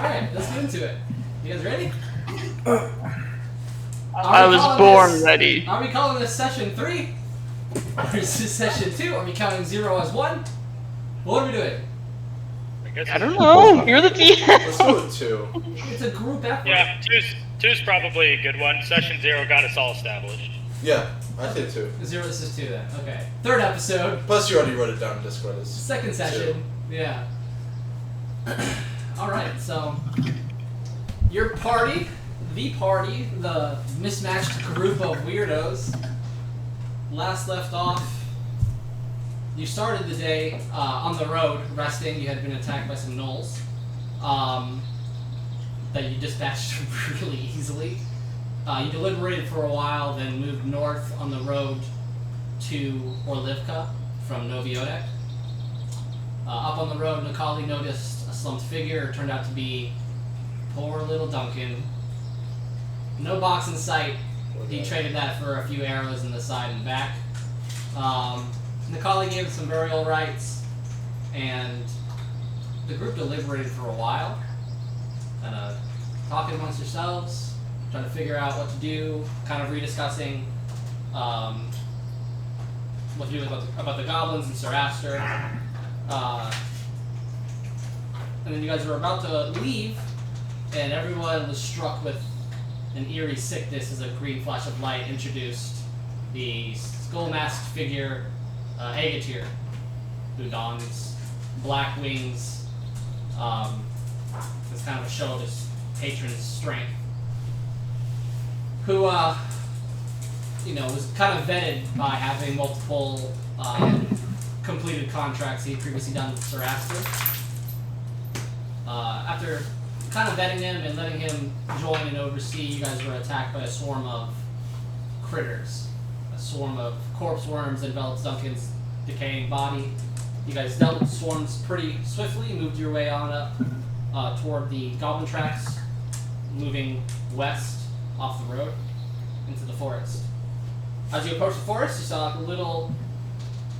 Alright, let's get into it. You guys ready? I was born ready. Are we calling this session 3? Or is this session 2? Are we counting 0 as 1? What are we doing? I don't know. You're the DM. Let's go with 2. It's a group effort. Yeah, two's probably a good one. Session 0 got us all established. Yeah, I say 2. 0, this is 2 then. Okay. Third episode. Plus, you already wrote it down in Discord. As Second session. 2. Yeah. Alright, so your party, the mismatched group of weirdos, last left off. You started the day on the road, resting. You had been attacked by some gnolls that you dispatched really easily. You deliberated for a while, then moved north on the road to Orlivka from Noviodek. Up on the road, Nikali noticed a slumped figure. It turned out to be poor little Duncan. No box in sight. He traded that for a few arrows in the side and back. Nikali gave him some burial rites, and the group deliberated for a while, kind of talking amongst yourselves, trying to figure out what to do, kind of rediscussing what to do about the goblins and Sir Aster. And then you guys were about to leave, and everyone was struck with an eerie sickness as a green flash of light introduced the skull-masked figure Agatir, who dons black wings. It's kind of a show of his patron's strength. Who, was kind of vetted by having multiple completed contracts he had previously done with Sir Aster. After kind of vetting him and letting him join and oversee, you guys were attacked by a swarm of critters. A swarm of corpse worms enveloped Duncan's decaying body. You guys dealt with swarms pretty swiftly, moved your way on up toward the goblin tracks, moving west off the road into the forest. As you approach the forest, you saw a little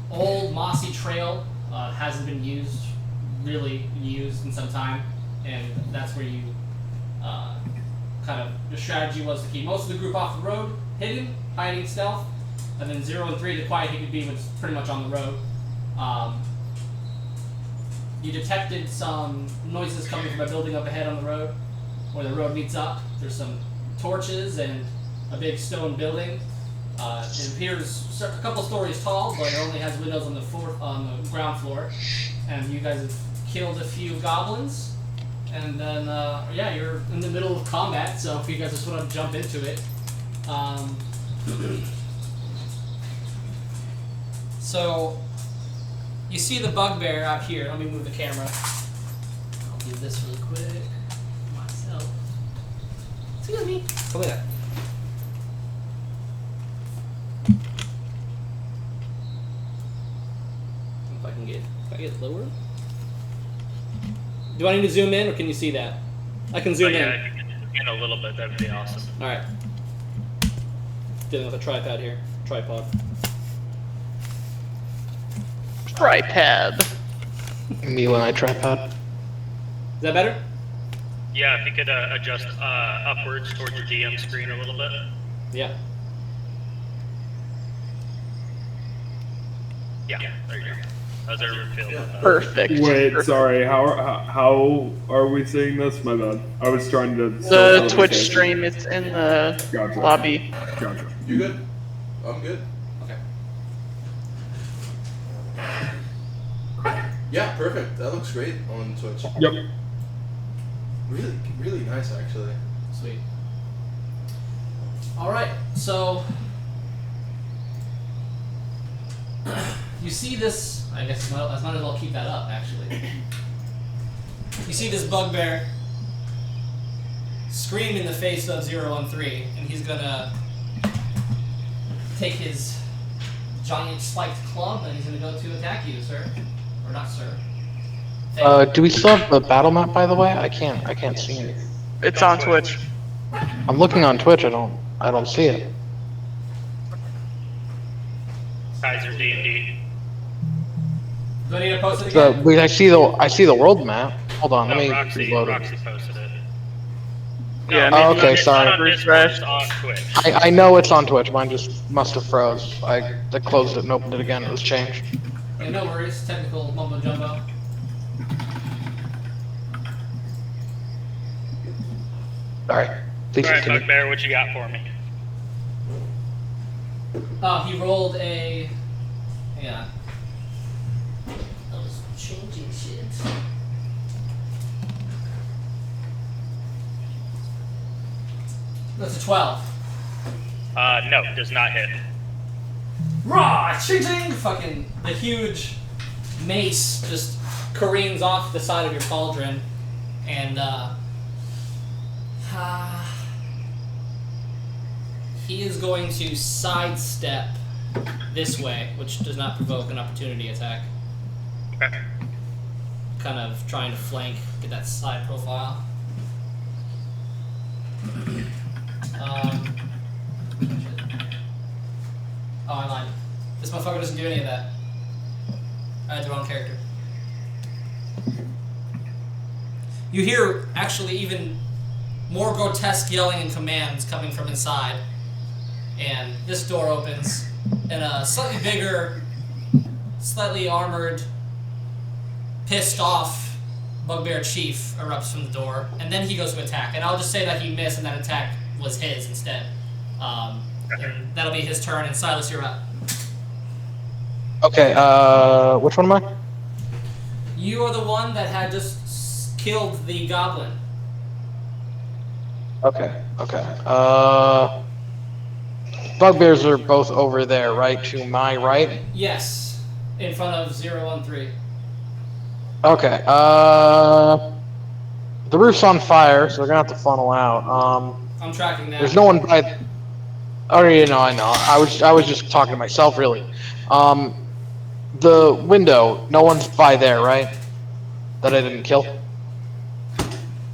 old mossy trail. Hasn't been really used in some time, and that's where you your strategy was to keep most of the group off the road, hidden, hiding stealth, and then 0 and 3, the quiet he could be, was pretty much on the road. You detected some noises coming from a building up ahead on the road, where the road meets up. There's some torches and a big stone building. It appears a couple stories tall, but it only has windows on the ground floor. And you guys have killed a few goblins, and then you're in the middle of combat. So if you guys just want to jump into it, so you see the bugbear out here. Let me move the camera. I'll do this really quick myself. Excuse me. Come here. If I can get lower. Do I need to zoom in, or can you see that? I can zoom in. Yeah, if you can zoom in a little bit, that'd be awesome. All right. Dealing with a tripod here. Tripod. Tripod. Me when I tripod. Is that better? Yeah, if you could adjust upwards towards your DM screen a little bit. Yeah. Yeah, there you go. How's everyone feeling about that? Perfect. Wait, Perfect. sorry. How are we seeing this? My bad. I was trying to. The Twitch stream is in the Gotcha. lobby. Gotcha. You good? I'm good. Okay. Yeah, perfect. That looks great on Twitch. Yep. Really, really nice, actually. Sweet. All right. So you see this. I guess I might as well keep that up. Actually, you see this bugbear scream in the face of 0 and 3, and he's gonna take his giant spiked club and he's gonna go to attack you, sir, or not, sir. Do we still have the battle map, by the way? I can't see it. It's on Twitch. I'm looking on Twitch. I don't see it. Kaiser D&D. Do I need to post it again? I see the world map. Hold on, let me reload it. Roxy posted it. Yeah, No, Oh, maybe okay, it's not sorry. on Discord, it's on Twitch. I know it's on Twitch. Mine just must have froze. I closed it and opened it again. It was changed. Yeah, no worries. Technical mumbo jumbo. Sorry. Please Alright, continue. Bugbear, what you got for me? He rolled a. Yeah. I was changing shit. That's a 12. No, does not hit. Raw! Ching! Fucking the huge mace just careens off the side of your cauldron, and he is going to sidestep this way, which does not provoke an opportunity attack. Okay. Kind of trying to flank, get that side profile. Oh, I lied. This motherfucker doesn't do any of that. I had the wrong character. You hear actually even more grotesque yelling and commands coming from inside. And this door opens, and a slightly bigger, slightly armored, pissed off bugbear chief erupts from the door, and then he goes to attack. And I'll just say that he missed, and that attack was his instead. And that'll be his turn, and Silas, you're up. Okay, which one am I? You are the one that had just killed the goblin. Okay. Bugbears are both over there, right? To my right? Yes, in front of 013. Okay, the roof's on fire, so they're gonna have to funnel out. I'm tracking that. There's no one by... Oh, yeah, no, I know. I was just talking to myself, really. The window, no one's by there, right? That I didn't kill?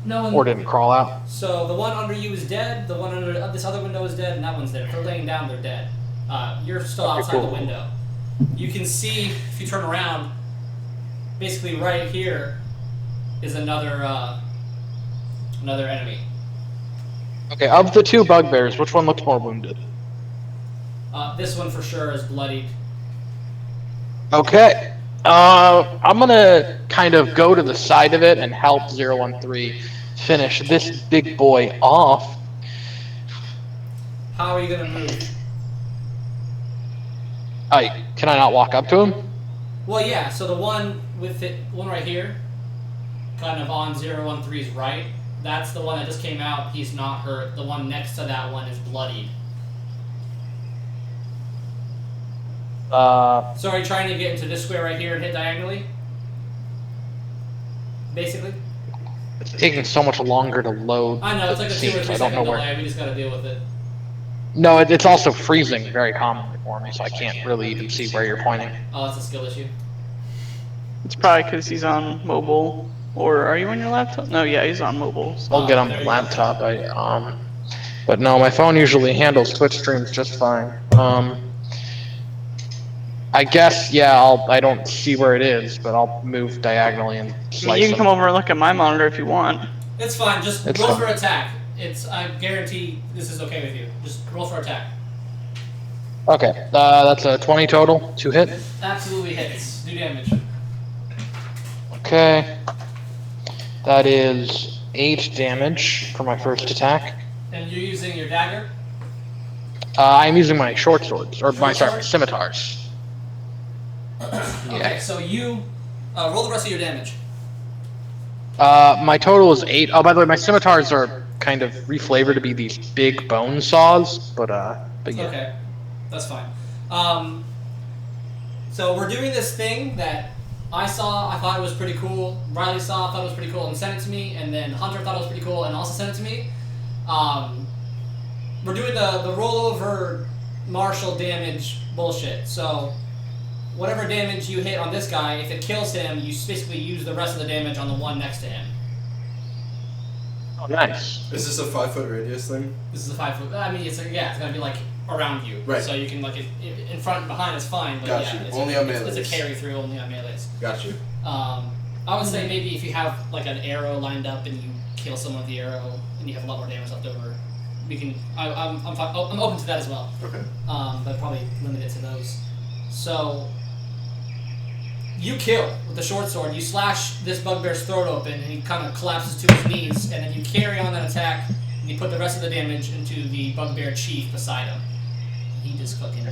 No one. Or didn't crawl out? So the one under you is dead. The one under this other window is dead, and that one's dead. If they're laying down, they're dead. You're still outside cool. the window. You can see if you turn around. Basically, right here is another enemy. Okay, of the two bugbears, which one looks more wounded? This one for sure is bloodied. Okay. I'm gonna kind of go to the side of it and help 013 finish this big boy off. How are you gonna move? Can I not walk up to him? Well, yeah. So the one with it, one right here, kind of on 013's right. That's the one that just came out. He's not hurt. The one next to that one is bloodied. So are you trying to get into this square right here and hit diagonally? Basically? It's taking so much longer to load. I know, it's like a 2 or 3 I don't know second where. delay. We just gotta deal with it. No, it's also freezing very commonly for me, so I can't really even see where you're pointing. Oh, that's a skill issue. It's probably because he's on mobile. Or are you on your laptop? No, yeah, he's on mobile. So. I'll get on my laptop. But no, my phone usually handles Twitch streams just fine. I guess, yeah, I don't see where it is, but I'll move diagonally and slice You can come over and look at my monitor if you want. It's fine, just It's roll fine. for attack. I guarantee this is okay with you. Just roll for attack. Okay, that's a 20 total, 2 hit. Absolutely hits. Do damage. Okay. That is 8 damage for my first attack. And you're using your dagger? I'm using my short swords, or my Short sword? scimitars. Okay, so you roll the rest of your damage. My total is 8. Oh, by the way, my scimitars are kind of reflavored to be these big bone saws, but yeah. Okay, that's fine. So we're doing this thing that I saw, I thought it was pretty cool. Riley saw, thought it was pretty cool, and sent it to me. And then Hunter thought it was pretty cool and also sent it to me. We're doing the rollover martial damage bullshit. So whatever damage you hit on this guy, if it kills him, you basically use the rest of the damage on the one next to him. Oh, nice. Is this a 5-foot radius thing? This is a 5 foot. I mean, it's gonna be like around you. Right. So you can like in front and behind is fine, but Got yeah, you. it's Only a, on it's a melees. carry through only on melees. Got you. I would say maybe if you have like an arrow lined up and you kill someone with the arrow and you have a lot more damage left over, we can. I'm open to that as well. Okay. But probably limit it to those. So you kill with the short sword. You slash this bugbear's throat open, and he kind of collapses to his knees. And then you carry on that attack, and you put the rest of the damage into the bugbear chief beside him. He just fucking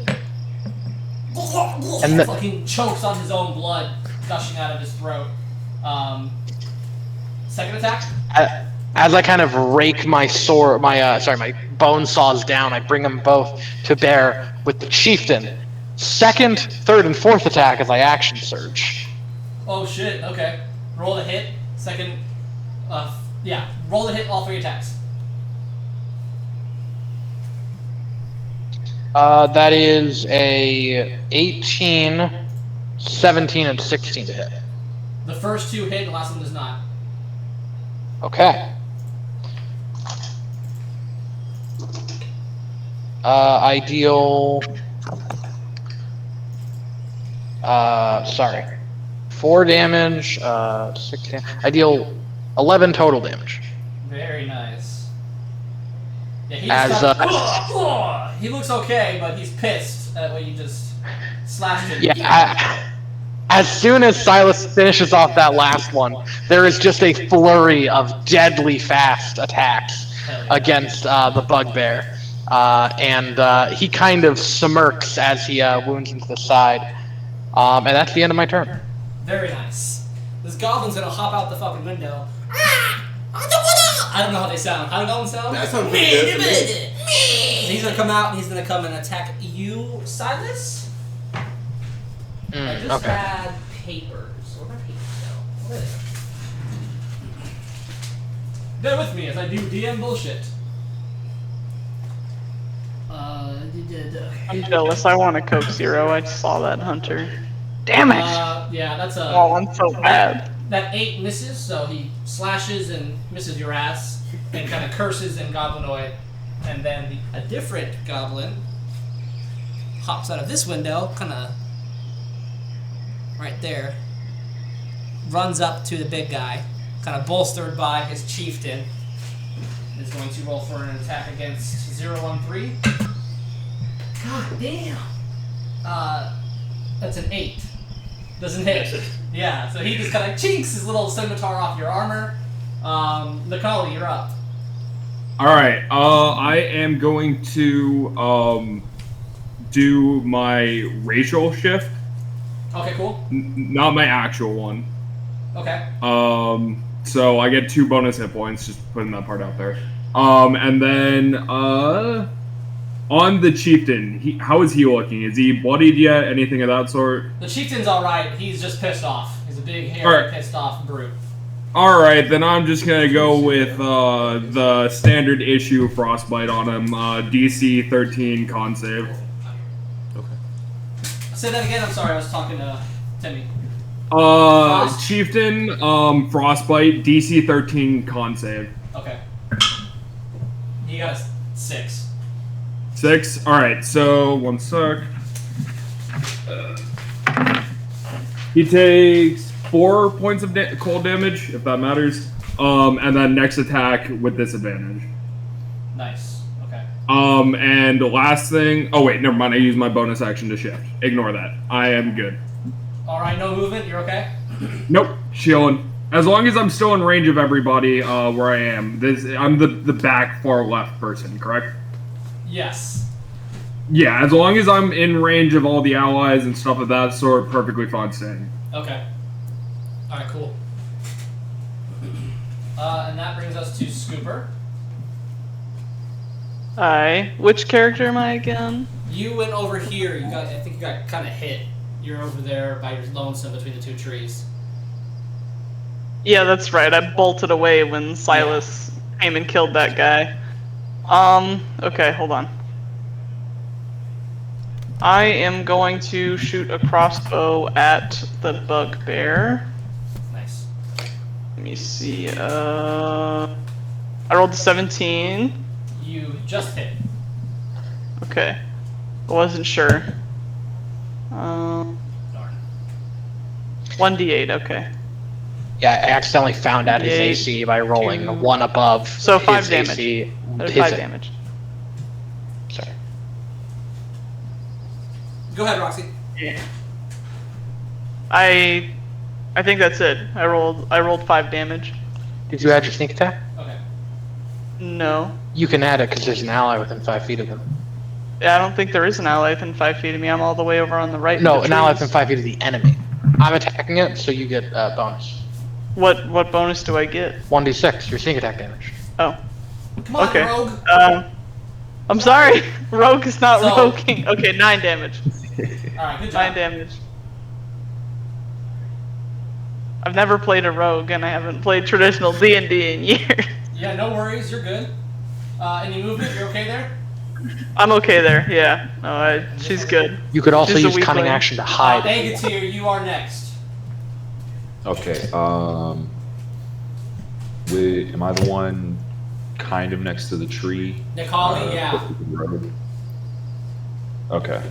fucking chokes on his own blood gushing out of his throat. Second attack. As I kind of rake my sword, my bone saws down, I bring them both to bear with the chieftain. Second, third, and fourth attack as I action surge. Oh shit. Okay. Roll a hit. Second. Yeah. Roll a hit. All 3 attacks. That is a 18, 17, and 16 to hit. The first 2 hit. The last one does not. Okay. I deal... 4 damage, 16... I deal 11 total damage. Very nice. Yeah, he As, he looks okay, but he's pissed at what you just slashed him. Yeah, as soon as Silas finishes off that last one, there is just a flurry of deadly fast attacks against the bugbear. And he kind of smirks as he wounds into the side. And that's the end of my turn. Very nice. This goblin's gonna hop out the fucking window. I don't know how they sound. How do goblins sound? That sounds pretty good to me. So he's gonna come out and he's gonna come and attack you, Silas. I just Okay. had papers. Where are my papers go? Where are they? Bear with me as I do DM bullshit. I'm jealous. I want a Coke Zero. I saw that hunter. Damn it! Yeah, that's a. Oh, I'm so bad. That 8 misses, so he slashes and misses your ass and kind of curses in goblinoid. And then a different goblin hops out of this window, kind of right there, runs up to the big guy, kind of bolstered by his chieftain, and is going to roll for an attack against 013. God damn! That's an 8. Doesn't hit. Yeah, so he just kind of chinks his little scimitar off your armor. Nikali, you're up. Alright, I am going to do my racial shift. Okay, cool. Not my actual one. Okay. So I get 2 bonus hit points, just putting that part out there. And then, on the chieftain, how is he looking? Is he bloodied yet? Anything of that sort? The chieftain's alright, he's just pissed off. He's a big, hairy, Alright. pissed off brute. Alright, then I'm just gonna go with the standard issue frostbite on him. DC 13 con save. Okay. Say that again, I'm sorry, I was talking to Timmy. Frost? Chieftain, frostbite, DC 13 con save. Okay. He got a 6. 6? Alright, so, one sec. He takes 4 points of cold damage, if that matters. And then next attack with disadvantage. Nice. Okay. And last thing... Oh, wait, never mind. I used my bonus action to shift. Ignore that. I am good. Alright, no movement, you're okay? Nope, chilling. As long as I'm still in range of everybody where I am. I'm the back far left person, correct? Yes. Yeah, as long as I'm in range of all the allies and stuff of that sort, perfectly fine staying. Okay. Alright, cool. And that brings us to Scooper. Hi. Which character am I again? You went over here, I think you got kind of hit. You're over there by your lonesome between the 2 trees. Yeah, that's right. I bolted away when Silas came and killed that guy. Okay, hold on. I am going to shoot a crossbow at the bugbear. Nice. Let me see, I rolled a 17. You just hit. Okay. I wasn't sure. Darn. 1d8, okay. Yeah, I accidentally found out his Eight, AC by rolling two- one above So his 5 damage. AC. There's His- 5 damage. Sorry. Go ahead, Roxy. I think that's it. I rolled 5 damage. Did you add your sneak attack? Okay. No. You can add it because there's an ally within 5 feet of him. Yeah, I don't think there is an ally within 5 feet of me. I'm all the way over on the right. No, in the an ally trees. within 5 feet of the enemy. I'm attacking it, so you get bonus. What bonus do I get? 1d6, your sneak attack damage. Oh, Come on, okay. Rogue. I'm sorry. Rogue is not So- roguing. Okay, 9 damage. Alright, good 9 job. damage. I've never played a rogue, and I haven't played traditional D&D in years. Yeah, no worries, you're good. Any movement? You're okay there? I'm okay there. Yeah. No, she's good. You could also She's a use weak cunning link. action to hide. Agatir, you are next. Okay. Am I the one kind of next to the tree? Nikali, yeah. Okay.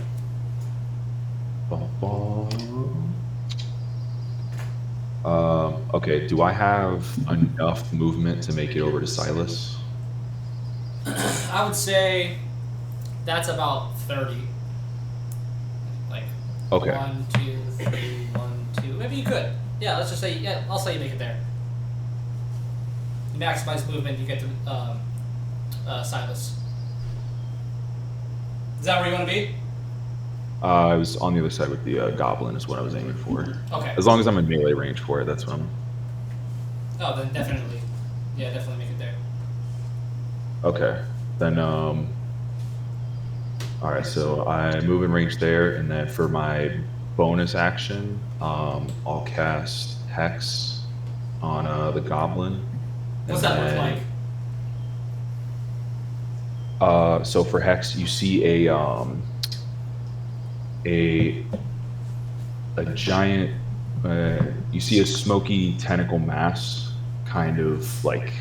Okay, do I have enough movement to make it over to Silas? I would say that's about 30. Like, Okay. 1, 2, 3, 1, 2. Maybe you could. Yeah, let's just say, yeah, I'll say you make it there. You maximize movement, you get to Silas. Is that where you want to be? I was on the other side with the goblin is what I was aiming for. Okay. As long as I'm in melee range for it, that's what I'm... Oh, then definitely. Yeah, definitely make it there. Okay. Then, alright, so I move in range there, and then for my bonus action, I'll cast Hex on the goblin. What's And that look then, like? So for Hex, you see a giant, you see a smoky tentacle mass kind of like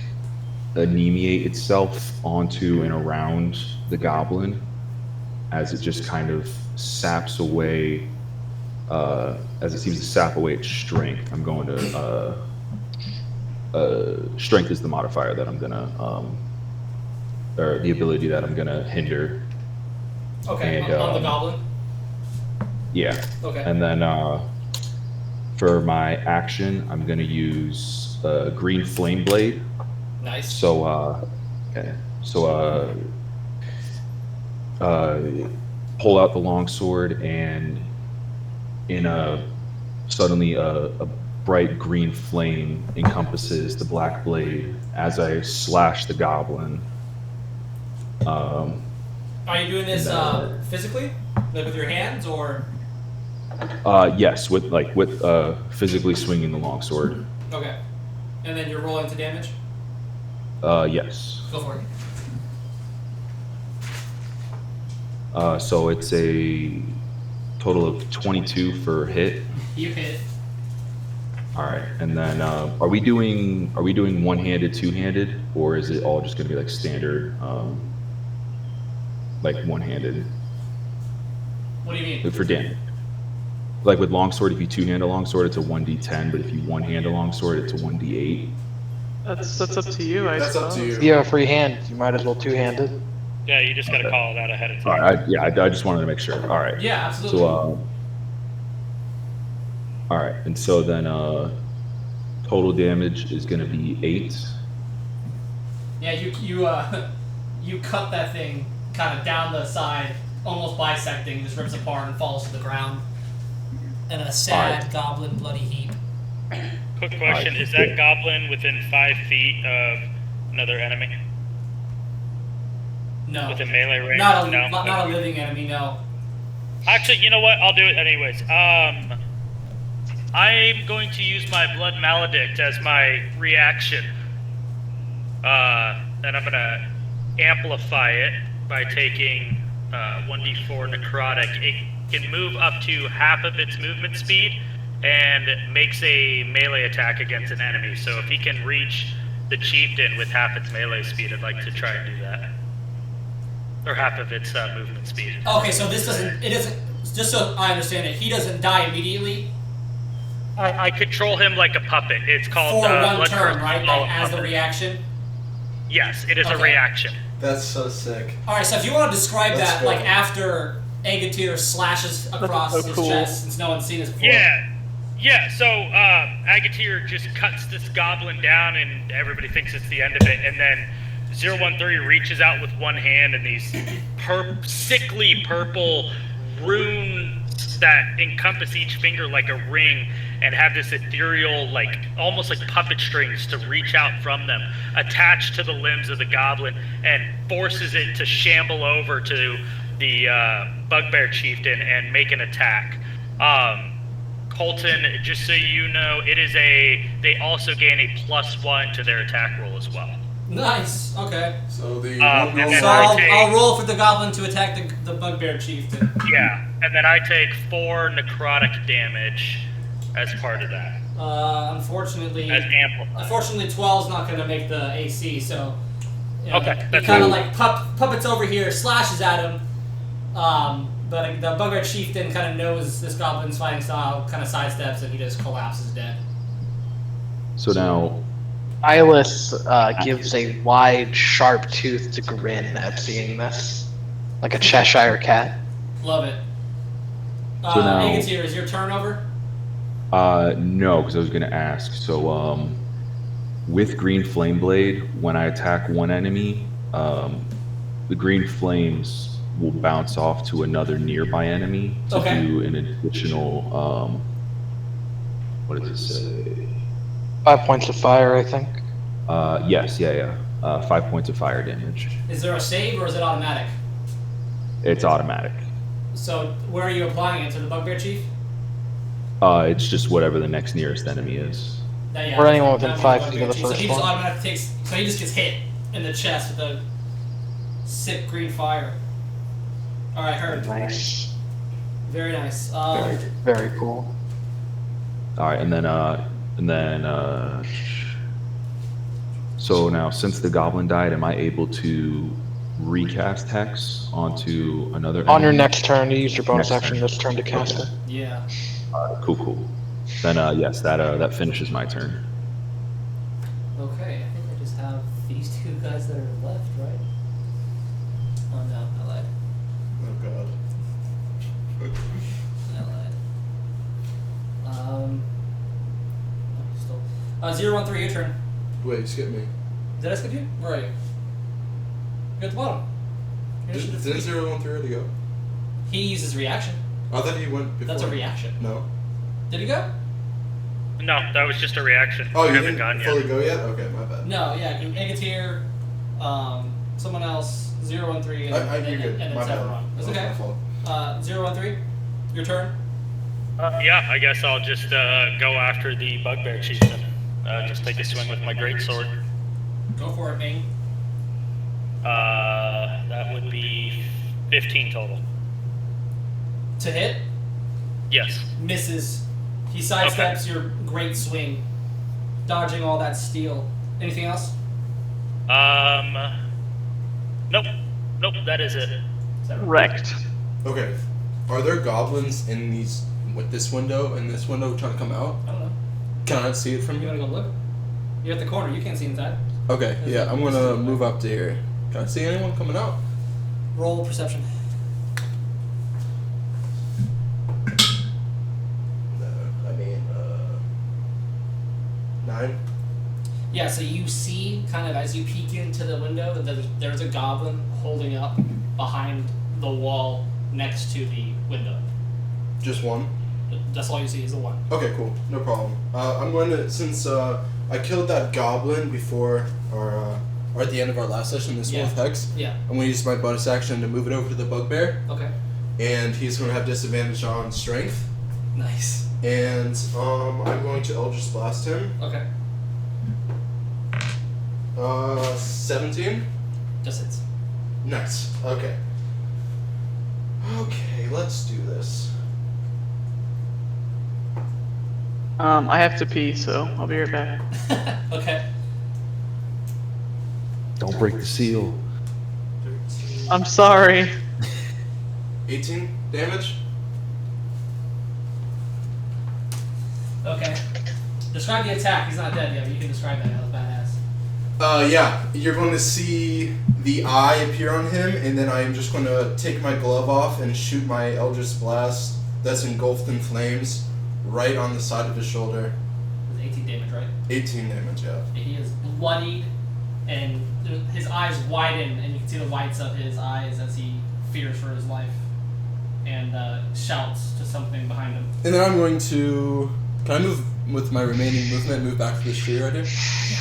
anemia itself onto and around the goblin as it just kind of saps away, as it seems to sap away its strength. I'm going to, strength is the modifier that I'm gonna, or the ability that I'm gonna hinder. Okay, and, on the goblin? Yeah. Okay. And then for my action, I'm gonna use green flame blade. Nice. So okay. So pull out the longsword, and in suddenly a bright green flame encompasses the black blade as I slash the goblin. Are you doing this physically? Like with your hands, or? Yes, with physically swinging the longsword. Okay. And then you're rolling to damage? Yes. Go for it. So it's a total of 22 for hit. You hit. All right, and then are we doing one-handed, two-handed, or is it all just going to be like standard, like one-handed What do you mean? for damage? Like with longsword, if you two-hand a longsword, it's a 1d10, but if you one-hand a longsword, it's a 1d8. That's up to you, I That's up suppose. to you. If you have a free hand, you might as well two-handed. Yeah, you just gotta call it out ahead of All time. right, I just wanted to make sure. All right. Yeah, absolutely. So, all right, and so then total damage is going to be 8. Yeah, you cut that thing kind of down the side, almost bisecting, just rips apart and falls to the ground. And a sad Alright. goblin bloody heap. Quick question, is that goblin within 5 feet of another enemy? No. Within melee range? Not a, No? not a living enemy, no. Actually, you know what? I'll do it anyways. I'm going to use my Blood Maledict as my reaction. And I'm gonna amplify it by taking 1d4 necrotic. It can move up to half of its movement speed and makes a melee attack against an enemy. So if he can reach the chieftain with half its melee speed, I'd like to try and do that. or half of its movement speed. Okay, so this doesn't. It doesn't. Just so I understand it, he doesn't die immediately I control him like a puppet. It's called for one Blood turn, Curse right? Ball Like as the Puppet. reaction. Yes, it is a Okay. reaction. That's so sick. All right, so if you want to describe Let's that, go. like after Agatir slashes across so his cool. chest, since no one's seen this before. Yeah, so Agatir just cuts this goblin down and everybody thinks it's the end of it, and then 013 reaches out with one hand and these sickly purple runes that encompass each finger like a ring and have this ethereal, like almost like puppet strings to reach out from them, attached to the limbs of the goblin, and forces it to shamble over to the bugbear chieftain and make an attack. Colton, just so you know, they also gain a +1 to their attack roll as well. Nice. Okay. So the and then So I'll roll for the goblin to attack the bugbear chieftain. Yeah, and then I take 4 necrotic damage as part of that. Unfortunately, As amplified. unfortunately, 12's not going to make the AC. So. You know, Okay, He that's kind of cool. like puppets over here, slashes at him. But the bugbear chieftain kind of knows this goblin's fighting style, kind of sidesteps, and he just collapses dead. So now, Silas gives a wide, sharp-toothed grin at seeing this, like a Cheshire cat. Love it. So now- Agatir, is your turn over? no, because I was going to ask. So, with Green Flame Blade, when I attack one enemy, the green flames will bounce off to another nearby enemy to Okay. do an additional, what does it say? 5 points of fire, I think. Yes, 5 points of fire damage. Is there a save or is it automatic? It's automatic. So where are you applying it, to the bugbear chief? It's just whatever the next nearest enemy is. Yeah, Or anyone that within would be 5 the feet of the bugbear chief. first So he just one. automatically takes. So he just gets hit in the chest with a sick green fire. All right, heard. Nice. Very nice. Very, very cool. All right, and then, so now since the goblin died, am I able to recast Hex onto another On your enemy? next turn, you use your bonus Next action turn. this turn to cast it. Yeah. Cool. Then, yes, that finishes my turn. Okay, I think I just have these two guys that are left, right? Oh no, I lied. Oh god. No, still. 013, your turn. Wait, skip me. Did I skip you? Where are you? You're at the bottom. Didn't 013 already go? He uses reaction. I thought he went before. That's a reaction. No. Did he go? No, that was just a reaction. Oh, I you haven't didn't gone fully yet. go yet? Okay, my bad. No, yeah, Agatir, someone else, 013, and, You're and good. then My bad. Severon. That's That okay. was my fault. 013, your turn. Yeah, I guess I'll just go after the bugbear chieftain. Just take a swing with my greatsword. Go for it, Ming. That would be 15 total. To hit, Yes. misses. He sidesteps your great swing, dodging all that steel. Anything else? Nope. Nope, that is it. Severon. Wrecked. Okay. Are there goblins in with this window and this window trying to come out? I don't know. Can I see it from You here? wanna go look? You're at the corner. You can't see inside. Okay, yeah, I'm gonna move up to here. Can I see anyone coming out? Roll perception. No, I mean, 9. Yeah, so you see, kind of as you peek into the window, that there's a goblin holding up behind the wall next to the window. Just one? That's all you see is the one. Okay, cool. No problem. I'm going to, since I killed that goblin before, or at the end of our last session, this Yeah. one with Hex, Yeah. I'm going to use my bonus action to move it over to the bugbear, Okay. and he's going to have disadvantage on strength, Nice. and I'm going to Eldritch Blast him. Okay. 17? Just hits. Nice. Okay. Okay, let's do this. I have to pee, so I'll be right back. Okay. Don't break the seal. 13. I'm sorry. 18 damage. Okay. Describe the attack. He's not dead yet, but you can describe that. That was badass. Yeah, you're going to see the eye appear on him, and then I am just going to take my glove off and shoot my Eldritch Blast that's engulfed in flames right on the side of his shoulder. It was 18 damage, right? 18 damage, yeah. He is bloodied, and his eyes widen, and you can see the whites of his eyes as he fears for his life, and shouts to something behind him. And then I'm going to... Can I move with my remaining movement, move back to this tree right here? Yeah,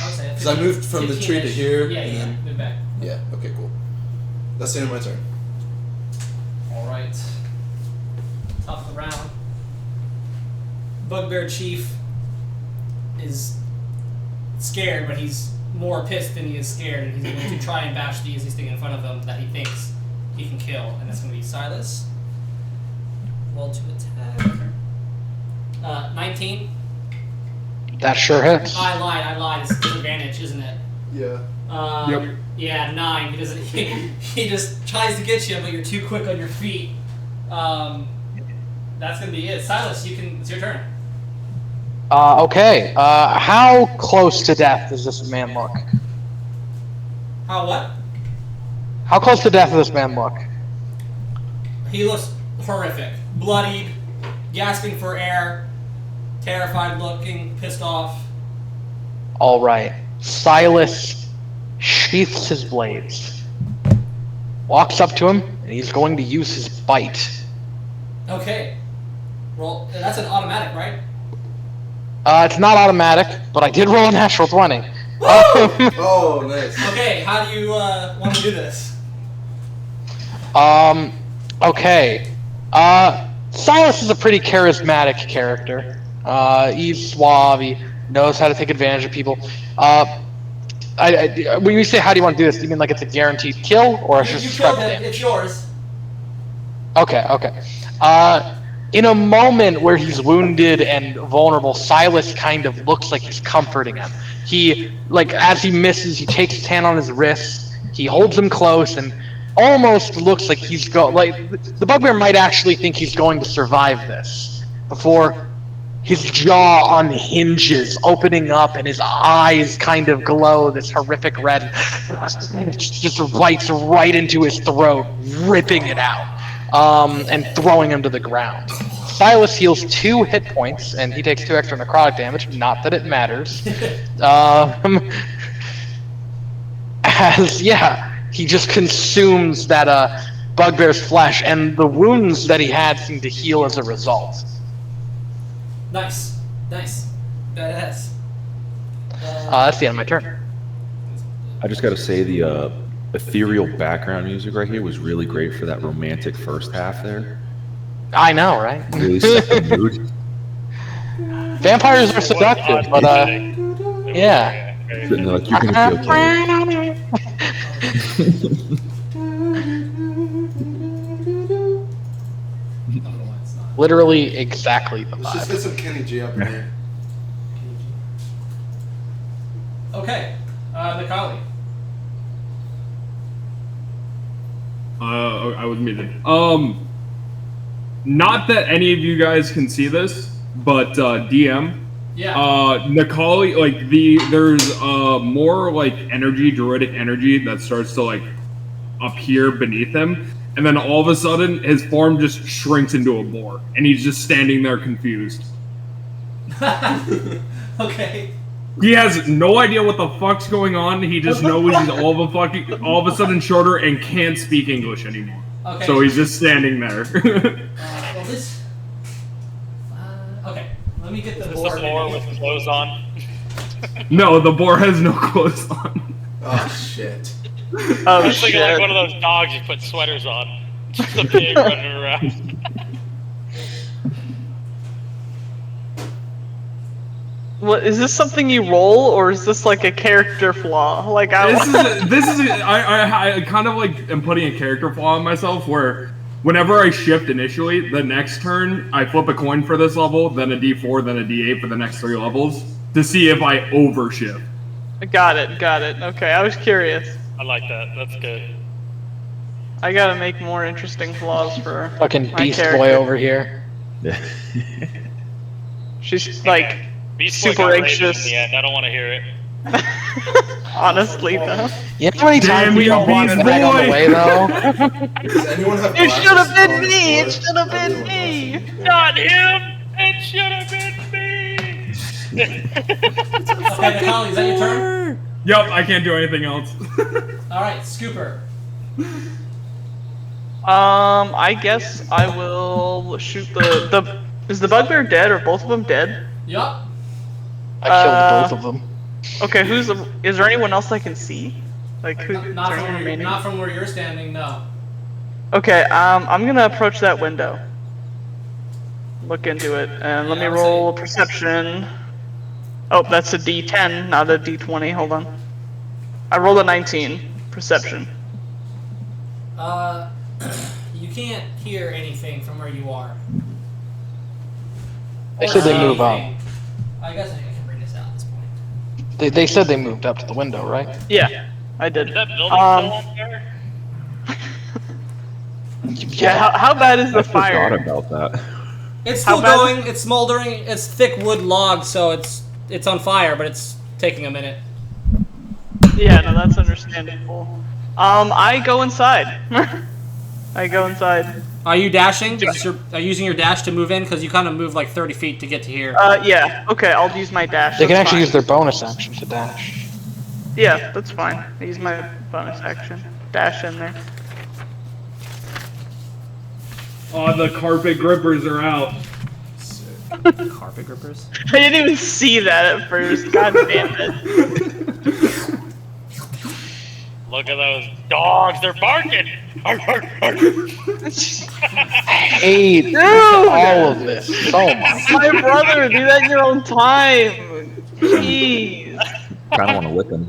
I would say that. Because I moved from the tree to 15-ish. here. Yeah, and yeah, then, move back. yeah, okay, cool. That's the end of my turn. Alright. Top of the round. Bugbear Chief is scared, but he's more pissed than he is scared, and he's going to try and bash the easiest thing in front of him that he thinks he can kill, and that's going to be Silas. Roll to attack. 19. That sure hits. I lied. It's disadvantage, isn't it? Yeah. Yep. Yeah, 9. He doesn't. He just tries to get you, but you're too quick on your feet. That's gonna be it. Silas, it's your turn. Okay. How close to death does this man look? How what? How close to death does this man look? He looks horrific, bloodied, gasping for air, terrified looking, pissed off. All right. Silas sheaths his blades, walks up to him, and he's going to use his bite. Okay. Roll. That's an automatic, right? It's not automatic, but I did roll a natural 20. Oh, nice. Okay. How do you want to do this? Okay. Silas is a pretty charismatic character. He's suave. He knows how to take advantage of people. When you say how do you want to do this, do you mean like it's a guaranteed kill, or it's You just killed strike it. damage? It's yours. Okay. In a moment where he's wounded and vulnerable, Silas kind of looks like he's comforting him. He, as he misses, he takes his hand on his wrist, he holds him close, and almost looks like the bugbear might actually think he's going to survive this before his jaw unhinges, opening up, and his eyes kind of glow this horrific red. It just bites right into his throat, ripping it out, and throwing him to the ground. Silas heals 2 hit points, and he takes 2 extra necrotic damage. Not that it matters. He just consumes that bugbear's flesh, and the wounds that he had seem to heal as a result. Nice. Badass. That's the end of my turn. I just got to say the ethereal background music right here was really great for that romantic first half there. I know, right? Really set the mood. Vampires are seductive, but yeah. No, you're gonna be okay. Literally exactly the Let's just vibe. get some Kenny G up in here. Okay. Nikali. I was muted. Not that any of you guys can see this, but DM. Yeah. Nikali, there's more energy, druidic energy that starts to appear beneath him, and then all of a sudden his form just shrinks into a boar, and he's just standing there confused. Okay. He has no idea what the fuck's going on. He just knows he's all of a sudden shorter and can't speak English anymore. Okay. So he's just standing there. Well, this. Okay. Let me get the Is board. the boar with clothes on? No, the boar has no clothes on. Oh, shit. Oh I was thinking shit. one of those dogs you put sweaters on. Just a pig running around. What is this? Something you roll, or is this a character flaw? I kind of am putting a character flaw on myself where whenever I shift initially, the next turn I flip a coin for this level, then a D4, then a D8 for the next 3 levels to see if I overshift. Got it. Okay, I was curious. I like that. That's good. I gotta make more interesting flaws for Fucking my beast character. boy over here. She's like Beast Boy super got raven in anxious. the end. I don't want to hear it. Honestly, though. You know how many times Damn we you, don't want beast to beg on the boy! way, though? Does anyone have It glasses should have been on the me! It floor? should have I been really me! want to. Not him! It should have been me! Okay, Macaulay, is that your turn? Yup, I can't do anything else. Alright, Scooper. I guess I will shoot the. Is the bugbear dead or both of them dead? Yup. I killed both of them. Okay, is there anyone else I can see? Like who? Is Not there from, anyone where, remaining? not from where you're standing, no. Okay, I'm gonna approach that window. Look into it, and let me Yeah, I would roll say- perception. Oh, that's a D10, not a D20. Hold on. I rolled a 19. Perception. You can't hear anything from where you are. They Or said they see move up. anything. I guess I can bring this out at this point. They said they moved up to the window, right? Yeah, I did. Is that building still on fire? Yeah. How bad is the I forgot fire? about that. It's How still bad- going. It's smoldering. It's thick wood logs, so it's on fire, but it's taking a minute. Yeah, no, that's understandable. I go inside. I go inside. Are you dashing? Are you using your dash to move in? Because you kind of move like 30 feet to get to here. Yeah. Okay, I'll use my dash. They can that's actually fine. use their bonus action to dash. Yeah, that's fine. I use my bonus action. Dash in there. Oh, the carpet grippers are out. Carpet grippers. I didn't even see that at first. God damn it. Look at those dogs, they're barking! Arr, arr, arr. I hate all of this so much. My brother, do that in your own time. Jeez. Kind of want to lick him.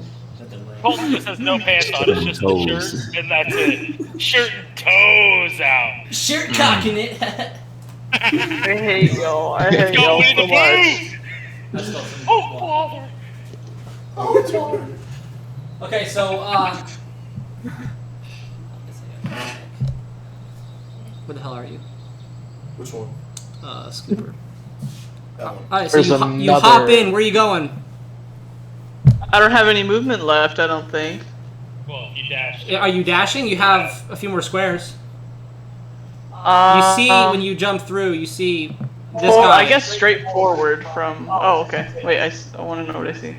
Colton just has no pants on, it's just the Toes. shirt, and that's it. Shirt and toes out. Shirt cocking it. I hate y'all. I hate Go y'all in so the much. booth! Let's go from Oh, father! Oh, it's your turn. Okay, so where the hell are you? Which one? Scooper. That one. Alright, so There's you another- hop in. Where are you going? I don't have any movement left, I don't think. Well, you dashed. Are you dashing? You have a few more squares. You see when you jump through. You see this well, guy. I guess straight forward from. Oh, okay. Wait, I want to know what I see.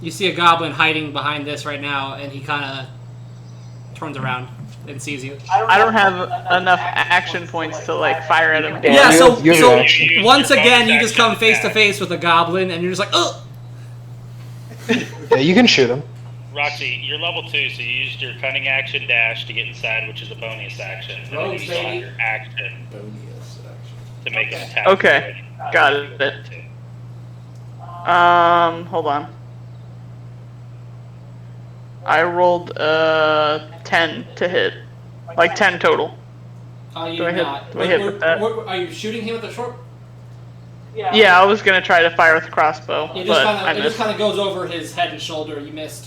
You see a goblin hiding behind this right now, and he kind of turns around and sees you. I don't have enough action points to like fire at him. Yeah, so, you're so right. once again, you just come face to face with a goblin, and you're just like, oh! Yeah, you can shoot him. Roxy, you're level 2, so you used your cunning action dash to get inside, which is a bonus action. And then you still have your action Bonus action. to make an attack. Okay, got it. Hold on. I rolled 10 to hit, like 10 total. Are you Do I hit- not? do I hit with that? Are you shooting him with a short? Yeah, I was gonna try to fire with the crossbow, It but just I kind missed. of goes over his head and shoulder. You missed.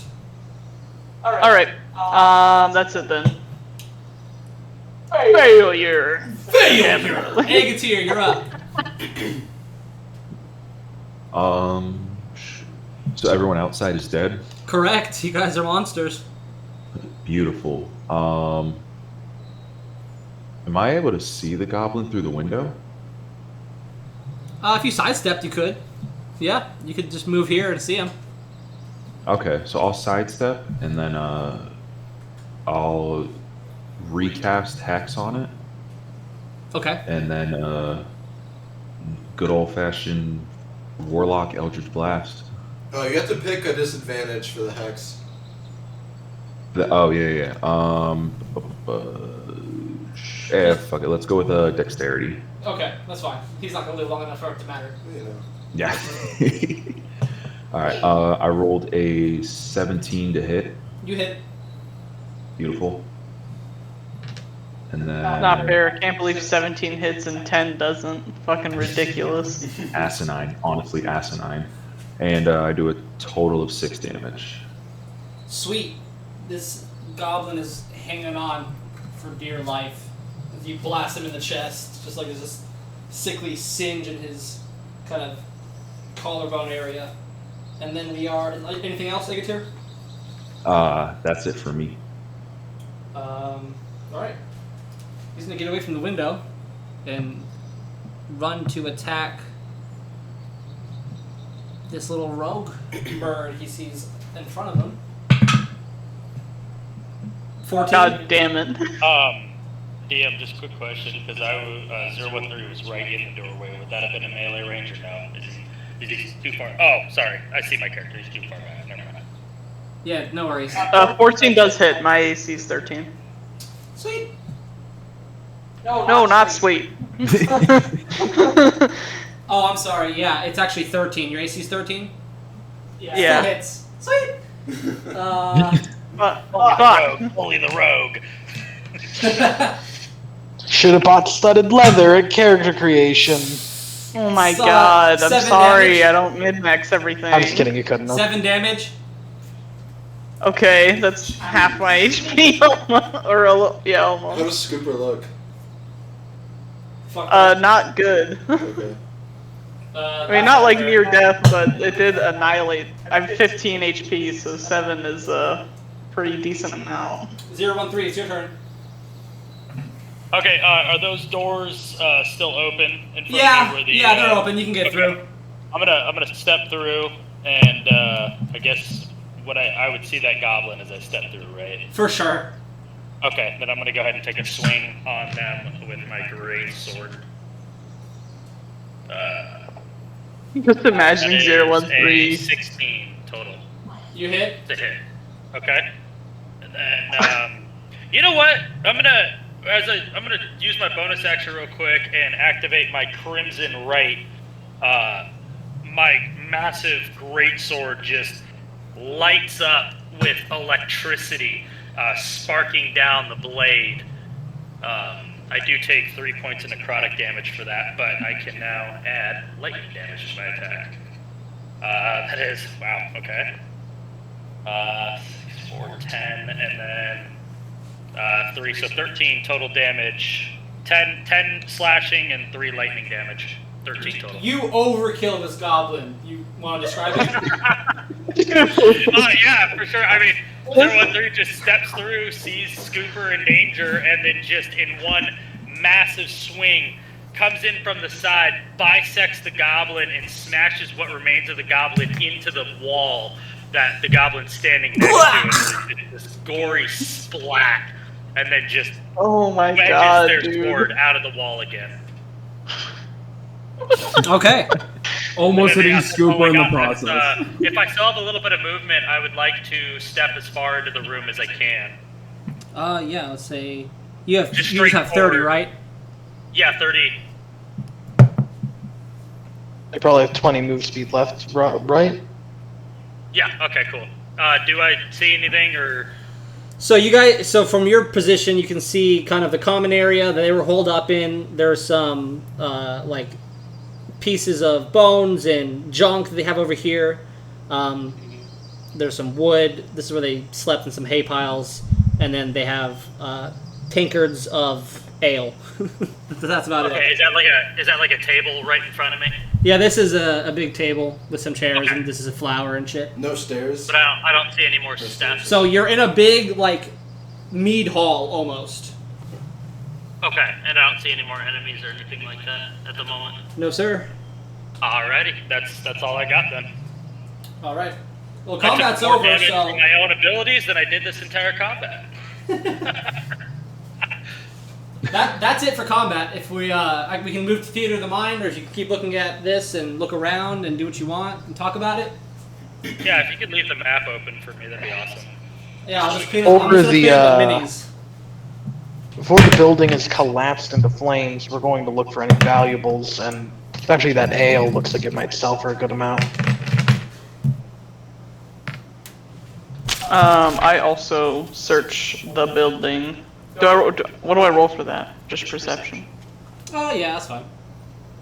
All right, that's it then. Failure. Failure. Agatir, you're up. So everyone outside is dead. Correct. You guys are monsters. Beautiful. Am I able to see the goblin through the window? If you sidestepped, you could. Yeah, you could just move here and see him. Okay, so I'll sidestep and then I'll recast Hex on it, Okay. and then good old-fashioned Warlock Eldritch Blast. Oh, you have to pick a disadvantage for the hex. Yeah. Yeah, fuck it. Let's go with Dexterity. Okay, that's fine. He's not gonna live long enough for it to matter. You know. Yeah. All right. I rolled a 17 to hit. You hit. Beautiful. And then Not fair. I can't believe 17 hits and 10 doesn't. Fucking ridiculous. Asinine. Honestly, asinine. And I do a total of 6 damage. Sweet. This goblin is hanging on for dear life as you blast him in the chest, just like there's this sickly singe in his kind of collarbone area. And then we are... Anything else, Agatir? That's it for me. Alright. He's going to get away from the window and run to attack this little rogue bird he sees in front of him. 14. God damn it. DM, just a quick question, because 013 was right in the doorway. Would that have been a melee range or no? Is he too far? Oh, sorry. I see my character. He's too far back. Never mind. Yeah, no worries. 14 does hit. My AC is 13. Sweet. No, not sweet. Oh, I'm sorry. Yeah, it's actually 13. Your AC's 13? Yeah. Still hits. Sweet. Fuck. Only the rogue. Should have bought studded leather at character creation. Oh my So, god, I'm 7 sorry, damage? I don't min-max everything. I'm just kidding, you couldn't have. 7 damage. Okay, that's half my HP almost. Or yeah, How almost. does Scooper look? Fuck that. Not good. Okay. I mean, not like near death, but it did annihilate. I'm 15 HP, so 7 is a pretty decent amount. 013, it's your turn. Okay, are those doors still open in front of me? Yeah, Where the, yeah, they're open. You can get okay. through. I'm gonna step through, and I guess what I would see that goblin as I step through, right? For sure. Okay, then I'm gonna go ahead and take a swing on them with my great sword. Just imagine That is 013. a 16 total. You hit. It's a hit. Okay. And then, you know what? I'm gonna use my bonus action real quick and activate my Crimson Right. My massive greatsword just lights up with electricity, sparking down the blade. I do take 3 points of necrotic damage for that, but I can now add lightning damage to my attack. That is, wow, okay. 4, 10, and then 3, so 13 total damage. 10 slashing and 3 lightning damage. 13 total. You overkill this goblin. You want to describe it? Yeah, for sure. I mean, 013 just steps through, sees Scooper in danger, and then just in one massive swing comes in from the side, bisects the goblin, and smashes what remains of the goblin into the wall that the goblin's standing next to. It's this gory splat, and then just Oh my wedges god, their dude. sword out of the wall again. Okay. Almost And then hitting Scooper in the process. if I still have a little bit of movement, I would like to step as far into the room as I can. Yeah, let's say you have Just you just have 30, straightforward. right? Yeah, 30. They probably have 20 move speed left, right? Yeah, okay, cool. Do I see anything, or... So you guys, so from your position, you can see kind of the common area that they were holed up in. There's some like pieces of bones and junk that they have over here. There's some wood. This is where they slept in some hay piles, and then they have tankards of ale. That's about Okay, it. is that like a table right in front of me? Yeah, this is a big table with some chairs, Okay. and this is a flower and shit. No stairs. But I don't see any more steps. So you're in a big like mead hall almost. Okay, and I don't see any more enemies or anything like that at the moment. No, sir. Alrighty, that's all I got then. All right. Well, I took combat's more over, damage so from my own abilities than I did this entire combat. that's it for combat. If we we can move to theater of the mind, or if you can keep looking at this and look around and do what you want and talk about it. Yeah, if you could leave the map open for me, that'd be awesome. Yeah, I'll just pin Over I'm just gonna the, pin the minis. Before the building is collapsed into flames, we're going to look for any valuables, and especially that ale looks like it might sell for a good amount. I also search the building. What do I roll for that? Just perception. Oh yeah, that's fine.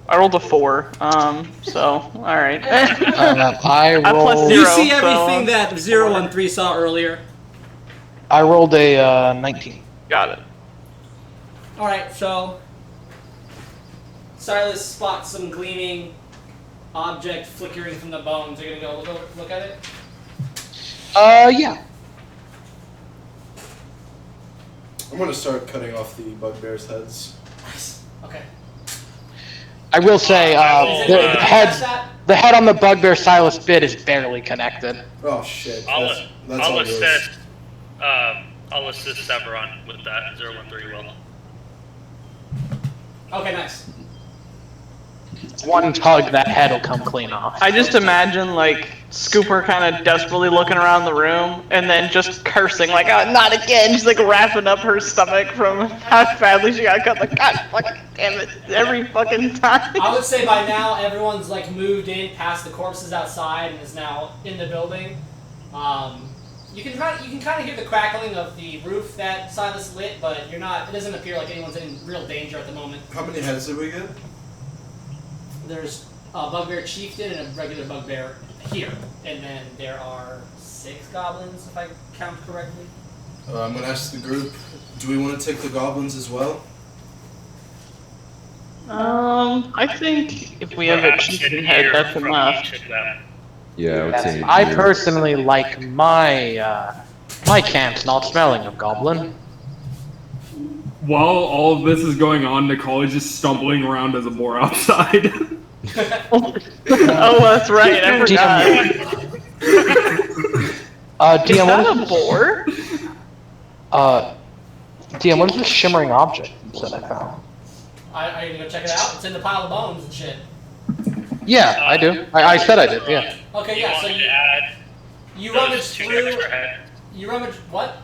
I rolled a 4. So alright. I I'm plus rolled. You 0, see so- everything that 013 saw earlier. I rolled a 19. Got it. Alright, so Silas spots some gleaming object flickering from the bones. Are you gonna go look at it? Yeah. I'm gonna start cutting off the bugbears' heads. Nice. Okay. I will say, Is the anyone head, catch that? the head on the bugbear Silas bit is barely connected. Oh shit. I'll That's all yours. assist. I'll assist Severon with that 013 will. Okay, nice. One tug, that head will come clean off. I just imagine, like, Scooper kind of desperately looking around the room, and then just cursing, like, oh, not again! She's, like, wrapping up her stomach from how badly she got cut. Like, God fucking damn it, every fucking time. I would say by now everyone's like moved in past the corpses outside and is now in the building. You can kind of hear the crackling of the roof that Silas lit, but you're not. It doesn't appear like anyone's in real danger at the moment. How many heads did we get? There's a bugbear chieftain and a regular bugbear here, and then there are 6 goblins if I count correctly. I'm gonna ask the group. Do we want to take the goblins as well? I think if we have a chieftain head, that's enough. Yeah, I would say. I personally like my my camps not smelling of goblin. While all of this is going on, Nicole is just stumbling around as a boar outside. Oh, that's right, I forgot. DM, Is that what a is boar? DM, what is this shimmering object you said I found? Are you gonna go check it out? It's in the pile of bones and shit. Yeah, I do. I said I did, yeah. Okay, yeah. So you rummage through. You rummage what?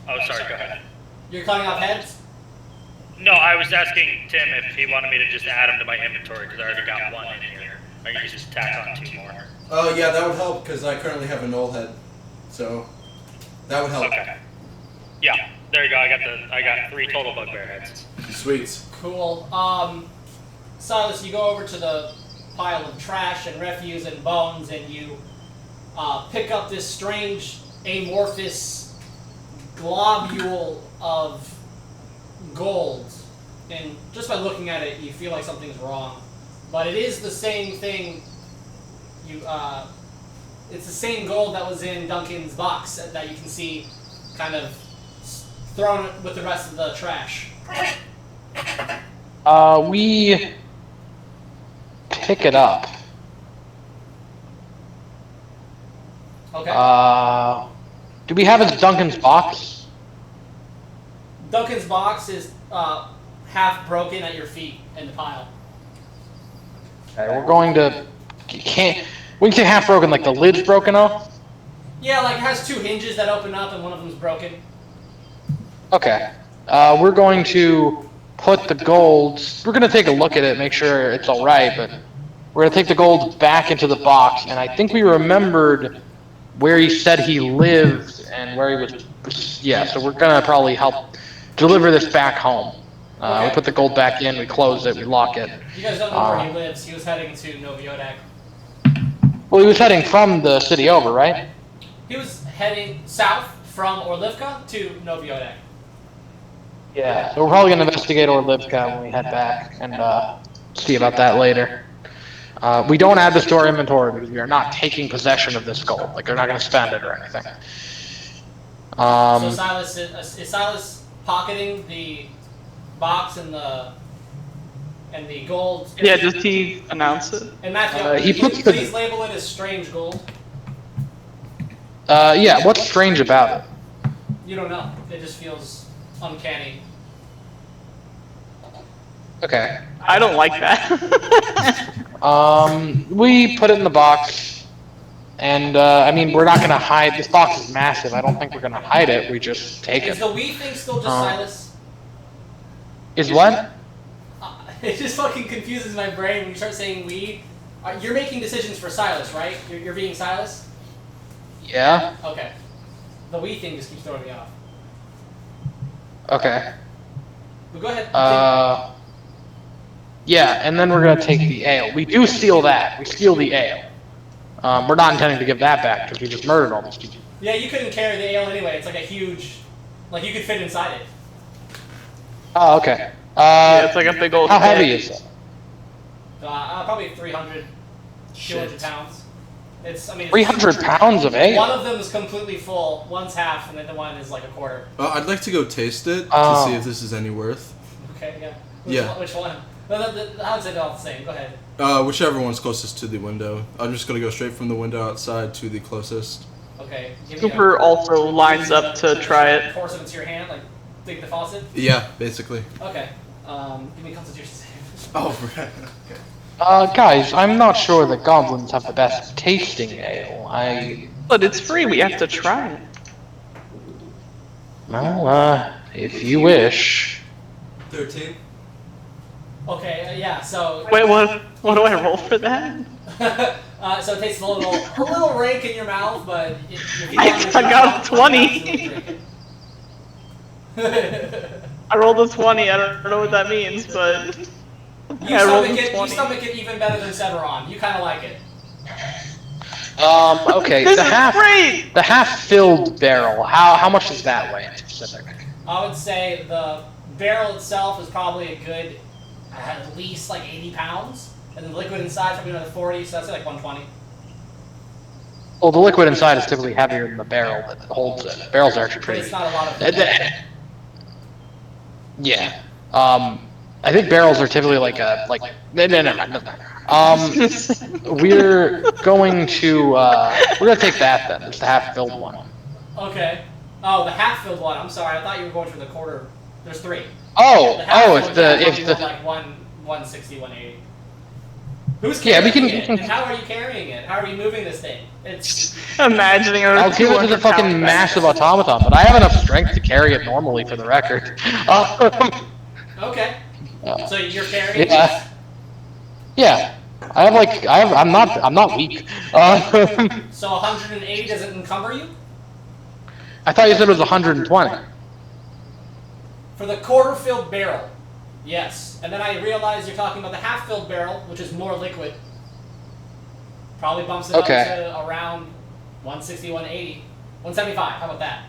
Oh, sorry, go ahead. You're cutting off heads. No, I was asking Tim if he wanted me to just add them to my inventory because I already got 1 in here. Or you just tack on 2 more. Oh yeah, that would help because I currently have a null head, so that would help. Okay. Yeah, there you go. I got 3 total bugbear heads. Sweet. Cool. Silas, you go over to the pile of trash and refuse and bones, and you pick up this strange amorphous globule of gold. And just by looking at it, you feel like something's wrong. But it is the same thing. It's the same gold that was in Duncan's box that you can see, kind of thrown with the rest of the trash. We pick it up. Okay. Do we have his Duncan's box? Duncan's box is half broken at your feet in the pile. Okay, we're going to. We can say half broken, like the lid's broken off? Yeah, like it has 2 hinges that open up and one of them's broken. Okay. We're going to put the gold. We're going to take a look at it, make sure it's alright, but we're going to take the gold back into the box, and I think we remembered where he said he lived and where he was. Yeah, so we're going to probably help deliver this back home. Okay. We put the gold back in, we close it, we lock it. You guys don't know where he lives. He was heading to Noviodak. Well, he was heading from the city over, right? He was heading south from Orlivka to Noviodak. Yeah. So we're probably going to investigate Orlivka when we head back and see about that later. We don't add this to our inventory because we are not taking possession of this gold. Like, they're not going to spend it or anything. So Silas is Silas pocketing the box and the gold? Yeah, does he announce it? And Matthew, he puts the- please label it as strange gold. Yeah, what's strange about it? You don't know. It just feels uncanny. Okay. I don't like that. We put it in the box, and I mean, we're not gonna hide. This box is massive. I don't think we're gonna hide it. We just take Is it. the we thing still just Silas? Is what? It just fucking confuses my brain when you start saying we. You're making decisions for Silas, right? You're being Silas? Yeah. Okay. The we thing just keeps throwing me off. Okay. But go ahead. Yeah, and then we're gonna take the ale. We do steal that. We steal the ale. We're not intending to give that back because we just murdered all these people. Yeah, you couldn't carry the ale anyway. It's like a huge, like you could fit inside it. Oh, okay. Yeah, it's like a big old. How heavy stick. is it? Probably 300, 200 pounds. It's, I mean, 300 pounds of ale. One of them is completely full, one's half, and the other one is like a quarter. I'd like to go taste it to Oh. see if this is any worth. Okay, yeah. Yeah. Which one? I'd say they're all the same. Go ahead. Whichever one's closest to the window. I'm just gonna go straight from the window outside to the closest. Okay. Give me Cooper also lines up to try it. Force it into your hand, like take the faucet. Yeah, basically. Okay. Give me a constitution save. Oh, right. Okay. Guys, I'm not sure the goblins have the best tasting ale. But it's free. We have to try it. Well, if you wish. 13. Okay. Yeah. So. Wait, what? What do I roll for that? So it tastes a little rank in your mouth, but if you I got a 20. I rolled a 20. I don't know what that means, but You stomach it even better than Severon. You kind of like it. Okay. This is great. The half-filled barrel. How much does that weigh in specific? I would say the barrel itself is probably a good, at least like 80 pounds, and the liquid inside probably another 40. So that's like 120. Well, the liquid inside is typically heavier than the barrel that holds it. Barrels are actually But pretty. it's not a lot of. Yeah. I think barrels are typically like no. We're going to take that then. It's the half-filled one. Okay. Oh, the half-filled one. I'm sorry. I thought you were going for the quarter. There's 3. Oh, half-filled if one the like 160, 180. Who's Yeah, carrying we can- it? we can- And how are you carrying it? How are you moving this thing? It's. Imagining a I'll give it to the 200 fucking pound massive automaton, but I have enough strength to carry it normally for the record. Okay. So you're carrying it? Yeah. Yeah. I'm not weak. So 180 doesn't encumber you? I thought you said it was 120. For the quarter-filled barrel, yes. And then I realized you're talking about the half-filled barrel, which is more liquid. Probably bumps it Okay. up to around 160, 180. 175, how about that?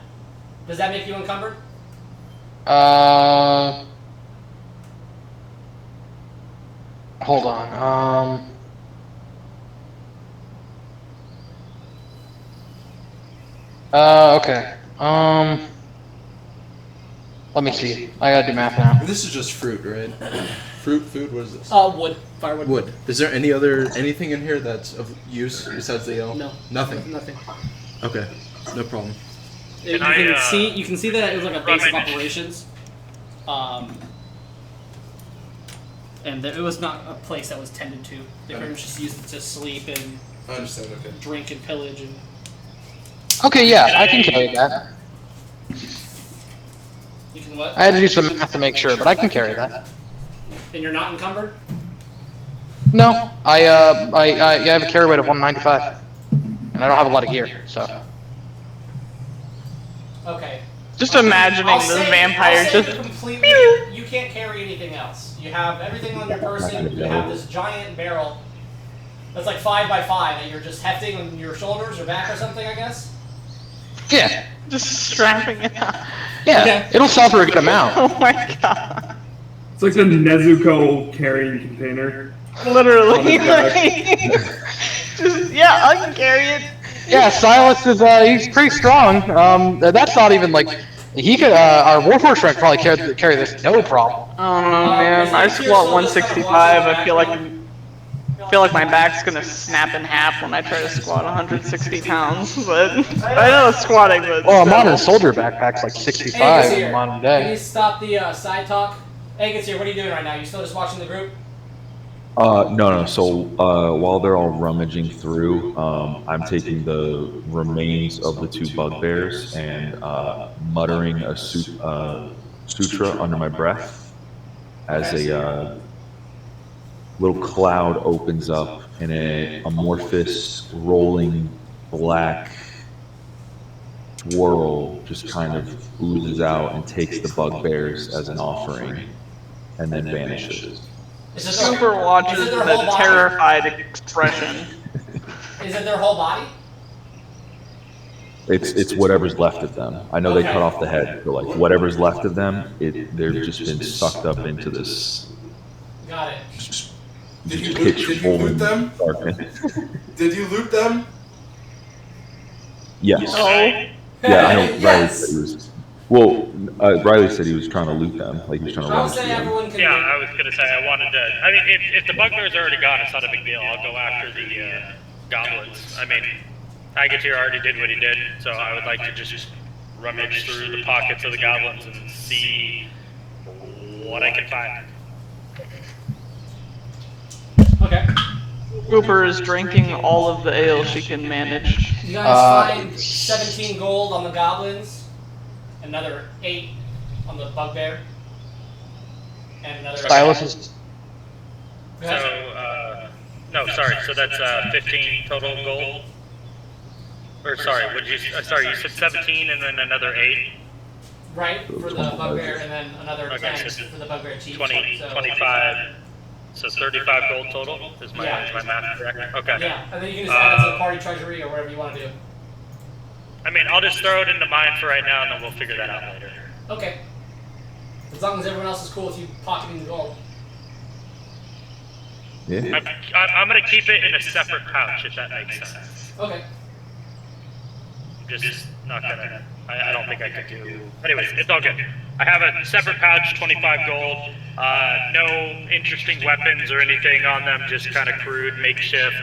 Does that make you encumbered? Hold on. Okay. Let me see. I gotta do math now. This is just fruit, right? Food, what is this? Wood. Firewood. Wood. Is there anything in here that's of use besides the ale? No. Nothing. Nothing. Okay, no problem. You I, can see that it was like a base of operations. And it was not a place that was tended to. They pretty much just used it to sleep and I understand, okay. drink and pillage and. Okay, yeah, I can carry that. You can what? I had to do some math to make sure, but I can carry that. And you're not encumbered? No, I have a carry weight of 195, and I don't have a lot of gear, so. Okay. Just imagining I'll the say- vampire I'll say just. you're completely. You can't carry anything else. You have everything on your person. You have this giant barrel that's like 5 by 5 that you're just hefting on your shoulders or back or something, I guess. Yeah, Just strapping it on. yeah, Okay. it'll sell for a good amount. Oh my god. It's like the Nezuko carrying container. Literally. On his back. Just, yeah, I can carry it. Yeah, Silas is, he's pretty strong. That's not even like, he could, our Warforged strength probably carry this no problem. Oh man, I squat 165. I feel like my back's gonna snap in half when I try to squat 160 pounds. But I know it's squatting, but Well, a modern soldier backpack's like 65 in modern Can you day. stop the side talk? Agus here, what are you doing right now? You still just watching the group? No. So while they're all rummaging through, I'm taking the remains of the 2 bugbears and muttering a sutra under my breath as a little cloud opens up and an amorphous, rolling black swirl just kind of oozes out and takes the bugbears as an offering and then vanishes. Is it Super watches is it the their whole body? terrified expression. Is it their whole body? It's whatever's left of them. I know they cut off the head, but like whatever's left of them, they've just been sucked up into this. Got it. Did you loot them? Darkness. Did you loot them? Yes. No. Yeah, I know. Riley Yes. said he was. Well, Riley said he was trying to loot them, like he was trying to I run would say through them. everyone can. Yeah, I was gonna say I wanted to. I mean, if the bugbears are already gone, it's not a big deal. I'll go after the goblins. I mean, Agatir already did what he did, so I would like to just rummage through the pockets of the goblins and see what I can find. Okay. Cooper is drinking all of the ale she can manage. You guys find 17 gold on the goblins, another 8 on the bugbear, and another. Silas is. Go ahead. So, no, sorry. So that's 15 total gold. Or sorry, would you? Sorry, you said 17 and then another 8. Right for the bugbear, and then another Okay, 10 so for the bugbear chief. 20, so 25. So 35 gold total. Is my math correct? Okay. Yeah, and then you can just add it to the party treasury or whatever you want to do. I mean, I'll just throw it into mine for right now, and then we'll figure that out later. Okay. As long as everyone else is cool with you pocketing the gold. Yeah. I'm gonna keep it in a separate pouch, if that makes sense. Okay. Just not gonna. I don't think I could do. Anyways, it's all good. I have a separate pouch, 25 gold. No interesting weapons or anything on them, just kind of crude, makeshift.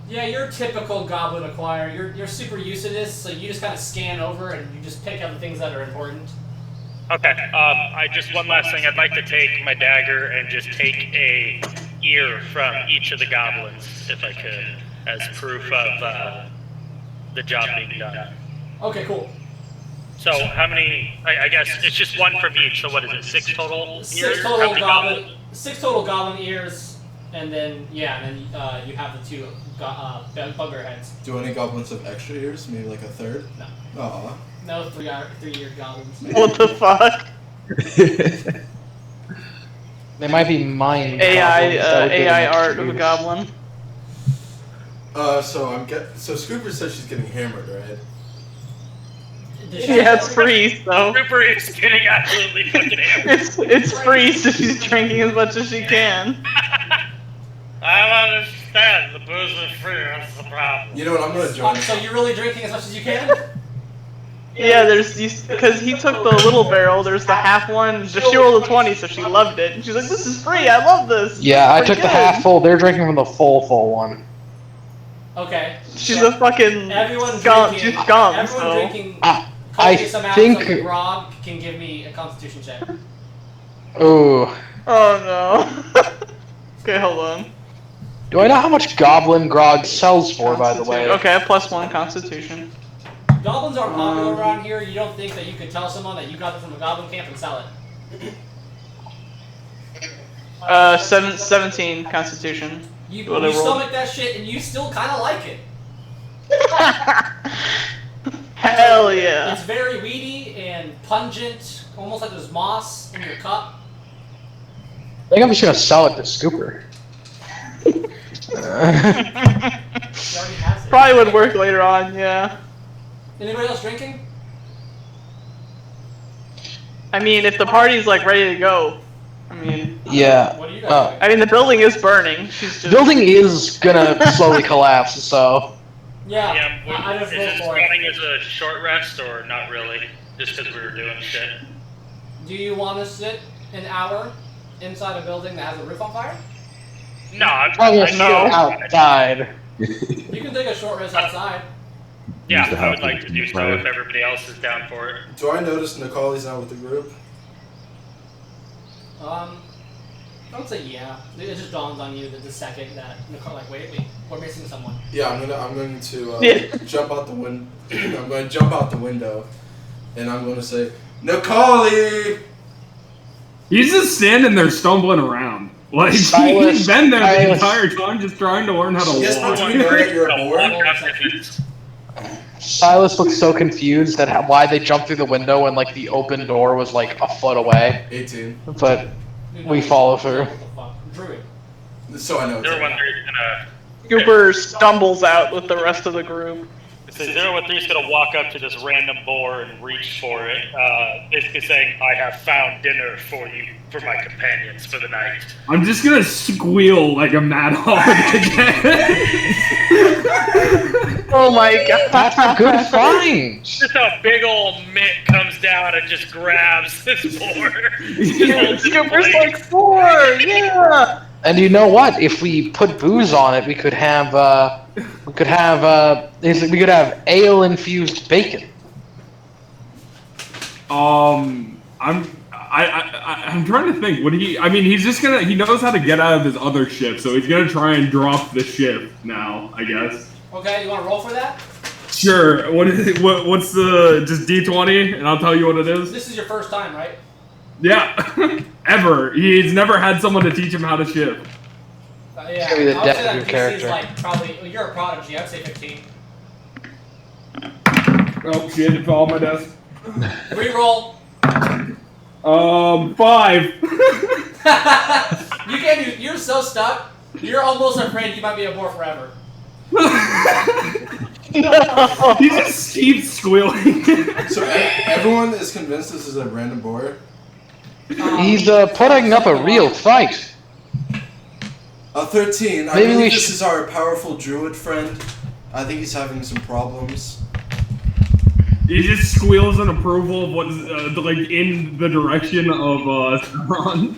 Yeah, you're a typical goblin acquirer. You're super used to this, so you just kind of scan over and you just pick out the things that are important. Okay. I just one last thing. I'd like to take my dagger and just take a ear from each of the goblins, if I could, as proof of the job being done. Okay, cool. So how many? I guess it's just one from each. So what is it? 6 total ears? Six How total many goblin. 6 total goblin ears, and then yeah, and then you have the 2 bugbear heads. Do any goblins have extra ears? Maybe like a third? No. Aw. No 3-eared goblins. What the fuck? They might be mind. AI goblins that would give them AI extra art of a ears. goblin. So Scooper says she's getting hammered, right? Yeah, it's free, so Cooper is getting absolutely fucking hammered. it's free, so she's drinking as much as she can. I don't understand. The booze is free. That's the problem. You know what? I'm gonna join. So you're really drinking as much as you can? Yeah, there's these because he took the little barrel. There's the half one. She rolled a 20, so she loved it. And she's like, "This is free. I love this." Yeah, I Pretty took the good." half full. They're drinking from the full one. Okay. She's a fucking Everyone scum. drinking. She's scum. Everyone So drinking. I Copious amounts think. of grog can give me a Constitution check. Ooh. oh no. Okay, hold on. Do I know how much Goblin Grog sells for, by the way? Okay, +1 Constitution. Goblins aren't popular around here. You don't think that you could tell someone that you got them from a goblin camp and sell it? 17 Constitution. You What I rolled. stomach that shit and you still kind of like it. Hell yeah. It's very weedy and pungent, almost like there's moss in your cup. I think I'm just gonna sell it to Scooper. He already has it. Probably would work later on, yeah. Anybody else drinking? I mean, if the party's like ready to go, I mean, Yeah. What do you guys I mean the building is burning. She's The just building is gonna slowly collapse, so. Yeah, Yeah, I just is rolled it for it. counting as a short rest or not really? Just because we were doing shit. Do you want to sit an hour inside a building that has a roof on fire? No, I'm Probably no. outside. You can take a short rest outside. Yeah, Use the I would house like to to do so fire. if everybody else is down for it. Do I notice Nicoli's not with the group? I would say yeah. It just dawns on you that the second that Nicole, like, wait, we're missing someone. Yeah, I'm going to Yeah. jump out the window. I'm going to jump out the window, and I'm going to say, Nicoli! He's just standing there stumbling around. Like, Silas- he's been there the Silas- entire time just trying to learn how to Yes, walk. but do you know that you're bored? Silas looks so confused at why they jumped through the window when like the open door was like a foot away. 18. But we follow through. What the fuck? Druid. So I know. They're wondering, Cooper stumbles out with the rest of the group. So 013 is going to walk up to this random boar and reach for it, basically saying, "I have found dinner for you, for my companions for the night." I'm just gonna squeal like a mad hog again. Oh my god. That's a good find. Just a big old mitt comes down and just grabs this boar. Scooper's like 4, yeah! And you know what? If we put booze on it, we could have ale infused bacon. I'm trying to think. Would he? I mean, he's just gonna. He knows how to get out of his other ship, so he's gonna try and drop the ship now. I guess. Okay, you want to roll for that? Sure. What's the just D20, and I'll tell you what it is. This is your first time, right? Yeah. Ever. He's never had someone to teach him how to ship. Yeah. Show me the I would depth say of that your DC character. is like probably. Well, you're a prodigy. I'd say 15. Oh shit! It fell on my desk. Reroll. 5. You can't. You're so stuck. You're almost afraid you might be a boar forever. He just keeps squealing. So everyone is convinced this is a random boar? He's putting up a real fight. 13. I Maybe we believe this should- is our powerful druid friend. I think he's having some problems. He just squeals in approval of what's like in the direction of Ron.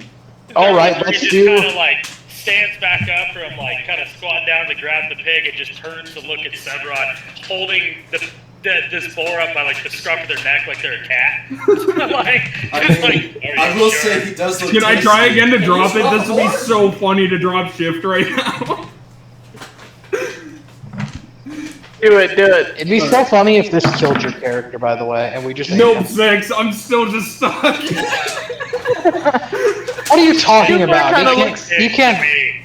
All right, He let's just do. kind of like stands back up from like kind of squat down to grab the pig and just turns to look at Sevron, holding this boar up by like the scruff of their neck like they're a cat. I will say he does look Can I try tasty. again to drop it? drop This would be more? so funny to drop shift right now. Do it. It'd be so funny if this killed your character, by the way, and we just. ate Nope, him. 6. I'm still just stuck. What are you talking People about? kinda You look can't. Sick You to can't. me.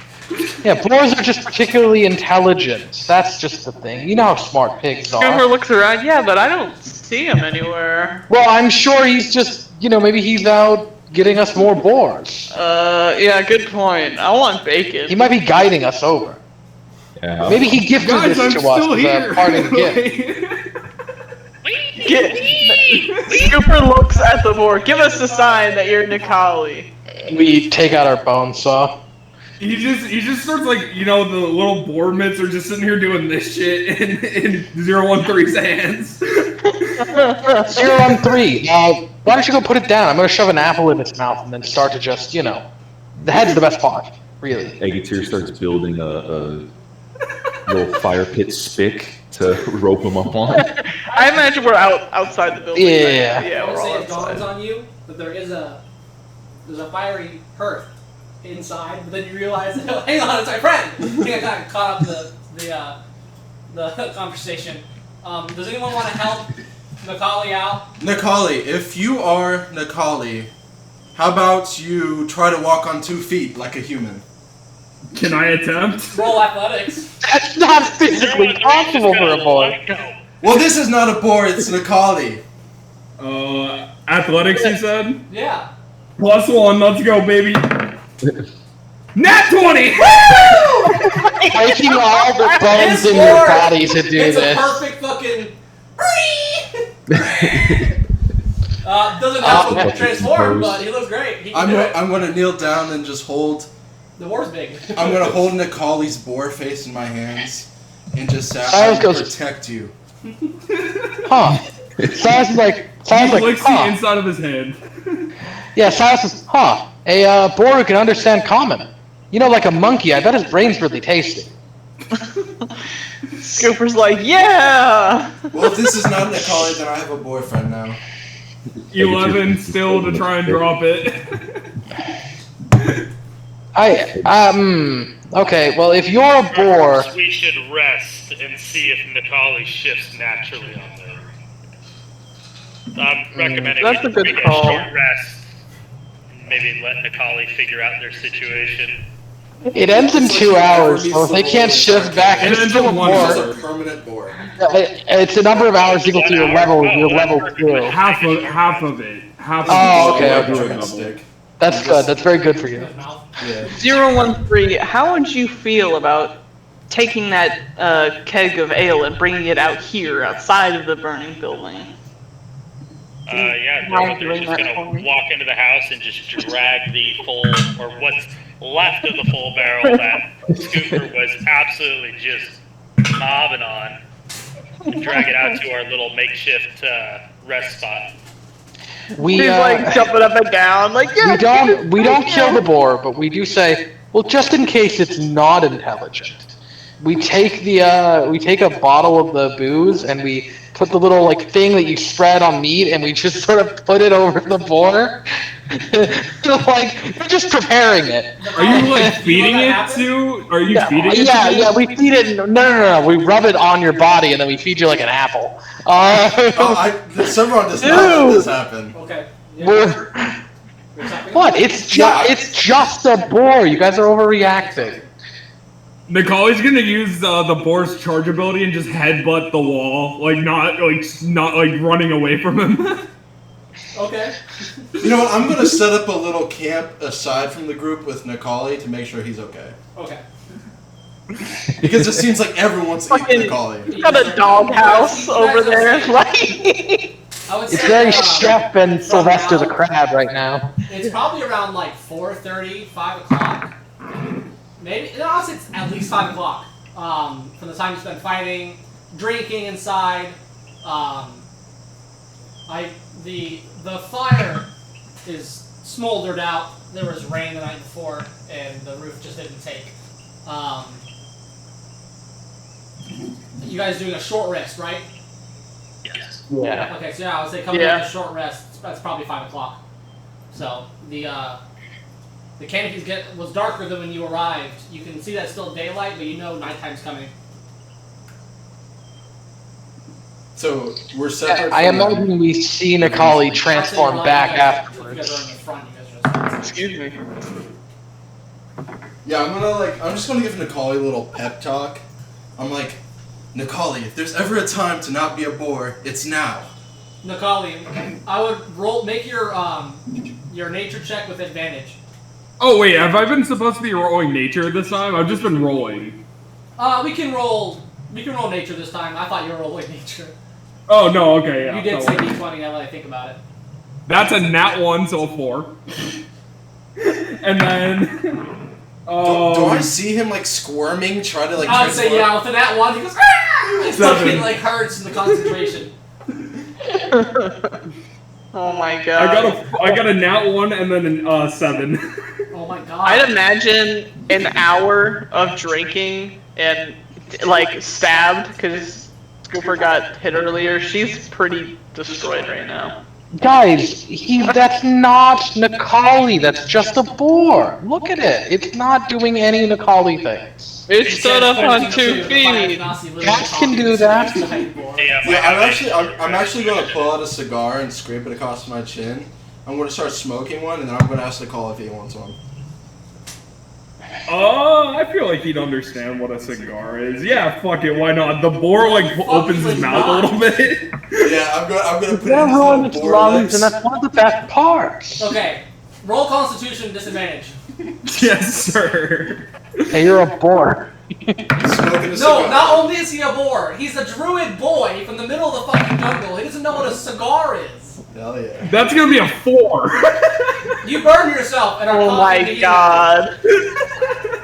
Yeah, boars are just particularly intelligent. That's just the thing. You know how smart pigs Scooper are. looks around, yeah, but I don't see him anywhere. Well, I'm sure he's just. Maybe he's out getting us more boars. Yeah, good point. I want bacon. He might be guiding us over. Yeah. Maybe he gifted Guys, this I'm to us still as here. a parting gift. Scooper looks at the board. Give us a sign that you're Nikali. We take out our bone saw. He just starts like, the little boar mitts are just sitting here doing this shit in 013's hands. 013. Why don't you go put it down? I'm gonna shove an apple in its mouth and then start to just, the head's the best part, really. Egetir starts building a little fire pit spick to rope him up on. I imagine we're outside the building. Yeah. Yeah, I would we're say all it dawns outside. on you that there's a fiery hearth inside, but then you realize, oh, hang on, it's my friend. I think I kind of caught up the conversation. Does anyone want to help Nikali out? Nikali, if you are Nikali, how about you try to walk on 2 feet like a human? Can I attempt? Roll athletics. That's not physically possible for a boy. Well, this is not a boar, it's Nikali. Athletics, you said? Yeah. +1, let's go, baby. Nat 20! Breaking all the bones This in your board, body to do it's this. a perfect fucking. Doesn't have to transform, but he looks great. He can do it. I'm gonna kneel down and just hold. The war's big. I'm gonna hold Nikali's boar face in my hands and just say, Cyrus I goes- will protect you. Huh. Cyrus is like, He licks the huh. inside of his head. Yeah, Cyrus is, huh. A boar who can understand common. Like a monkey, I bet his brain's really tasty. Scooper's like, yeah! Well, if this is not Nikali, then I have a boyfriend now. 11 still to try and drop it. Okay, well, if you're a boar, We should rest and see if Nikali shifts naturally on there. I'm recommending That's a good we get call. short rest. Maybe let Nikali figure out their situation. it ends in 2 hours, so if they can't shift back, It it's ends still a in 1 boar. This hour. is a permanent boar. It's a number of hours equal to your level 2. Half of it. Half of Oh, it. okay, Like a okay. giant stick. That's good, that's very good for you. Yeah. 013, how would you feel about taking that keg of ale and bringing it out here outside of the burning building. Yeah, they're just gonna walk into the house and just drag the full, or what's left of the full barrel that Scooper was absolutely just mobbing on, and drag it out to our little makeshift rest spot. He's like jumping up and down, like yeah. We don't kill the boar, but we do say, well, just in case it's not intelligent, we take a bottle of the booze and we put the little like thing that you spread on meat, and we just sort of put it over the boar. So like we're just preparing it. Are you like feeding it to? Are you feeding it? Yeah, we feed it. No. We rub it on your body, and then we feed you like an apple. Someone does not let this happen. Okay. Yeah. What? It's just a boar. You guys are overreacting. Nicoli's gonna use the boar's charge ability and just headbutt the wall, like not running away from him. Okay. You know what? I'm gonna set up a little camp aside from the group with Nicoli to make sure he's okay. Okay. Because it seems like everyone's eating Nicoli. You got a doghouse over there, like. It's very Chef and Sylvester the Crab right now. It's probably around like 4:30, 5 o'clock. Maybe, honestly, it's at least 5 o'clock. From the time you spend fighting, drinking inside. The fire is smoldered out. There was rain the night before, and the roof just didn't take. You guys doing a short rest, right? Yes. Yeah. Okay, so yeah, I would say coming in a short rest. That's probably 5 o'clock. So the canopy was darker than when you arrived. You can see that it's still daylight, but you know nighttime's coming. So we're separate. I imagine we see Nicoli transform back afterwards. You guys are in the front. You guys are just Excuse me. Yeah, I'm just gonna give Nicoli a little pep talk. I'm like, Nicoli, if there's ever a time to not be a bore, it's now. Nicoli, I would make your nature check with advantage. Oh wait, have I been supposed to be rolling nature this time? I've just been rolling. We can roll nature this time. I thought you were rolling nature. Oh no, okay, yeah. You did say D20 now that I think about it. That's a nat 1, so a 4. And then Do I see him like squirming, try to like I would say yeah, with that one he goes it's fucking like hurts in the concentration. Oh my god. I got a nat 1 and then a 7. Oh my god. I'd imagine an hour of drinking and like stabbed because Scooper got hit earlier. She's pretty destroyed right now. Guys, that's not Nicoli. That's just a boar. Look at it. It's not doing any Nicoli things. It stood up on 2 feet. Cats can do that. Yeah, I'm actually going to pull out a cigar and scrape it across my chin. I'm going to start smoking one, and then I'm going to ask Nicole if he wants one. I feel like he'd understand what a cigar is. Yeah, fuck it, why not? The boar like opens his mouth a little bit. Yeah, I'm gonna put it in Everyone his its boar lungs, lips. and that's one of the best parts. Okay. Roll Constitution disadvantage. Yes, sir. Hey, you're a boar. Smoking a No, cigar. not only is he a boar, he's a druid boy from the middle of the fucking jungle. He doesn't know what a cigar is. Hell yeah. That's gonna be a 4. You burn yourself and are Oh coughing my and god.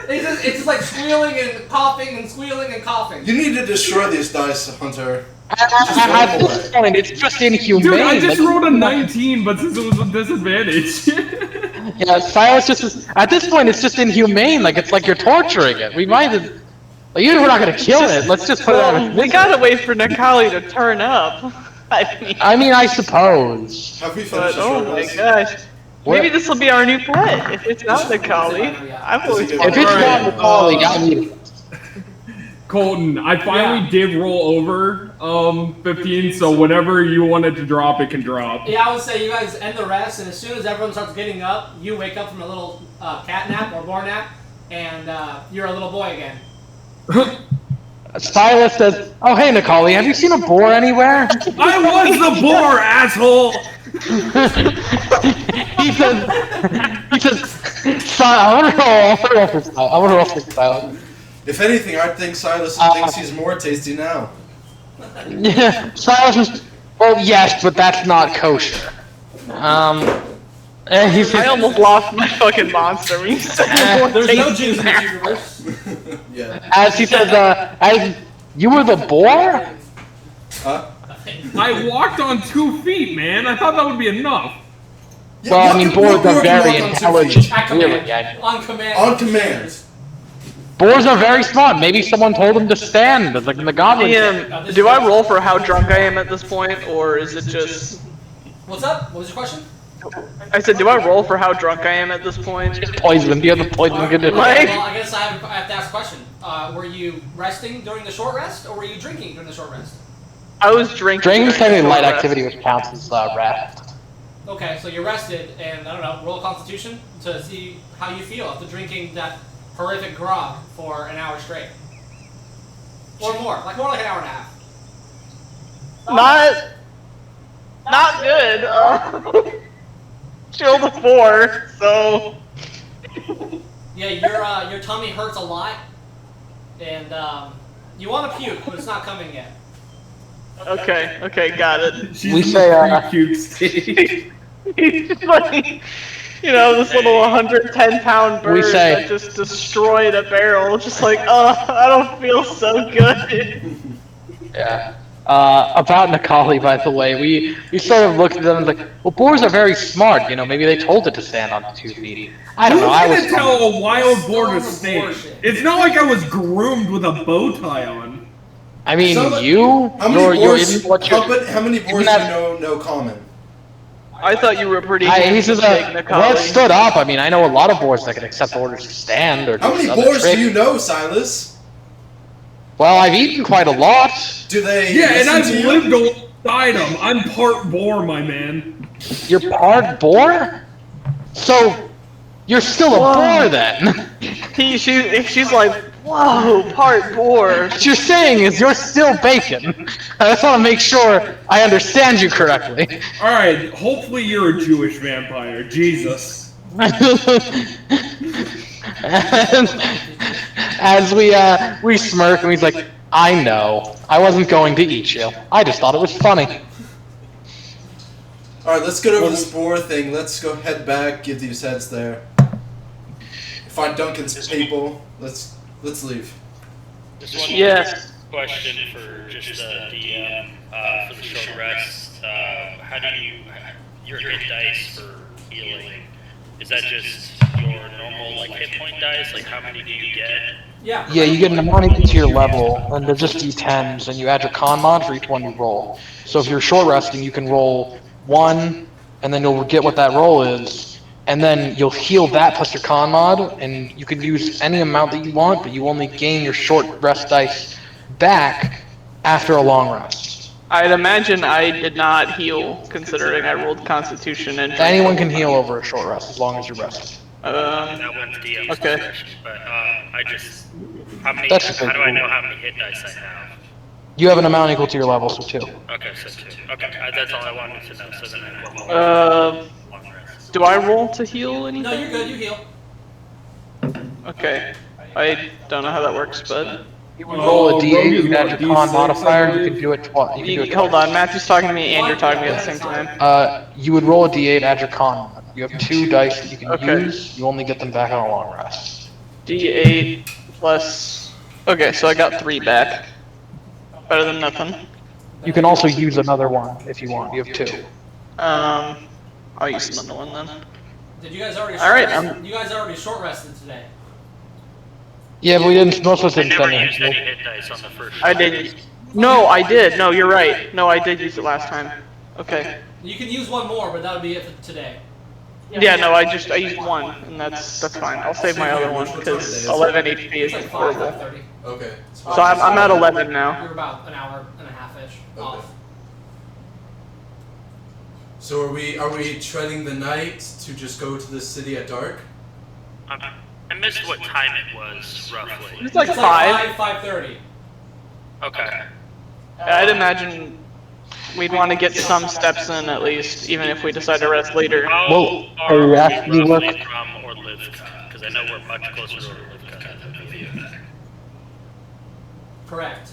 It's just like squealing and coughing and squealing and coughing. You need to destroy these dice, Hunter. At this point, it's just inhumane. Dude, I just rolled a 19, but since it was a disadvantage. Yeah, Silas just at this point, it's just inhumane. Like it's like you're torturing it. We might have. Like, even if we're not gonna kill it, let's just put it on. We gotta wait for Nicoli to turn up. I suppose. Have we But, finished the oh short my rest? gosh. Maybe this will be our new pet. If it's not Nicoli, I'm always If If it's not Nicoli, I mean. Colton, I finally did roll over 15, so whatever you wanted to drop, it can drop. Yeah, I would say you guys end the rest, and as soon as everyone starts getting up, you wake up from a little cat nap or boar nap, and you're a little boy again. Silas says, "Oh hey, Nicoli, have you seen a boar anywhere?" I was the boar, asshole! he says, I want to roll for silence. If anything, I think Silas thinks he's more tasty now. Yeah, Silas is. Well, yes, but that's not kosher. I almost lost my fucking monster when you said more There's no tasty Jews in the now. universe. Yeah. As he says, as you were the boar? Huh? I walked on 2 feet, man. I thought that would be enough. Yeah, Well, I what mean, can- boars what are boar can very walk on 2 intelligent. feet? At Really, command. yeah. On command. On command. Boars are very smart. Maybe someone told them to stand, like in the goblin. Do I roll for how drunk I am at this point, or is it just... What's up? What was your question? I said, do I roll for how drunk I am at this point? Poison. Do you have the poison condition? Like- Well, I guess I have to ask a question. Were you resting during the short rest, or were you drinking during the short rest? I was drinking. Drinking is during technically the light rest. activity, which counts as rest. Okay, so you're rested, and I don't know, roll Constitution to see how you feel after drinking that horrific grog for an hour straight, or more like an hour and a half. Not good. Shield a 4, so... Yeah, your tummy hurts a lot, and you want to puke, but it's not coming yet. Okay, got it. She's We in say, the pre-puke stage. He's just like, you know, this little 110-pound bird We say- that just destroyed a barrel. Just like, I don't feel so good. Yeah. About Nikali, by the way, we sort of looked at them and like, well, boars are very smart, you know, maybe they told it to stand on 2 feet. I don't know, I Who's was... gonna tell a wild boar to Storm stand? abortion. It's not like I was groomed with a bow tie on. I mean, How you're many boars? in what you're... How many boars do that- you know common? I thought you were pretty He says, big, well, it Nikali. stood up. I mean, I know a lot of boars that can accept orders to stand or do How many other boars tricks. do you know, Silas? Well, I've eaten quite a lot. Do they Yeah, and listen I've to you? lived alongside them. I'm part boar, my man. You're part boar? So, you're still a boar then? She's like, whoa, part boar. What you're saying is you're still bacon. I just want to make sure I understand you correctly. Alright, hopefully you're a Jewish vampire. Jesus. As we smirk and he's like, I know. I wasn't going to eat you. I just thought it was funny. Alright, let's get over this boar thing. Let's go head back, give these heads there. Find Duncan's people. Let's leave. Just one Yes. question for just the DM for the short rest. How do your hit dice for healing? Is that just your normal like hit point dice? Like how many do you get? Yeah. Yeah, you get an amount equal to your level, and they're just d10s, and you add your con mod for each one you roll. So if you're short resting, you can roll 1, and then you'll get what that roll is, and then you'll heal that plus your con mod, and you can use any amount that you want, but you only gain your short rest dice back after a long rest. I'd imagine I did not heal, considering I rolled Constitution and... Anyone can heal over a short rest, as long as you're rested. That one's DM's Okay. discretion, but I just how many? That's How do I cool. know how many hit dice I have? You have an amount equal to your level, so 2. Okay, so 2. Okay, that's all I wanted to know. So then I will long rest. Do I roll to heal anything? No, you're good. You heal. Okay. I don't know how that works, but... You would roll a Rogue d8, is you add what, your con D6, modifier, I you can believe? do it twice. You can do it Hold twice. on, Matthew's talking to me and you're talking to me at the same time. You would roll a d8, add your con mod. You have 2 dice that you can Okay. use, you only get them back on a long rest. D8 plus... Okay, so I got 3 back. Better than nothing. You can also use another one if you want, you have 2. I'll use another one then. Did you guys already? All right, short rested? You guys already short rested today. Yeah, but we didn't, most of us I didn't never spend used any any. hit dice on the first. I did... No, I did. No, you're right. No, I did use it last time. Okay. You can use one more, but that would be it for today. Yeah, no, I used 1, and that's fine. I'll save my other one, because 11 HP It's isn't like 5, horrible. 5:30. Okay. So I'm at 11 now. You're about an hour and a half-ish off. So are we treading the night to just go to the city at dark? I missed what time it was roughly. It's like It's 5. 5:30. Okay. I'd imagine we'd want to get some steps in at least, even if we decide to rest later. How Well, far are you are actually we roughly looking- from Orlivka? Because I know we're much closer to Orlivka than we are. Correct.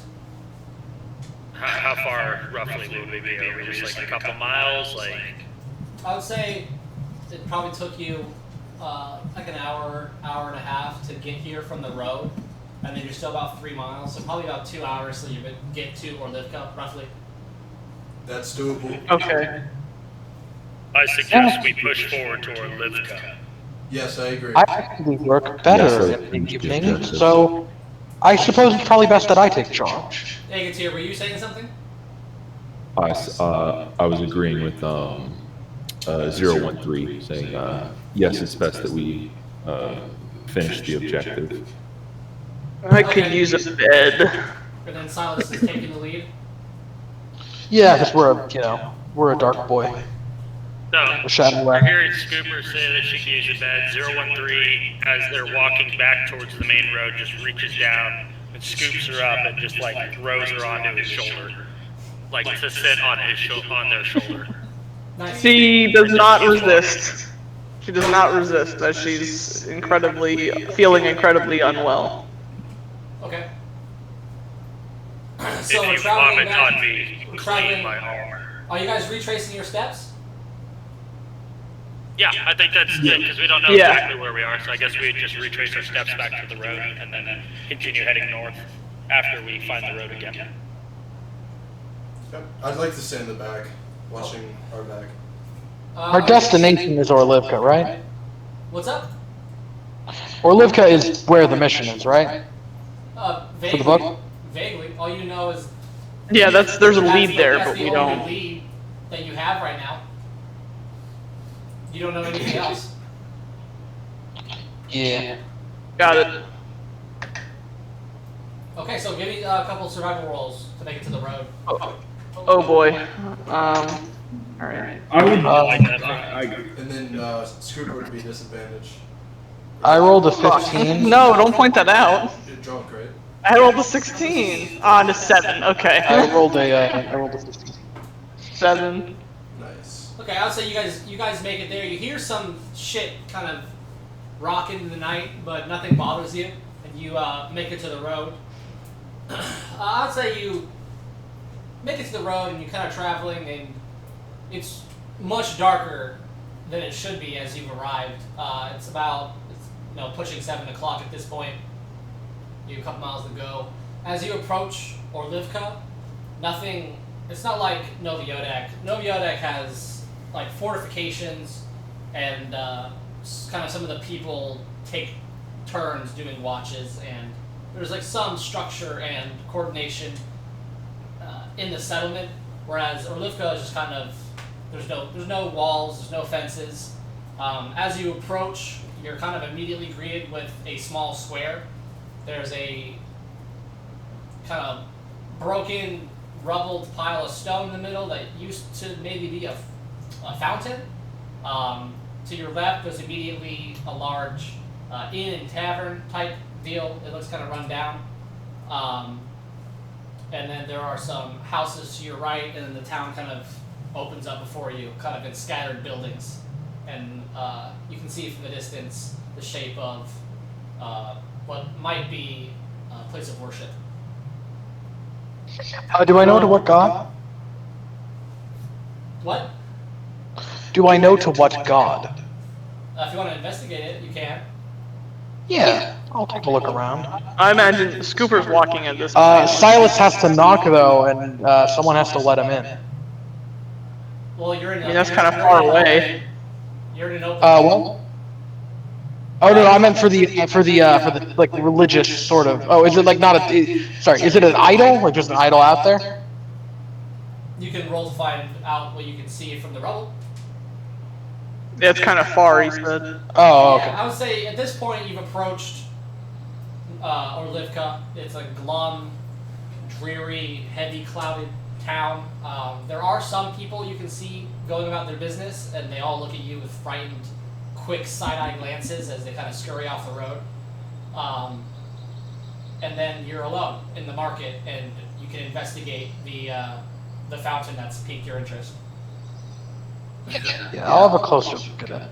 How far roughly would we be? Are we just like a couple miles? Like, I would say it probably took you like an hour and a half to get here from the road, and then you're still about 3 miles, so probably about 2 hours till you get to Orlivka, roughly. That's doable. Okay. I suggest we push forward to Orlivka. Yes, I agree. I actually work better Yes, I in the think evening, yes. so I suppose it's probably best that I take charge. Agatir, were you saying something? I was agreeing with 013, saying yes, it's best that we finish the objective. I could use a bed. And then Silas is taking the lead. Yeah, because we're a dark boy. So, A shadow we're rat. hearing Scooper say that she can use a bed. 013, as they're walking back towards the main road, just reaches down and scoops her up and just like throws her onto his shoulder, like to sit on their shoulder. Nice. She does not resist. She does not resist, as she's feeling incredibly unwell. Okay. If So we're you traveling vomit on back. me, We're clean traveling. my armor. Are you guys retracing your steps? Yeah, I think that's good, because we don't know Yeah. exactly where we are, so I guess we just retrace our steps back to the road and then continue heading north after we find the road again. Yep. I'd like to stay in the back, watching our back. Our destination is Orlivka, right? What's up? Orlivka is where the mission is, right? Vaguely. the book? Vaguely. All you know is Yeah, there's a that's lead there, that's but the we only don't. lead that you have right now. You don't know anything else. Yeah. Got it. Okay, so give me a couple survival rolls to make it to the road. Oh boy. Alright. I would. And then Scooper would be disadvantaged. I rolled a 15. No, don't point that out. You're drunk, right? I rolled a 16. On a 7. Okay. I rolled a 15. 7. Nice. Okay, I'll say you guys make it there. You hear some shit kind of rocking in the night, but nothing bothers you, and you make it to the road. I'd say you make it to the road, and you're kind of traveling, and it's much darker than it should be as you've arrived. It's pushing 7 o'clock at this point. You have a couple miles to go. As you approach Orlivka, nothing. It's not like Noviodak. Noviodak has like fortifications, and kind of some of the people take turns doing watches, and there's like some structure and coordination in the settlement. Whereas Orlivka is just kind of there's no walls, there's no fences. As you approach, you're kind of immediately greeted with a small square. There's a kind of broken, rubbled pile of stone in the middle that used to maybe be a fountain. To your left, there's immediately a large inn and tavern type deal. It looks kind of run down. And then there are some houses to your right, and then the town kind of opens up before you, kind of in scattered buildings. And you can see from the distance the shape of what might be a place of worship. Do I know to what god? What? Do I know to what god? If you want to investigate it, you can. Yeah, I'll take a look around. I imagine Scooper's walking at this point. Silas has to knock though, and someone has to let him in. Well, you're in. I mean, that's kind of far away. You're in an open. What? Oh no, I meant for the like religious sort of. Oh, is it like not a? Sorry, is it an idol? Like just an idol out there? You can roll to find out what you can see from the rubble. Yeah, it's kind of far, he said. Oh, Yeah, okay. I would say at this point you've approached Orlivka. It's a glum, dreary, heavy clouded town. There are some people you can see going about their business, and they all look at you with frightened, quick side-eye glances as they kind of scurry off the road. And then you're alone in the market, and you can investigate the fountain that's piqued your interest. Yeah, I'll have a closer look at it.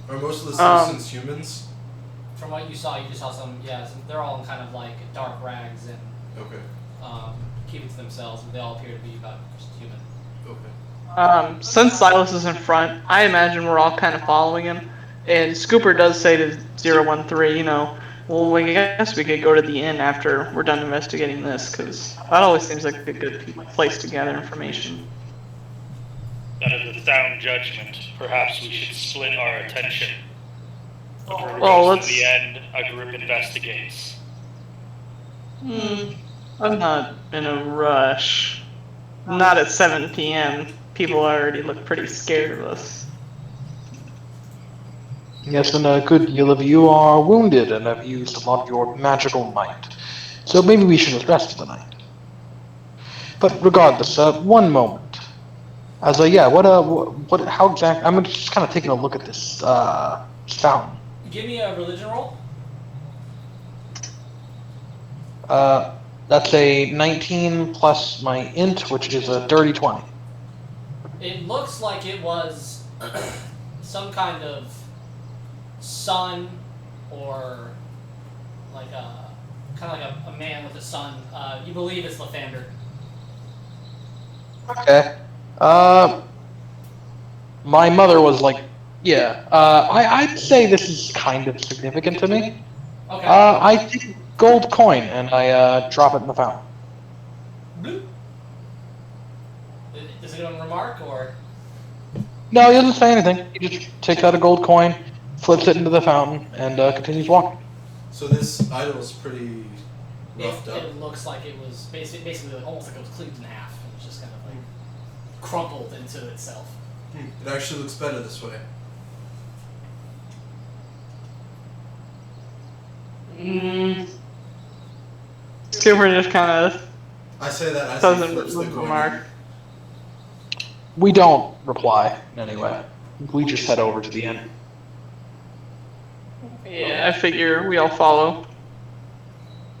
Are most of the citizens humans? From what you saw, you just saw some. Yeah, they're all in kind of like dark rags and Okay. keeping to themselves, but they all appear to be about just human. Okay. Since Silas is in front, I imagine we're all kind of following him. And Scooper does say to 013, you know, well, I guess we could go to the inn after we're done investigating this, because that always seems like a good place to gather information. That is a sound judgment. Perhaps we should split our attention. Well, In the end, a group investigates. I'm not in a rush. Not at 7 p.m. People already look pretty scared of us. Yes, and a good deal of you are wounded and have used a lot of your magical might. So maybe we should rest for the night. But regardless, one moment. How exactly? I'm just kind of taking a look at this fountain. Give me a religion roll. That's a 19 plus my int, which is a dirty 20. It looks like it was some kind of sun, or like a man with a sun. You believe it's Lathander. Okay. My mother was like, yeah. I'd say this is kind of significant to me. Okay. I take a gold coin and I drop it in the fountain. Bloop. Does anyone remark, or? No, he doesn't say anything. He just takes out a gold coin, flips it into the fountain, and continues walking. So this idol is pretty roughed up. It looks like it was basically almost like it was cleaved in half. It was just kind of like crumpled into itself. It actually looks better this way. Scooper just kind of I say that as he doesn't flips the coin. remark. We don't reply in any way. We just head over to the inn. Yeah, I figure we all follow.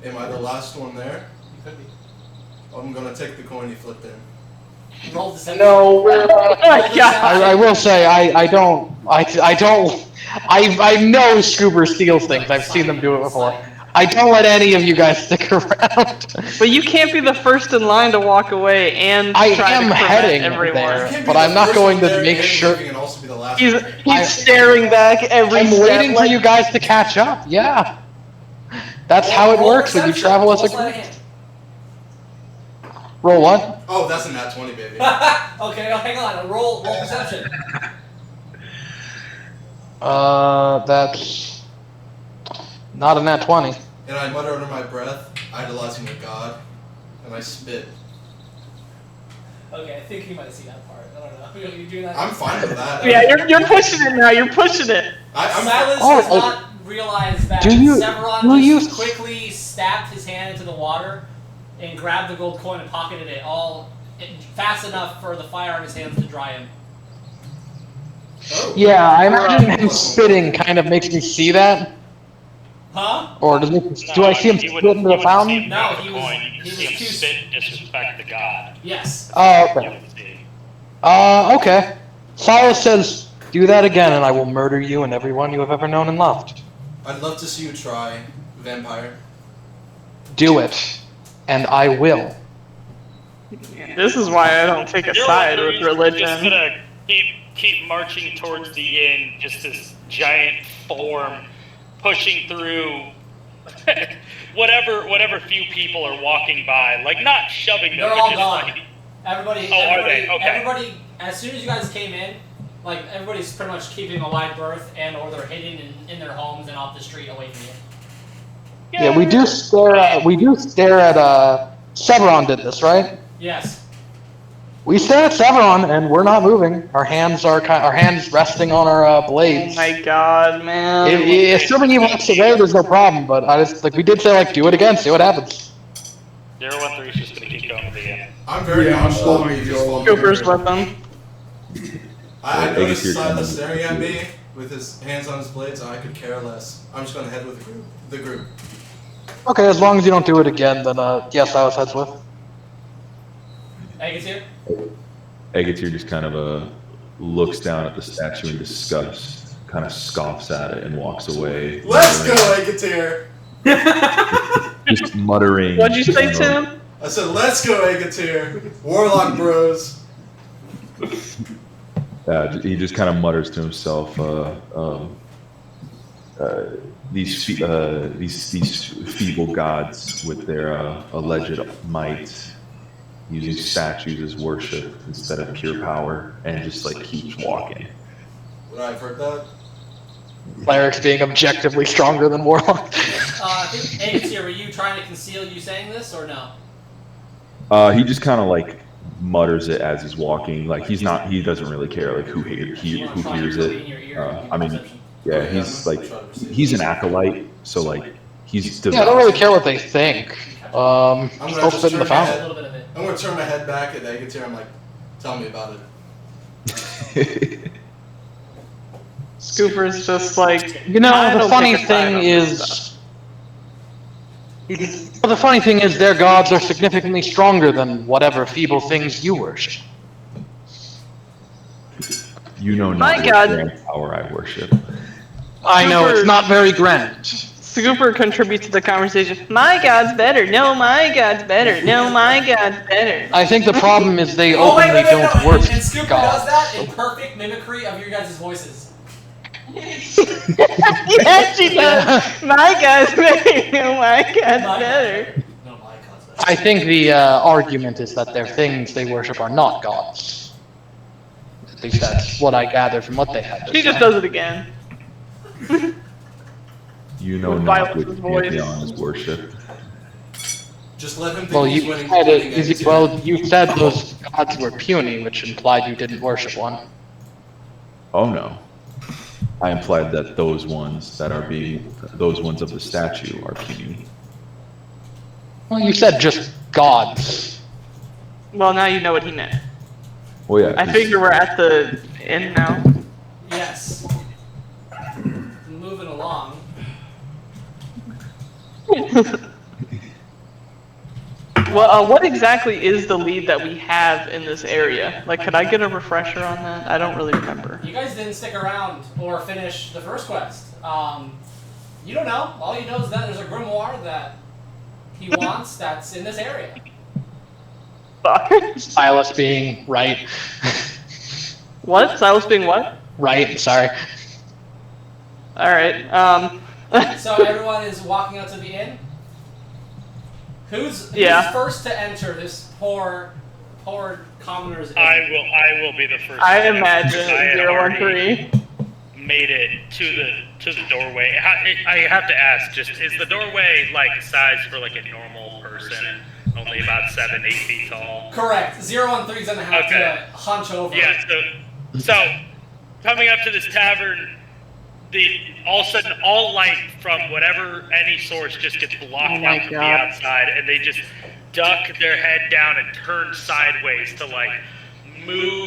Am I the last one there? You could be. I'm gonna take the coin you flipped in. Roll deception. No, Yeah. I will say I know Scooper steals things. I've seen them do it before. I don't let any of you guys stick around. But you can't be the first in line to walk away and I try am to prevent heading everyone. there. You can't be But the I'm not first going one to there make and sure- leaving and also be the last He's one there. staring back every I'm step. waiting for you guys to catch up. Yeah, that's how it Roll works when you deception. travel as a Roll sleight of group. hand. Roll what? Oh, that's a nat 20, baby. Okay, hang on. Roll perception. That's not a nat 20. And I mutter under my breath, idolizing a god, and I spit. Okay, I think you might see that part. I don't know. You do that. I'm fine with that. Yeah, you're pushing it now. You're pushing it. I'm Silas does not realize that Severon just quickly stabbed his hand into the water and grabbed the gold coin and pocketed it fast enough for the fire on his hands to dry him. Oh. Yeah, I imagine him spitting kind of makes me see that. Huh? Or does do I see him spit into the fountain? No, he was too spit and disrespect the god. Yes. Oh, You okay. would see. Okay. Silas says, do that again and I will murder you and everyone you have ever known and loved. I'd love to see you try, vampire. Do it. And I will. This is why I don't take a side with Just religion. gonna keep marching towards the inn, just this giant form pushing through whatever few people are walking by, like not shoving them, They're but all just gone. like Everybody, are they? Okay. everybody, as soon as you guys came in, like, everybody's pretty much keeping a wide berth and or they're hidden in their homes and off the street away from you. Yeah, we do stare at Severon did this, right? Yes. We stare at Severon and we're not moving. Our hands resting on our Oh blades. my god, man. Assuming he walks away, there's no problem. But I just we did say do it again, see what happens. 013 is just gonna keep going to the inn. I'm very Yeah, I'm nonchalant. following You you. just follow me. Scooper's with them. I Vegas, noticed you're Silas coming. staring at me with his hands on his blades, and I could care less. I'm just gonna head with the group. Okay, as long as you don't do it again, then yes, I was heads with. Egg is here. Agatir just kind of looks down at the statue in disgust, kind of scoffs at it, and walks away. Let's go, Agatir! just muttering. What'd you say, Tim? I said, let's go, Agatir. Warlock bros. He just kind of mutters to himself. These feeble gods with their alleged might, using statues as worship instead of pure power, and just like keeps walking. Would I have heard that? Clerics being objectively stronger than warlocks. Agatir, were you trying to conceal you saying this or no? He just kind of like mutters it as he's walking. Like he doesn't really care like who hears it. I mean, yeah, he's an acolyte, so like he's. Yeah, I don't really care what they think. I'm Just gonna go just sit in the turn my fountain. head. I'm gonna turn my head back at Agatir. I'm like, tell me about it. Scooper's just like, You know, I the don't funny pick a side thing on this is. The funny thing is, their gods are significantly stronger than whatever feeble things you worship. You know My not God. what grand power I worship. I know, it's not very grand. Scooper contributes to the conversation. My god's better. No, my god's better. No, my god's better. I think the problem is they Oh, wait, openly wait, wait, don't no. worship And Scooper gods. does that in perfect mimicry of your guys' voices. Yes, she does. My god's better. No, my god's better. No, my god's better. I think the argument is that their things they worship are not gods. At least that's what I gather from what they had to She just say. does it again. You know With not Violet's what voice. pantheon is worship. Just let him think Well, he's you winning. said winning it. Agatir. Well, you said those gods were puny, which implied you didn't worship one. Oh no. I implied that those ones of the statue are puny. Well, you said just gods. Well, now you know what he meant. Well, yeah. I 'cause figure we're at the end now. Yes. Moving along. Well, what exactly is the lead that we have in this area? Like, could I get a refresher on that? I don't really remember. You guys didn't stick around or finish the first quest. You don't know. All you know is that there's a grimoire that he wants that's in this area. Fuck. Silas being right. What? Silas being what? Right, sorry. Alright, So everyone is walking out to the inn. Who's first to enter this poor commoner's inn? I will be the first. I to imagine enter. I had 013. made it to the doorway. I have to ask, just is the doorway like size for like a normal person? Only about 7-8 feet tall. Correct. 013's gonna have to hunch over. Yeah. So coming up to this tavern, all of a sudden all light from whatever any source just gets blocked Oh my out from the God. outside, and they just duck their head down and turn sideways to like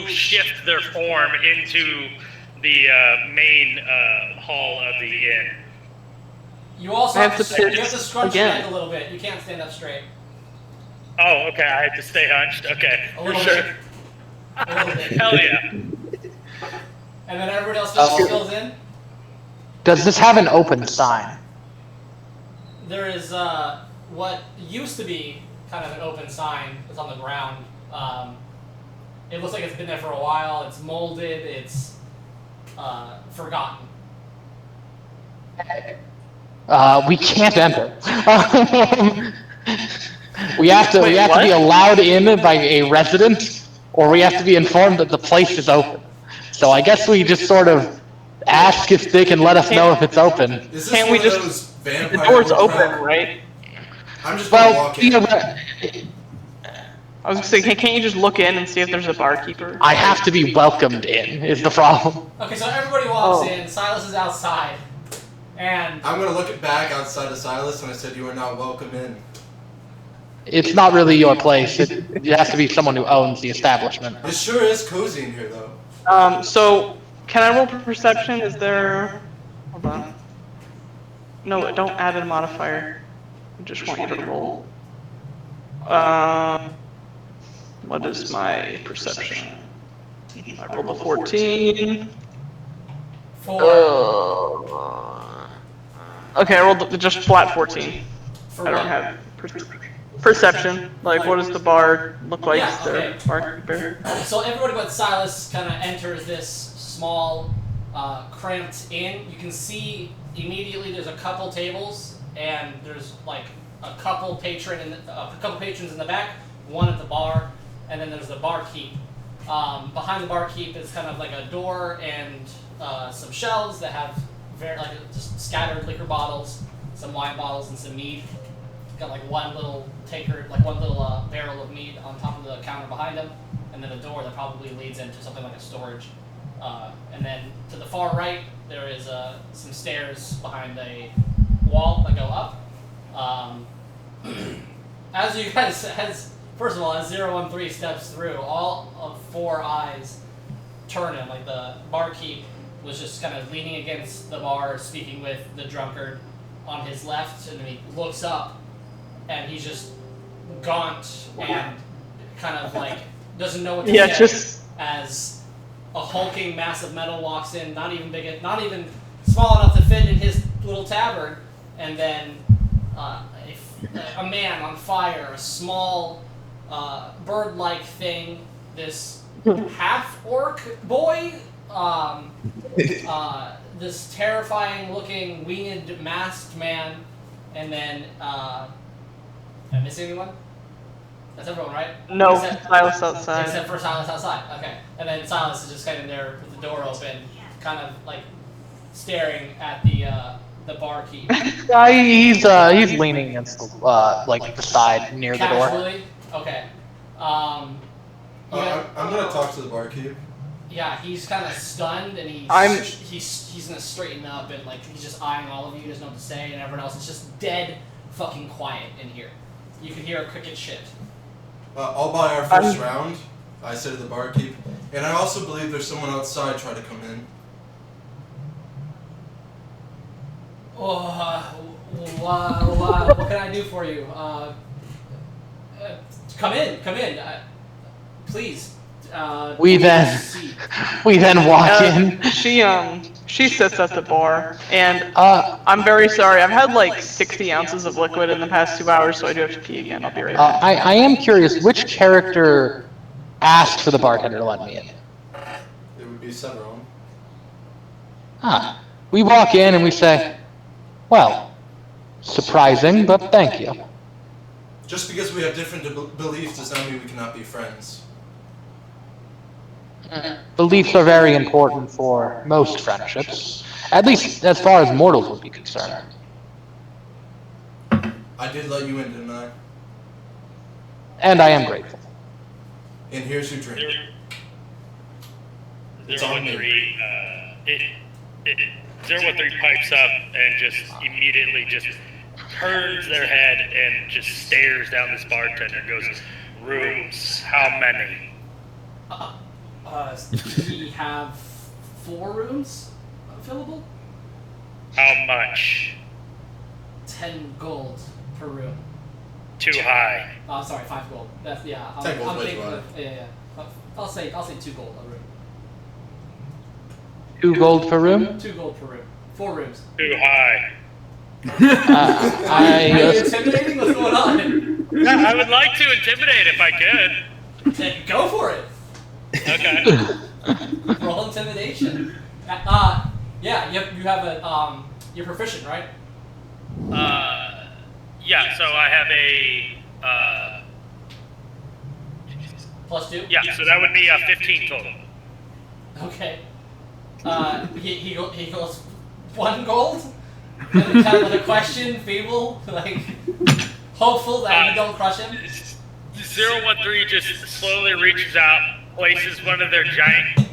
shift their form into the main hall of the inn. You also I have have to, to you pitch have to scrunch your again. neck a little bit. You can't stand up straight. Oh, okay. I have to stay hunched. Okay, A for little sure. bit. A little bit. Hell yeah. And then everybody else just fills in. Does this have an open sign? There is what used to be kind of an open sign that's on the ground. It looks like it's been there for a while. It's molded. It's forgotten. We can't enter. we have to Wait, to be what? allowed in by a resident, or we have to be informed that the place is open. So I guess we just sort of ask if they can let us know if it's open. Is this Can't one we of just- those The vampire door's trap- open, right? I'm just gonna Well, walk in. I was gonna say, can't you just look in and see if there's a barkeeper? I have to be welcomed in, is the problem. Okay, so everybody walks Oh. in. Silas is outside, and I'm gonna look back outside of Silas, and I said, "You are not welcome in." It's not really your place. It has to be someone who owns the establishment. It sure is cozy in here, though. So, can I roll for perception? Is there... Hold on. No, don't add a modifier. I just want you to roll. What is my perception? I rolled a 14. 4. Okay, I rolled just flat 14. For I don't what? have perception. Like, what does the bar look like? Yeah, Their okay. barkeeper. So everybody but Silas kind of enters this small, cramped inn. You can see immediately there's a couple tables, and there's like a couple patrons in the back, one at the bar, and then there's the barkeep. Behind the barkeep is kind of like a door and some shelves that have just scattered liquor bottles, some wine bottles, and some mead. Got like one little barrel of mead on top of the counter behind him, and then a door that probably leads into something like a storage. And then to the far right, there is some stairs behind a wall that go up. As you guys, first of all, as 013 steps through, all of 4 eyes turn him. Like the barkeep was just kind of leaning against the bar, speaking with the drunkard on his left, and then he looks up, and he's just gaunt and kind of like doesn't know what to say. Just As a hulking mass of metal walks in, not even small enough to fit in his little tavern, and then a man on fire, a small bird-like thing, this half-orc boy, this terrifying-looking winged masked man, and then am I missing anyone? That's everyone, right? no, Except- Silas outside. Except for Silas outside. Okay. And then Silas is just kind of there with the door open, kind of like staring at the barkeep. He's leaning against the like the side near the door. Casually. Okay. I'm gonna talk to the barkeep. Yeah, he's kind of stunned, and he's gonna straighten up, and like he's just eyeing all of you. He doesn't know what to say, and everyone else is just dead fucking quiet in here. You can hear a cricket shit. I'll buy our first round, I say to the barkeep. And I also believe there's someone outside trying to come in. What can I do for you? Come in. Please. We then walk in. She sits at the bar, and I'm very sorry. I've had like 60 ounces of liquid in the past 2 hours, so I do have to pee again. I'll be right back. I am curious, which character asked for the bartender to let me in? It would be Severon. We walk in and we say, well, surprising, but thank you. Just because we have different beliefs does not mean we cannot be friends. Beliefs are very important for most friendships, at least as far as mortals would be concerned. I did let you in, didn't I? And I am grateful. And here's your drink. It's Zero on me. 013 pipes up and just immediately just turns their head and just stares down this bartender and goes, "Rooms, how many?" We have 4 rooms available. How much? 10 gold per room. Too high. Oh, I'm sorry, 5 gold. That's 10 gold's I'm way thinking too high. yeah. I'll say 2 gold a room. 2 gold per room? 2 gold per room. 4 rooms. Too high. Are you intimidating? What's going on? I would like to intimidate if I could. Then go for it. Okay. Roll intimidation. Yeah, you have a you're proficient, right? Yeah. So I have a. +2. Yeah. So that would be 15 total. Okay. He goes 1 gold. And kind of like a question, feeble, like hopeful that you don't crush him. 013 just slowly reaches out, places one of their giant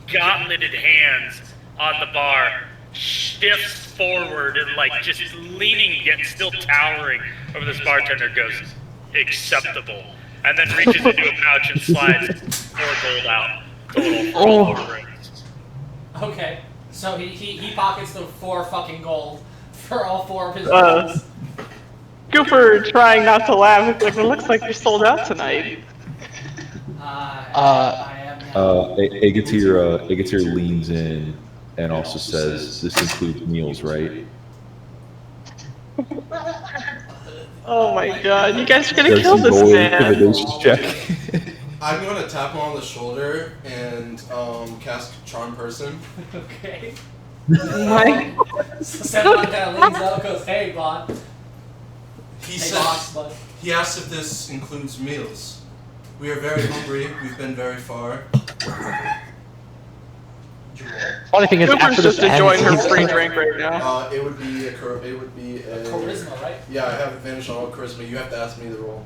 gauntleted hands on the bar, shifts forward and like just leaning yet still towering over this bartender, goes, "Acceptable," and then reaches into a pouch and slides 4 gold out. The little rings. Okay, so he pockets the 4 fucking gold for all 4 of his rooms. Cooper trying not to laugh. It's like, it looks like you're sold out tonight. I am now. Agetir leans in and also says, "This includes meals, right?" Oh my god, you guys are gonna There's kill some this goal man. intimidation check. I'm gonna tap him on the shoulder and cast Charm Person. Okay. My So Sevron kind of leans up, goes, "Hey, Bond. He Hey, said boss, bud." he asked if this includes meals. We are very hungry. We've been very far. Funny thing is, Cooper's after this just enjoying ends, her he's free gonna- drink right now. It would be a Charisma, right? Yeah, I have advantage on all charisma. You have to ask me the roll.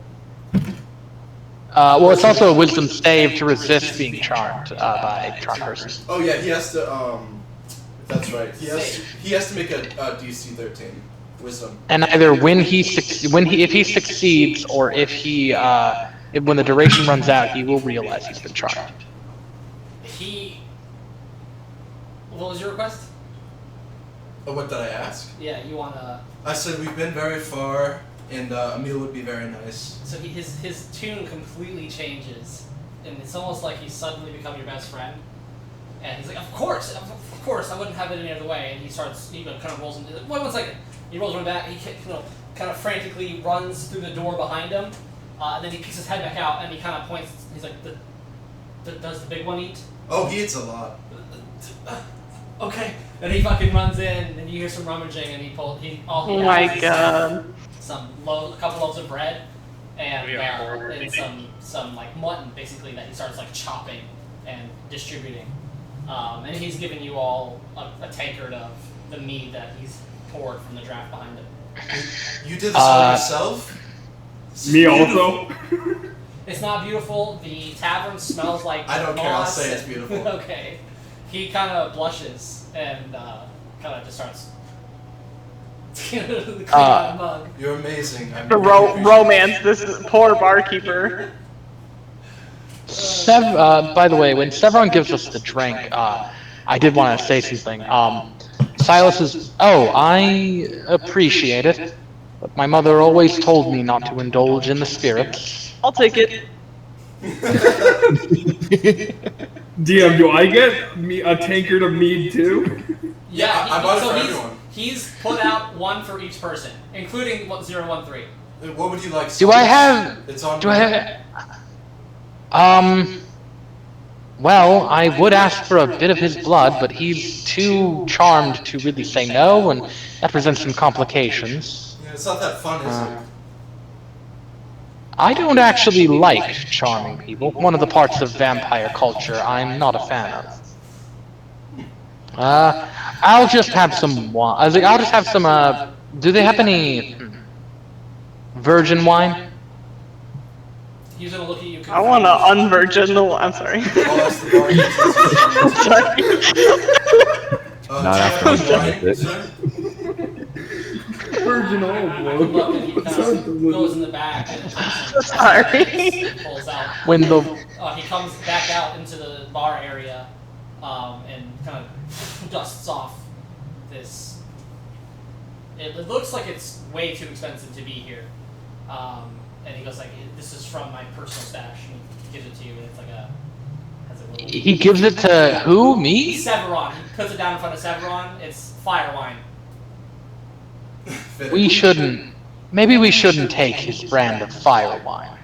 well, it's also a wisdom save to resist being charmed by charmed person. Oh yeah, he has to. That's right. He has to make a DC 13 wisdom. And either if he succeeds or when the duration runs out, he will realize he's been charmed. What was your request? Oh, what did I ask? Yeah, you wanna. I said we've been very far, and a meal would be very nice. So his tune completely changes, and it's almost like he's suddenly become your best friend. And he's like, of course, I wouldn't have it any other way. And he starts, kind of rolls into. Wait 1 second. He rolls one back. He kind of frantically runs through the door behind him, and then he peeks his head back out, and he kind of points. He's like, does the big one eat? Oh, he eats a lot. Okay. And he fucking runs in, and you hear some rummaging, and Oh has my is god. a couple loaves of bread, and Yeah. some like mutton basically that he starts like chopping and distributing, and he's giving you all a tankard of the mead that he's poured from the draft behind him. You did this all yourself? This is Me beautiful. also. It's not beautiful. The tavern smells like I don't care, I'll moss. say it's beautiful. Okay. He kind of blushes and kind of just starts cleaning out the mug. You're amazing. I To really appreciate romance this poor barkeeper. By the way, when Sevron gives us the drink, I did want to say something. Silas is. Oh, I appreciate it, but my mother always told me not to indulge in the spirits. I'll take it. DM, do I get a tankard of mead too? Yeah, I bought it for he's, everyone. he's put out one for each person, including 013. What would you like? Do I have? It's on. Do I have? Well, I would ask for a bit of his blood, but he's too charmed to really say no, and that presents some complications. Yeah, it's not that fun, is it? I don't actually like charming people. One of the parts of vampire culture I'm not a fan of. I'll just have some wine. I'll just have some, do they have any virgin wine? He's gonna look at you. I want to unvirgin the. I'm sorry. Oh, that's the bar. Not after I'm done with it. Virgin olive Look, and he kind of goes in the back and Sorry. pulls out. When the He comes back out into the bar area, and kind of dusts off this. It looks like it's way too expensive to be here, and he goes like, "This is from my personal stash." And he gives it to you, and it's like has a little. he gives it to who? Me? Severon. He puts it down in front of Severon. It's fire wine. We shouldn't. Maybe we shouldn't take his brand of fire wine.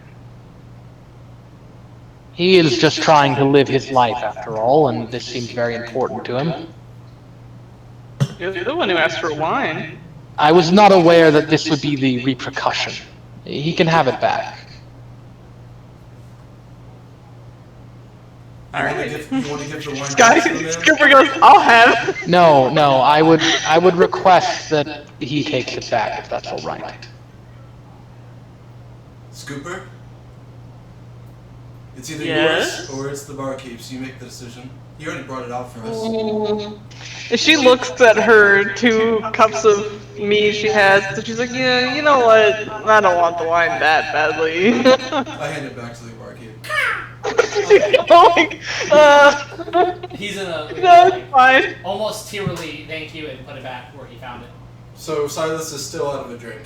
He is just trying to live his life after all, and this seems very important to him. You're the one who asked for wine. I was not aware that this would be the repercussion. He can have it back. You want to give the wine Sky, back to the man? Scooper goes, I'll have it. No, I would request that he takes it back if that's all right. Scooper? It's either Yes? yours or it's the barkeep's. You make the decision. He already brought it out for us. And she looks at her 2 cups of mead she has, so she's like, yeah, you know what? I don't want the wine that badly. I hand it back to the barkeep. She's going, He's in a no, it's fine. almost tearily thank you and put it back where he found it. So Silas is still out of a drink.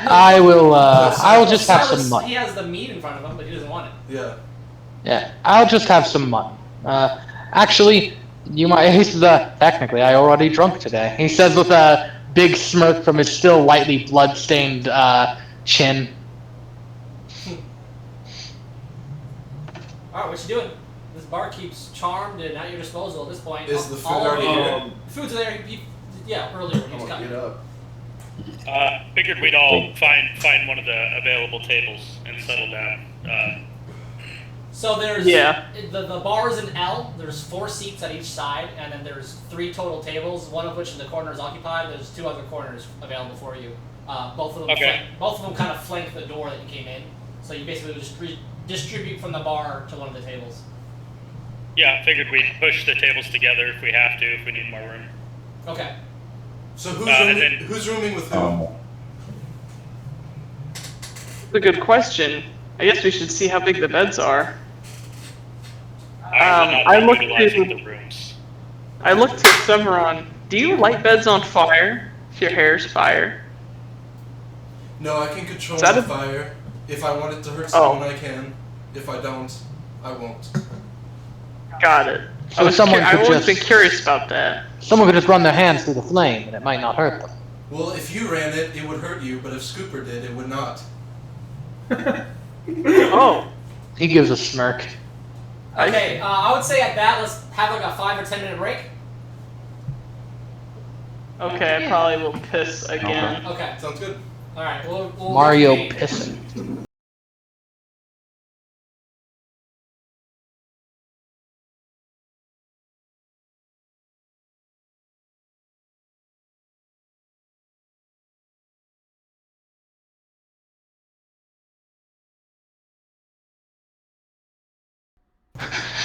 I will just have some Silas, mutton. He has the meat in front of him, but he doesn't want it. Yeah. Yeah, I'll just have some mutton. Actually, you might. He says, technically, I already drunk today. He says with a big smirk from his still lightly blood-stained chin. Alright, what you doing? This bar keeps charmed and at your disposal at this point. Is the food All already over here? you. The food's there. Yeah, earlier. I'm He's gonna got get up. Figured we'd all find one of the available tables and settle down. So there's the bar is an L. There's 4 seats at each side, and then there's 3 total tables. One of which in the corner is occupied. There's 2 other corners available for you. Both of them kind of flank the door that you came in. So you basically just distribute from the bar to one of the tables. Yeah, figured we'd push the tables together if we have to, if we need more room. Okay. So who's rooming with who? That's a good question. I guess we should see how big the beds are. I looked to Severon. Do you light beds on fire if your hair's fire? No, I can control Is that the a- fire. If I want it to hurt someone, I can. If I don't, I won't. Got it. So someone I could always just- been curious about that. Someone could just run their hands through the flame, and it might not hurt them. Well, if you ran it, it would hurt you, but if Scooper did, it would not. Oh. He gives a smirk. Okay, I would say at that, let's have like a 5 or 10 minute break. Okay, I probably will piss again. Okay. Sounds good. Alright, we'll Mario reconvene. pissing.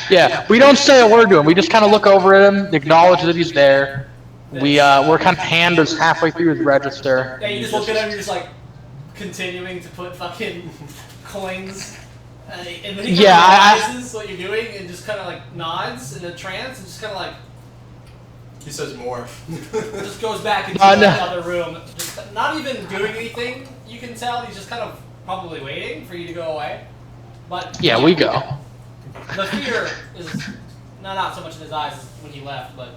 Yeah, we don't say a word to him. We just kind of look over at him, acknowledge that he's there. We're kind of hand us halfway through his register. Yeah, you just look at him, you're just like continuing to put fucking coins. And then he Yeah, kind of realizes what you're doing and just kind of like nods in a trance and just kind of like He says more. just goes back into No. the other room. Just not even doing anything, you can tell. He's just kind of probably waiting for you to go away. But Yeah, we go. the fear is not so much in his eyes as when he left, but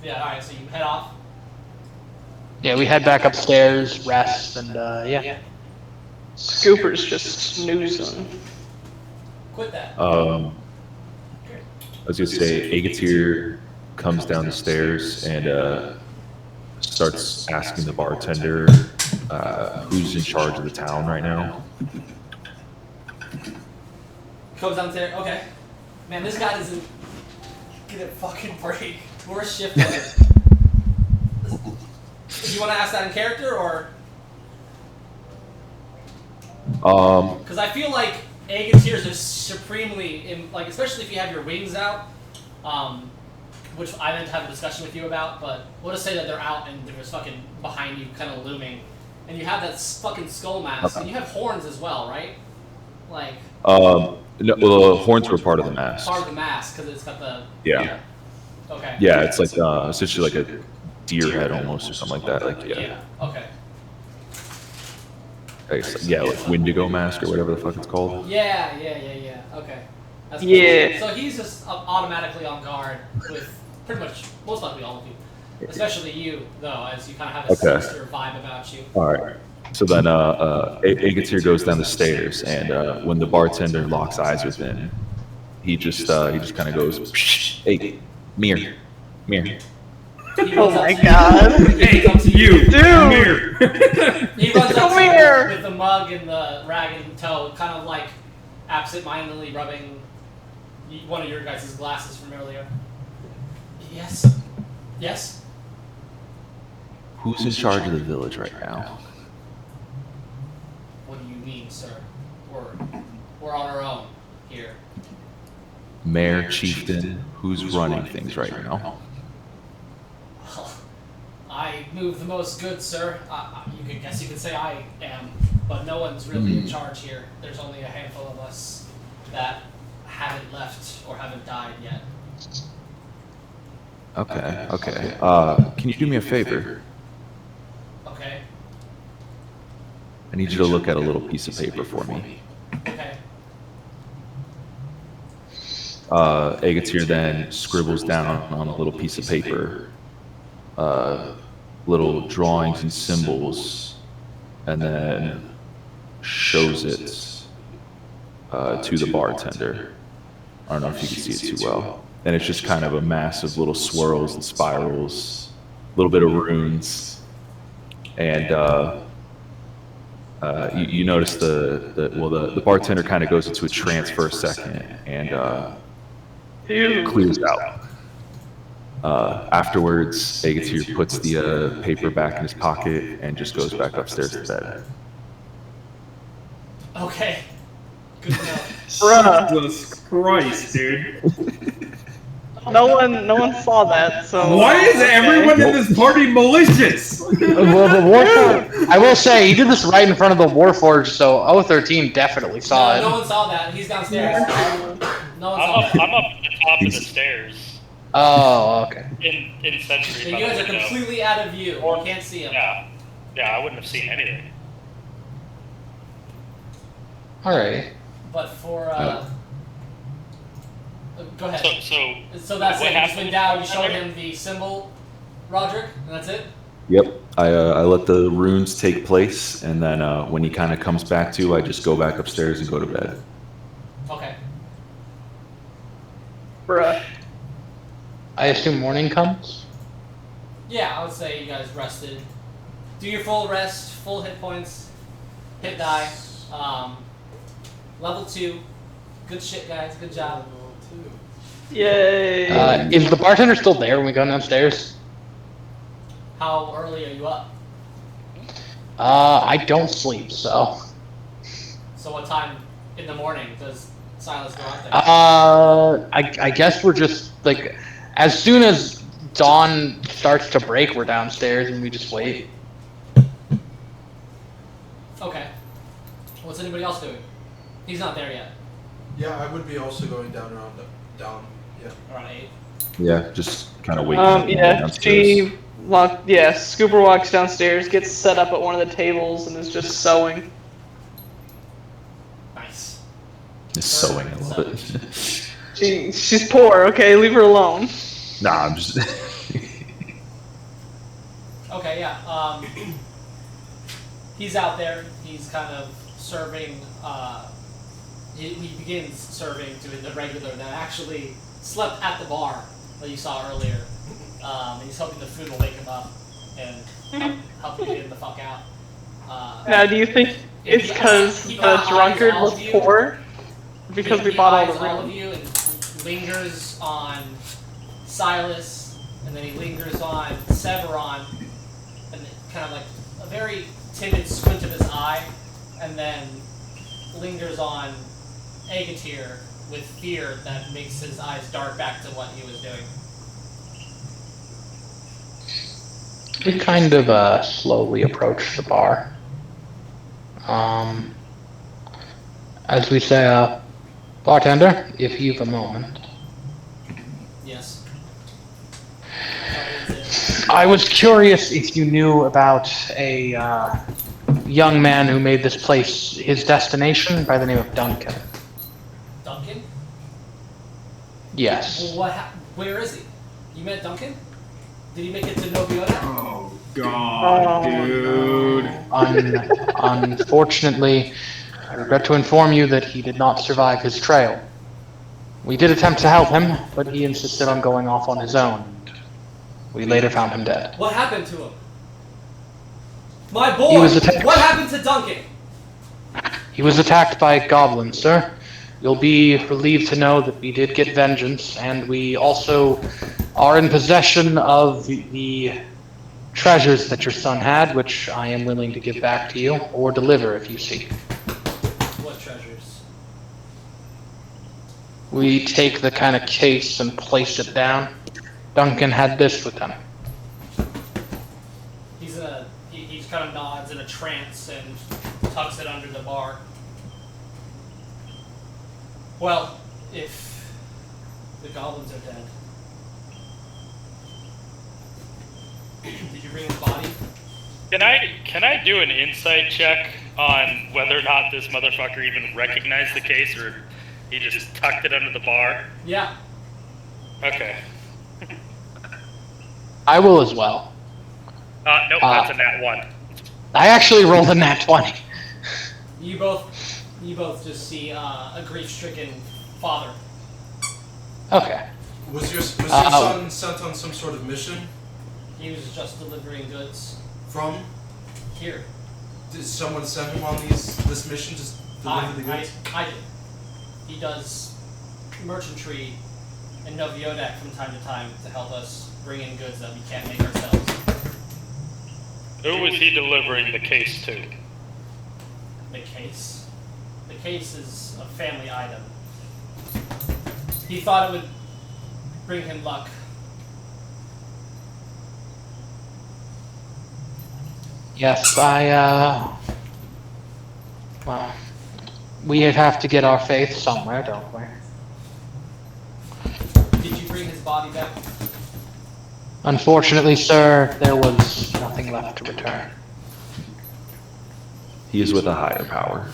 yeah, alright, so you head off. Yeah, we head back upstairs, rest, and yeah. Scooper's just snoozing. Quit that. I was gonna say, Agatir comes down the stairs and starts asking the bartender who's in charge of the town right now. Comes downstairs. Okay. Man, this guy doesn't get a fucking break. Worst shift ever. Do you want to ask that in character or? Because I feel like Agateers are supremely, like, especially if you have your wings out, which I meant to have a discussion with you about, but we'll just say that they're out and they're just fucking behind you, kind of looming, and you have that fucking skull mask, and you have horns as well, right? Like. No, well, the horns were part of the mask. Part of the mask, because it's got the. Yeah. Okay. Yeah, it's like essentially like a deer head almost or something like that. Like Yeah. Okay. Like Wendigo mask or whatever the fuck it's called. Yeah. Okay. That's cool. Yeah. So he's just automatically on guard with pretty much most likely all of you, especially you though, as you kind of have a sinister vibe about you. All right. So then Agatir goes down the stairs, and when the bartender locks eyes with him, he just kind of goes, "Psh, hey, Mir. He Oh runs up my to god. He comes to you. Dude! Come here. He runs up Come to you here. with the mug and the rag in tow, kind of like absent-mindedly rubbing one of your guys' glasses from earlier. Yes. Yes. Who's in charge of the village right now? What do you mean, sir? We're on our own here. Mayor, chieftain, who's running things right now? Well, I move the most goods, sir. You could say I am, but no one's really in charge here. There's only a handful of us that haven't left or haven't died yet. Okay. Can you do me a favor? Okay. I need you to look at a little piece of paper for me. Okay. Agatir then scribbles down on a little piece of paper little drawings and symbols, and then shows it to the bartender. I don't know if you can see it too well. And it's just kind of a mass of little swirls and spirals, a little bit of runes, and you notice the bartender kind of goes into a trance for a second and clears out. Afterwards, Agatir puts the paper back in his pocket and just goes back upstairs to bed. Okay. Good to know. Jesus Christ, dude. No one saw that. So Why is everyone in this party malicious? Well, the Warforged, I will say, he did this right in front of the Warforged, so O13 definitely saw No it. one saw that. He's downstairs. No one saw that. I'm up at the top of the stairs. Oh, okay. In Sentry. And you guys are completely out of view. You can't see him. Yeah, I wouldn't have seen anything. Alright. But for go ahead. So that's what it. You just happened went down. You showed there? him the symbol, Roderick, and that's it. Yep, I let the runes take place, and then when he kind of comes back to, I just go back upstairs and go to bed. Okay. bruh. I assume morning comes? Yeah, I would say you guys rested. Do your full rest, full hit points, hit die. Level 2. Good shit, guys. Good job. Yay. Is the bartender still there when we go downstairs? How early are you up? I don't sleep, so. So what time in the morning does Silas go out there? I guess we're just, like, as soon as dawn starts to break, we're downstairs and we just wait. Okay. What's anybody else doing? He's not there yet. Yeah, I would be also going down. Yeah. Around 8. Yeah, just kind of waiting. up Yeah, downstairs. Scooper walks downstairs, gets set up at one of the tables, and is just sewing. Nice. Just sewing, I love it. She's poor, okay? Leave her alone. Nah, I'm just. Okay, yeah. He's out there. He's kind of serving. He begins serving to the regular that actually slept at the bar that you saw earlier. And he's hoping the food will wake him up and help him get the fuck out. Now, do you think it's because the drunkard was poor? Because we bought all the all of room? you and lingers on Silas, and then he lingers on Severon, and kind of like a very timid squint of his eye, and then lingers on Agatir with fear that makes his eyes dart back to what he was doing. We kind of slowly approach the bar. As we say, bartender, if you've a moment. Yes. I was curious if you knew about a young man who made this place his destination by the name of Duncan. Duncan? Yes. Well, where is he? You met Duncan? Did he make it to Noviota? Oh god, dude. Unfortunately, I regret to inform you that he did not survive his trail. We did attempt to help him, but he insisted on going off on his own. We later found him dead. What happened to him? My boy! He was attacked. What happened to Duncan? He was attacked by goblins, sir. You'll be relieved to know that we did get vengeance, and we also are in possession of the treasures that your son had, which I am willing to give back to you, or deliver if you seek. What treasures? We take the kind of case and place it down. Duncan had this with him. He kind of nods in a trance and tucks it under the bar. Well, if the goblins are dead. Did you bring his body? Can I do an insight check on whether or not this motherfucker even recognized the case, or he just tucked it under the bar? Yeah. Okay. I will as well. Nope, that's a nat 1. I actually rolled a nat 20. You both just see a grief-stricken father. Okay. Was your son sent on some sort of mission? He was just delivering goods From? here. Did someone send him on this mission to deliver the goods? I did. He does merchantry in Noviodak from time to time to help us bring in goods that we can't make ourselves. Who was he delivering the case to? The case? The case is a family item. He thought it would bring him luck. Yes, well, we have to get our faith somewhere, don't we? Did you bring his body back? Unfortunately, sir, there was nothing left to return. He is with a higher power.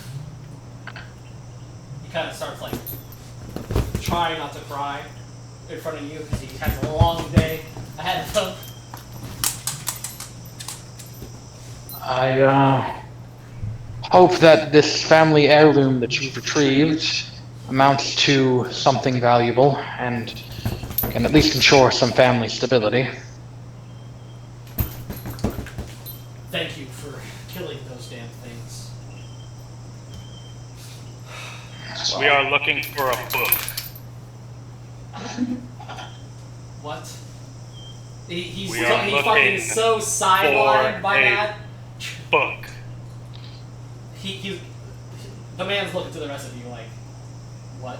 He kind of starts like trying not to cry in front of you because he has a long day ahead of him. I hope that this family heirloom that you've retrieved amounts to something valuable and can at least ensure some family stability. Thank you for killing those damn things. We are looking for a book. What? He's We are fucking looking so sidelined by for a that. Book. The man's looking to the rest of you like, what?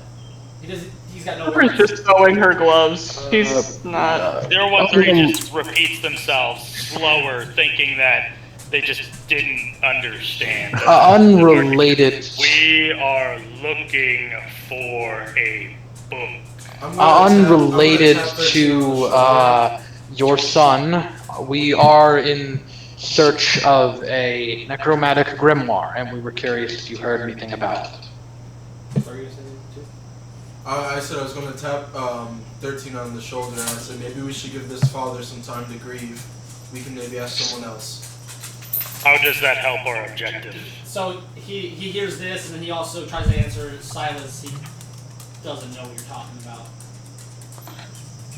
He's got no Amber's words. just sewing her gloves. He's not. There are ones where he just repeats themselves slower, thinking that they just didn't understand. Unrelated. We are looking for a book. Unrelated to your son, we are in search of a necromantic grimoire, and we were curious if you heard anything about it. What were you saying too? I said I was going to tap 13 on the shoulder, and I said maybe we should give this father some time to grieve. We can maybe ask someone else. How does that help our objective? So he hears this, and then he also tries to answer Silas. He doesn't know what you're talking about.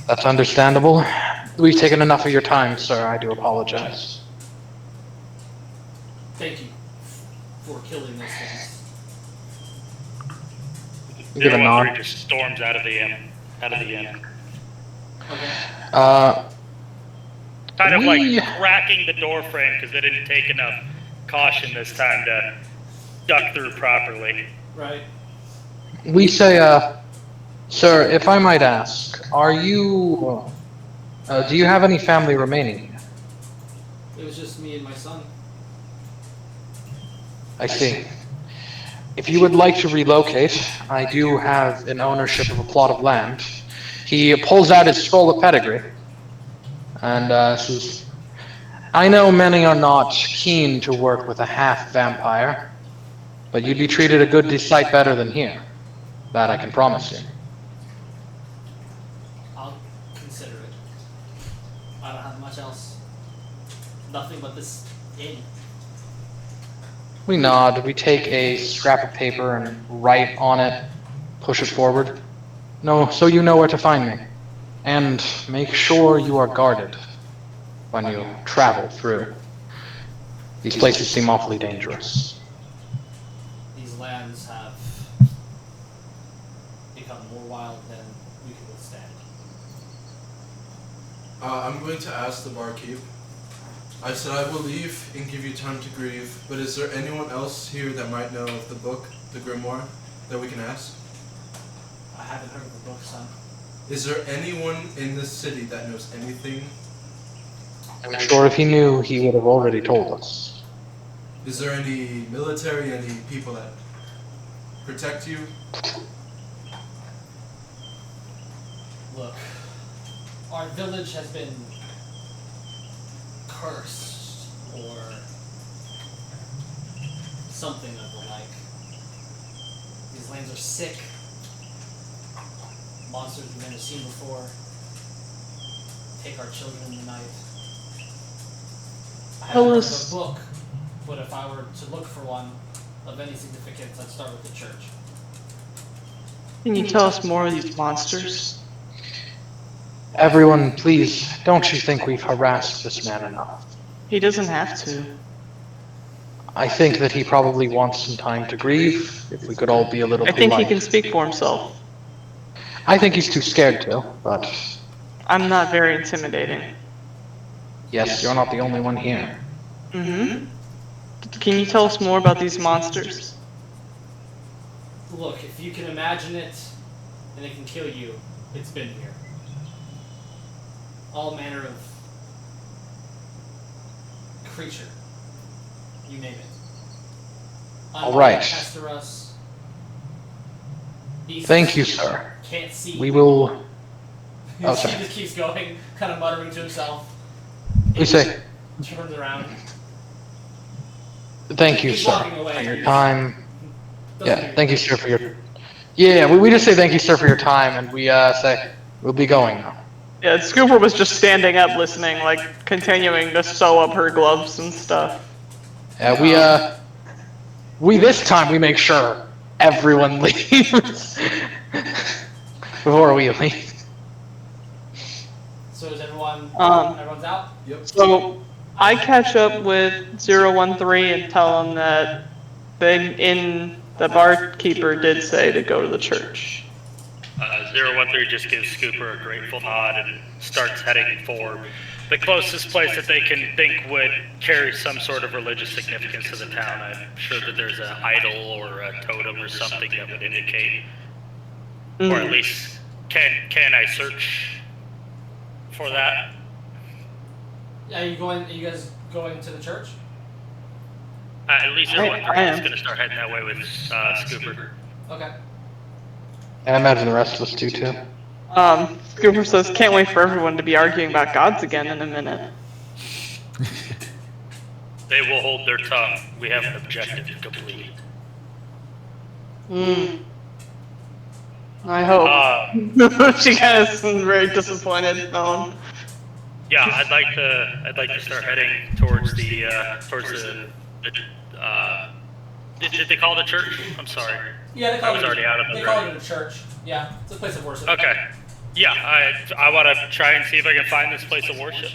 That's understandable. We've taken enough of your time, sir. I do apologize. Thank you for killing those things. Give a nod. He just storms out of the inn. Okay. Kind of like cracking the door frame because they didn't take enough caution this time to duck through properly. Right. We say, sir, if I might ask, are you, do you have any family remaining here? It was just me and my son. I see. If you would like to relocate, I do have an ownership of a plot of land. He pulls out his scroll of pedigree, and says, I know many are not keen to work with a half-vampire, but you'd be treated a good sight better than here. That I can promise you. I'll consider it. I don't have much else. Nothing but this inn. We nod, we take a scrap of paper and write on it, push it forward. No, so you know where to find me. And make sure you are guarded when you travel through. These places seem awfully dangerous. These lands have become more wild than we can withstand. I'm going to ask the barkeep. I said I will leave and give you time to grieve, but is there anyone else here that might know of the book, the grimoire, that we can ask? I haven't heard of the book, son. Is there anyone in this city that knows anything? I'm sure if he knew, he would have already told us. Is there any military, any people that protect you? Look, our village has been cursed, or something of the like. These lands are sick. Monsters we've never seen before. Take our children in the night. I haven't heard of us. a book, but if I were to look for one of any significance, I'd start with the church. Can you tell us more of these monsters? Everyone, please, don't you think we've harassed this man enough? He doesn't have to. I think that he probably wants some time to grieve, if we could all be a little I think he polite. can speak for himself. I think he's too scared to, but I'm not very intimidating. yes, you're not the only one here. Mm-hmm. Can you tell us more about these monsters? Look, if you can imagine it, and it can kill you, it's been here. All manner of creature. You name it. All right. Pester us. Beasts Thank you, sir. Can't see. We will... Oh, He sorry. just keeps going, kind of muttering to himself. We say, Turns around. thank you, He's sir, walking away. for your time. Doesn't Yeah, hear thank you, sir, for your... Yeah, we just say thank you, sir, for your time, and we say, we'll be going now. Yeah, Scooper was just standing up listening, like, continuing to sew up her gloves and stuff. Yeah, we this time we make sure everyone leaves before we leave. So is everyone? Everyone's out. Yep. So, I catch up with 013 and tell him that the barkeeper did say to go to the church. 013 just gives Scooper a grateful nod and starts heading for the closest place that they can think would carry some sort of religious significance to the town. I'm sure that there's an idol or a totem or something that would indicate, or at least can I search for that? Are you guys going to the church? At least I 013 am. is going to start heading that way with Scooper. Okay. And I imagine the rest of us do, too. Scooper says, can't wait for everyone to be arguing about gods again in a minute. They will hold their tongue. We have an objective to complete. I hope. She kind of seems very disappointed. Yeah, I'd like to start heading towards the did they call it a church? I'm sorry. Yeah, they call I was already out of the They call it a church. Yeah, it's a place of worship. Okay. Yeah, I want to try and see if I can find this place of worship.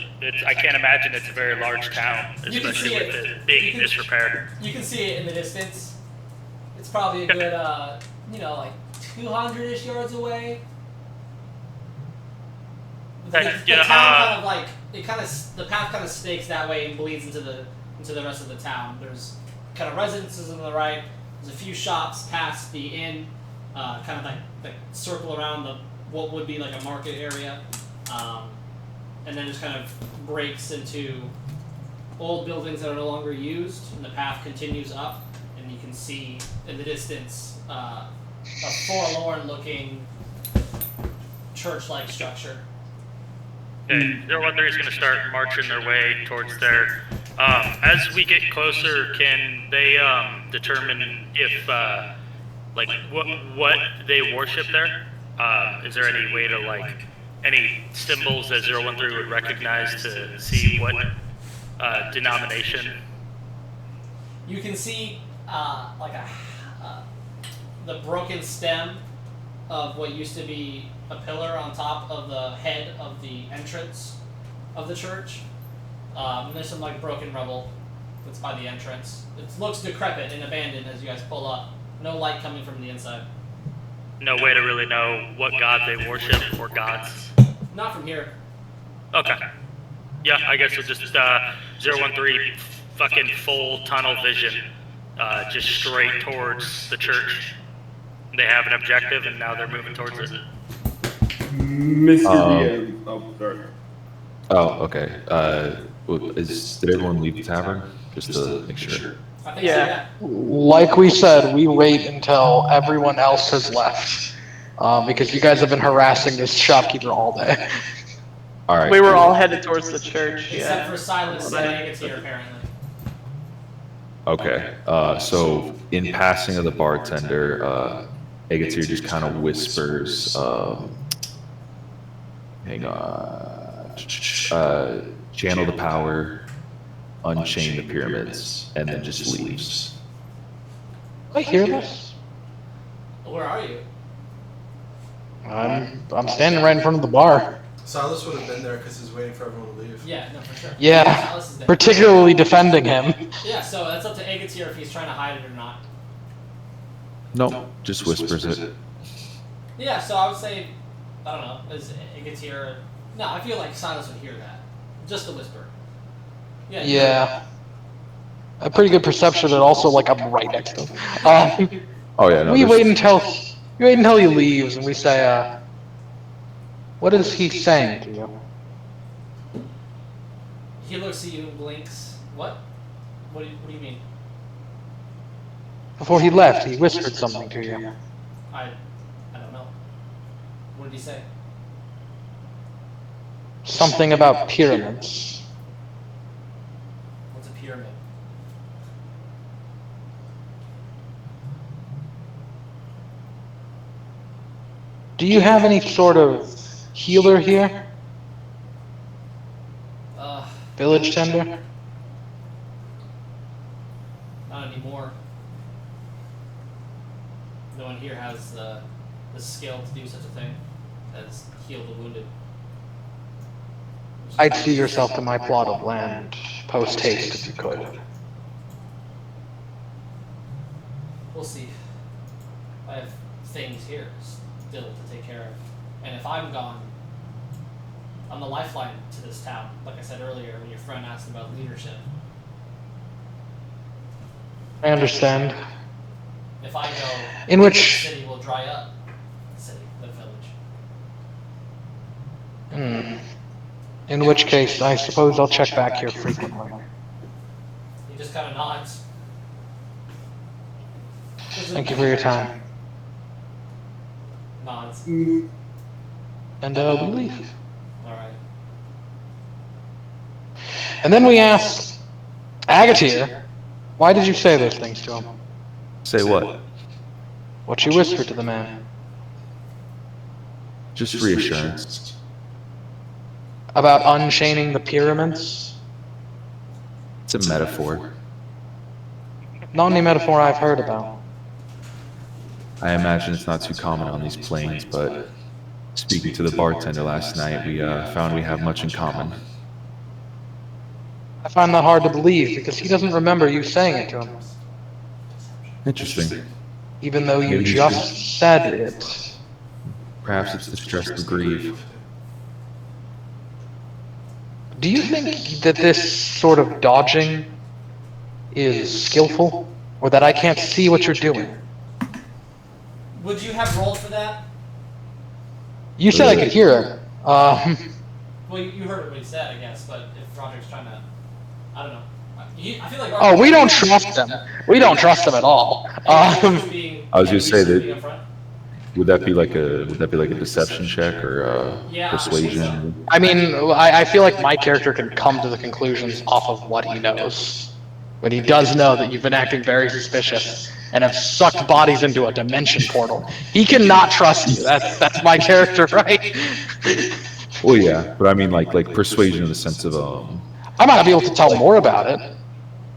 I can't imagine it's a very large town, You can especially see with it. it being in disrepair. You can see it in the distance. It's probably a good, like 200-ish yards away. The Yeah, town the path kind of snakes that way and bleeds into the rest of the town. There's kind of residences on the right. There's a few shops past the inn, kind of like circle around what would be like a market area, and then just kind of breaks into old buildings that are no longer used, and the path continues up, and you can see in the distance a forlorn-looking church-like structure. Okay, 013 is going to start marching their way towards there. As we get closer, can they determine if what they worship there? Is there any way to any symbols that 013 would recognize to see what denomination? You can see the broken stem of what used to be a pillar on top of the head of the entrance of the church. And there's some broken rubble that's by the entrance. It looks decrepit and abandoned as you guys pull up. No light coming from the inside. No way to really know what god they worship or gods. Not from here. Okay. Yeah, I guess we'll just 013 fucking full tunnel vision, just straight towards the church. They have an objective and now they're moving towards it. Mr. Diaz. Oh, sorry. Oh, okay. Did everyone leave the tavern? Just to make sure. I think so, yeah. Like we said, we wait until everyone else has left. Because you guys have been harassing this shopkeeper all day. All right. We were all headed towards the church, Except yeah. for Silas and Agatir, apparently. Okay. So in passing of the bartender, Agatir just kind of whispers, hang on, channel the power, unchain the pyramids, and then just leaves. I hear this. Where are you? I'm standing right in front of the bar. Silas would have been there because he's waiting for everyone to leave. Yeah, no, for sure. Yeah, Silas is there. particularly defending him. Yeah, so that's up to Agatir if he's trying to hide it or not. No, just whispers it. Yeah, so I would say, I don't know, is Agatir... No, I feel like Silas would hear that. Just a whisper. Yeah. Yeah. A pretty good perception, and also like I'm right next to him. Oh yeah, no. We there's- wait until he leaves, and we say, "What is he saying to you?" He looks at you and blinks. What? What do you mean? Before he left, he whispered something to you. I don't know. What did he say? Something about pyramids. What's a pyramid? Do you have any sort of healer here? Village tender? Not anymore. No one here has the skill to do such a thing as heal the wounded. I'd see yourself to my plot of land, post haste if you could. We'll see. I have things here still to take care of. And if I'm gone, I'm the lifeline to this town, like I said earlier when your friend asked about leadership. I understand. If I go, In the which... city will dry up. The village. In which case, I suppose I'll check back here frequently. He just kind of nods. Thank you for your time. Nods. And we leave. Alright. And then we ask Agatir, why did you say those things to him? Say what? What you whispered to the man. Just reassurance. About unchaining the pyramids? It's a metaphor. Not any metaphor I've heard about. I imagine it's not too common on these plains, but speaking to the bartender last night, we found we have much in common. I find that hard to believe because he doesn't remember you saying it to him. Interesting. Even though you Maybe just said it. Perhaps it's the stress to grieve. Do you think that this sort of dodging is skillful? Or that I can't see what you're doing? Would you have rolled for that? You said I could hear it. Well, you heard what he said, I guess, but if Roderick's trying to... I don't know. I feel like... Oh, we don't trust them. We don't trust them at all. I was gonna say that. Would that be like a deception check or persuasion? I mean, I feel like my character can come to the conclusions off of what he knows. But he does know that you've been acting very suspicious and have sucked bodies into a dimension portal. He cannot trust you. That's my character, right? Well, yeah, but I mean like persuasion in the sense of I might not be able to tell more about it,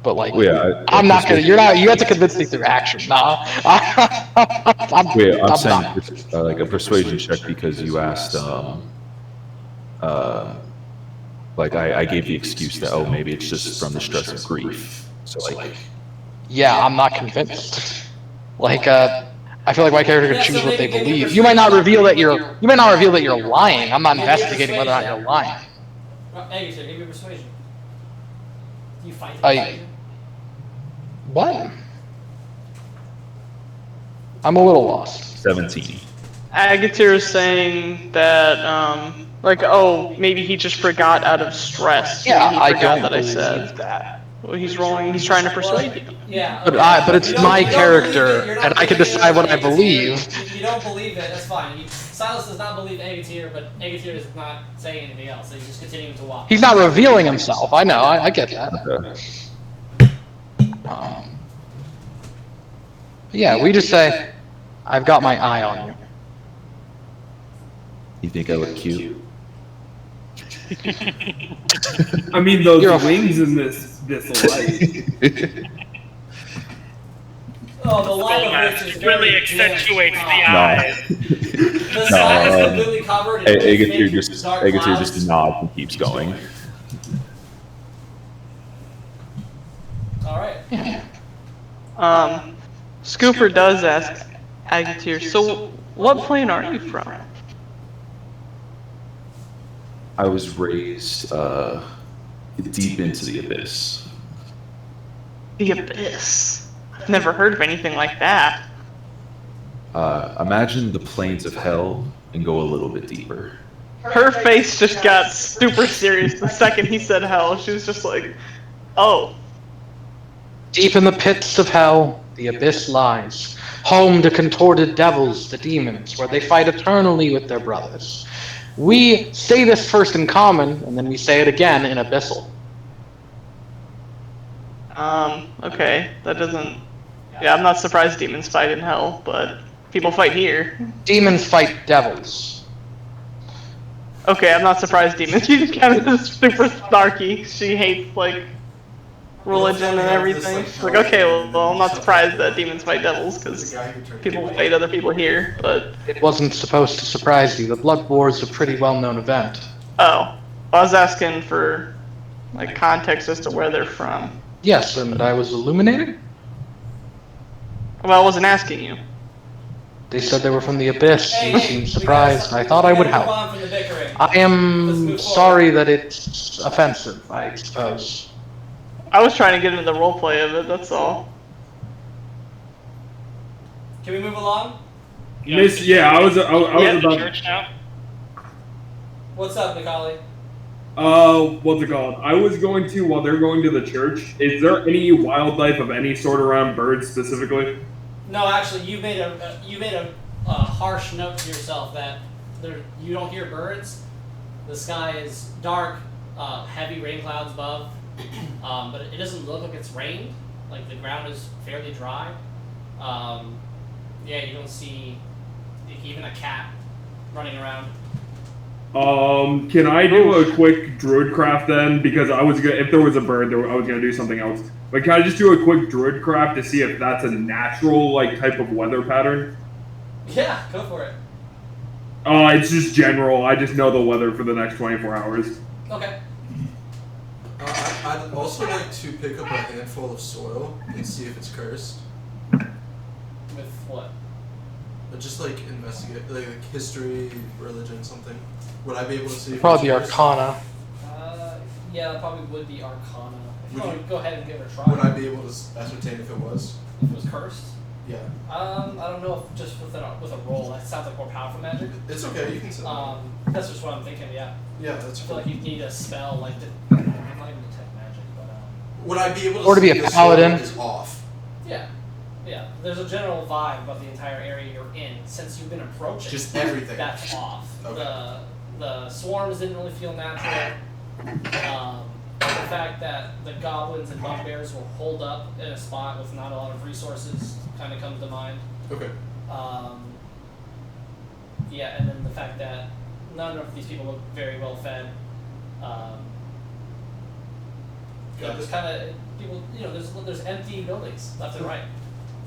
but like, well, yeah, I'm not gonna. You're not. You have to convince me through action. Nah. I'm saying like a persuasion check because you asked like I gave the excuse that maybe it's just from the stress of grief. So like, yeah, I'm not convinced. Like, I feel like my character can choose what they believe. You might not reveal that you're. You might not reveal that you're lying. I'm not investigating whether or not you're lying. Hey, give me persuasion. Do you fight? What? I'm a little lost. 17. Agatir is saying that, like, oh, maybe he just forgot out of stress. Yeah, Maybe he I forgot don't that I believe said that. Well, he's trying to persuade you. Yeah. But it's my character, and I can decide what I believe. You don't believe it, that's fine. Silas does not believe Agatir, but Agatir is not saying anything else. He's just continuing to walk. He's not revealing himself. I know. I get that. Okay. Yeah, we just say, I've got my eye on you. You think I look cute? I mean, those You're a- wings in this light. Oh, the light of which is really very accentuates dim. the No. eyes. The sky is completely covered in Agatir thick, just dark Agatir clouds. just nods and keeps going. All right. Scooper does ask Agatir, so what plane are you from? I was raised deep into the abyss. The Abyss. I've never heard of anything like that. Imagine the plains of hell and go a little bit deeper. Her face just got super serious the second he said hell. She was just like, oh. Deep in the pits of hell, the abyss lies, home to contorted devils, the demons, where they fight eternally with their brothers. We say this first in common, and then we say it again in abyssal. Okay, that doesn't... Yeah, I'm not surprised demons fight in hell, but people fight here. Demons fight devils. Okay, I'm not surprised demons. She's kind of super snarky. She hates, like, religion and everything. She's like, okay, well, I'm not surprised that demons fight devils, because people fight other people here, but... It wasn't supposed to surprise you. The Blood War is a pretty well-known event. Oh. I was asking for, like, context as to where they're from. Yes, and I was illuminating? Well, I wasn't asking you. They said they were from the abyss. Hey, You hey, seemed we surprised. gotta- I thought I would we gotta move help. on from the bickering. I Let's am move forward. sorry that it's offensive, I suppose. I was trying to get into the roleplay of it, that's all. Can we move along? Miss, yeah, I was Yeah, the about. church now. What's up, Nikali? What's it called? I was going to, while they're going to the church, is there any wildlife of any sort around birds specifically? No, actually, you made a harsh note to yourself that you don't hear birds. The sky is dark, heavy rain clouds above, but it doesn't look like it's rained. Like the ground is fairly dry. Yeah, you don't see even a cat running around. Can I do a quick druid craft then? Because I was gonna, if there was a bird, I was gonna do something else. But can I just do a quick druid craft to see if that's a natural like type of weather pattern? Yeah, go for it. It's just general. I just know the weather for the next 24 hours. Okay. I'd also like to pick up a handful of soil and see if it's cursed. With what? Just like investigate, like history, religion, something. Would I be able to see? If Probably it's cursed? Arcana. Yeah, that probably would be Arcana. If you Would want to go ahead and give it a try. Would I be able to ascertain if it was? If it was cursed? Yeah. I don't know if just with a roll. That sounds like more powerful magic. It's okay. You can say. That's just what I'm thinking. Yeah. Yeah, that's I feel cool. like you need a spell like not even detect magic, but Would I be able to? Or to be see a the paladin. soil is off. yeah. There's a general vibe about the entire area you're in. Since you've been approaching, Just everything. that's off. Okay. The swarms didn't really feel natural. The fact that the goblins and bugbears were holed up in a spot with not a lot of resources kind of comes to mind. Okay. Yeah, and then the fact that none of these people look very well fed. There's kind of people, there's empty buildings left and right.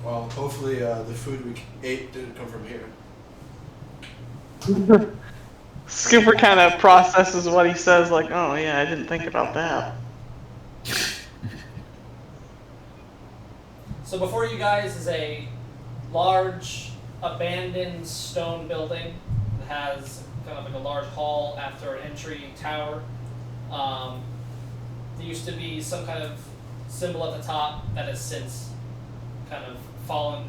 Well, hopefully the food we ate didn't come from here. Scooper kind of processes what he says, like, oh yeah, I didn't think about that. So before you guys is a large abandoned stone building that has kind of like a large hall after an entry tower. There used to be some kind of symbol at the top that has since kind of fallen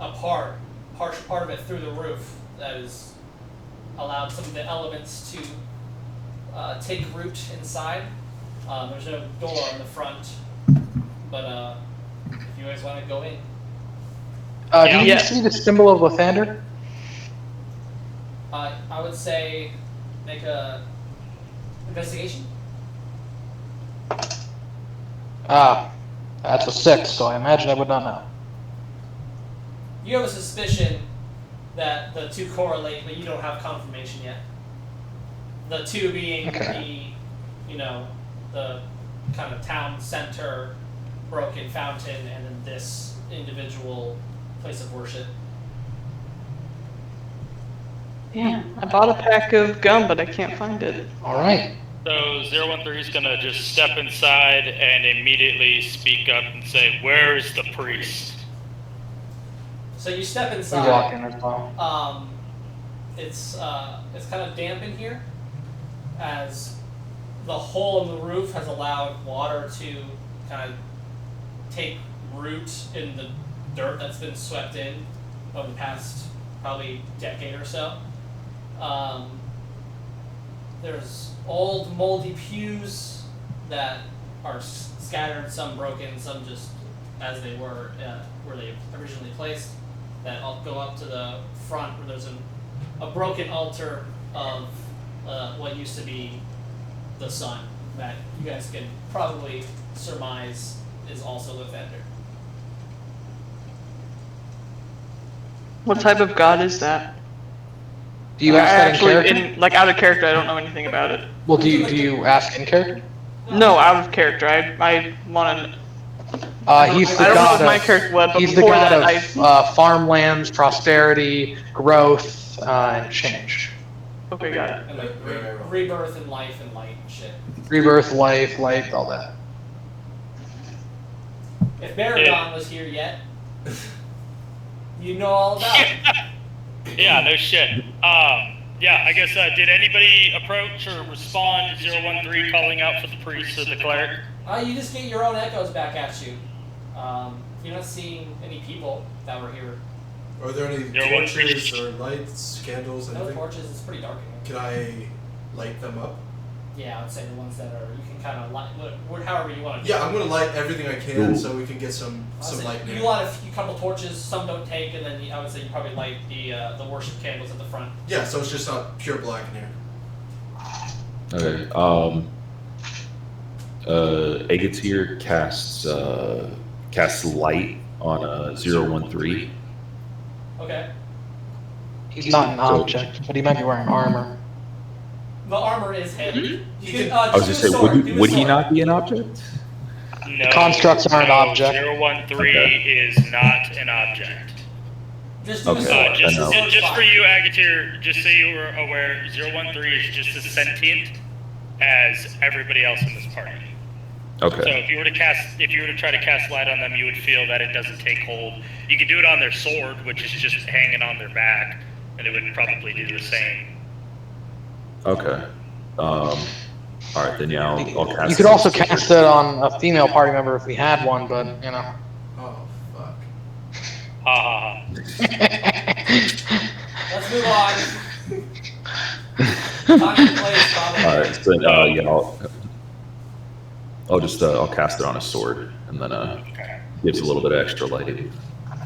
apart, part of it through the roof that has allowed some of the elements to take root inside. There's no door in the front, but if you guys want to go in. Do you Yeah. see the symbol of Lathander? I would say make a investigation. That's a 6, so I imagine I would not know. You have a suspicion that the two correlate, but you don't have confirmation yet. The two being Okay. the kind of town center broken fountain, and then this individual place of worship. Yeah, I bought a pack of gum, but I can't find it. All right. So 013 is gonna just step inside and immediately speak up and say, "Where is the priest?" So you step We inside. walk in as well. It's kind of damp in here, as the hole in the roof has allowed water to kind of take root in the dirt that's been swept in over the past probably decade or so. There's old moldy pews that are scattered, some broken, some just as they were where they originally placed, that all go up to the front where there's a broken altar of what used to be the sun that you guys can probably surmise is also the vendor. What type of god is that? Do you ask that in actually, character? like out of character, I don't know anything about it. Well, do you ask in character? No, out of character. I want to. He's the I don't know god if my of. character would, but He's the before god that, of farmlands, prosperity, growth, and change. Okay, got it. And like rebirth and life and light and shit. Rebirth, life, light, all that. If Baragon was here yet, you know all about it. Yeah, no shit. Yeah, I guess, did anybody approach or respond to 013 calling out for the priest or the cleric? You just get your own echoes back at you. You're not seeing any people that were here. Are there any You're one torches pretty- or lights, candles, anything? No torches, it's pretty dark in here. Can I light them up? Yeah, I would say the ones that are, you can kind of light, however you want to do Yeah, I'm gonna light everything I can Ooh. so we can get some light. You light a couple torches, some don't take, and then I would say you probably light the worship candles at the front. Yeah, so it's just not pure black in here. Okay. Agatir casts light on 013. Okay. He's not an object, but he might be wearing armor. The armor is him. You can, I was just just do a saying, sword, do a would he sword. not be an object? No. Constructs are an object. 013 is not an object. Just do a Okay. sword. Just, I know. just for you, Agatir, just so you were aware, 013 is just as sentient as everybody else in this party. So Okay. if you were to try to cast light on them, you would feel that it doesn't take hold. You could do it on their sword, which is just hanging on their back, and it would probably do the same. Okay. All right, then yeah, I'll cast. You could also cast it on a female party member if we had one, but you know. Oh, fuck. Ha ha ha. Let's move on. Time and place, probably. All right, so yeah, I'll just I'll cast it on a sword, and then Okay. gives a little bit of extra light.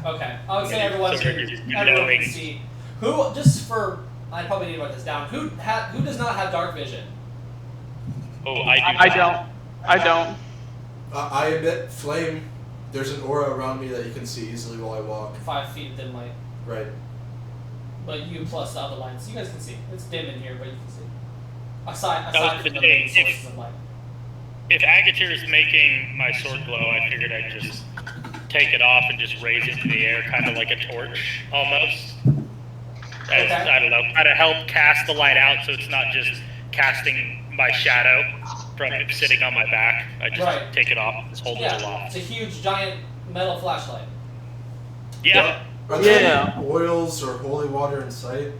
Okay, I would say everyone So can, you're just everyone knowing. can see. Who, just for, I probably need to write this down. Who does not have dark vision? Oh, I do. I don't. I emit flame. There's an aura around me that you can see easily while I walk. 5 feet dim light. Right. But you plus the other lights. You guys can see. It's dim in here, but you can see. Aside was from the the main thing, sources of light. If Agatir is making my sword glow, I figured I'd just take it off and just raise it to the air, kind of like a torch, almost. As, Okay. I don't know, try to help cast the light out so it's not just casting my shadow from it sitting on my back. I just Right. take it off and just hold it Yeah, aloft. it's a huge, giant metal flashlight. Yeah. Are there Yeah. any oils or holy water in sight?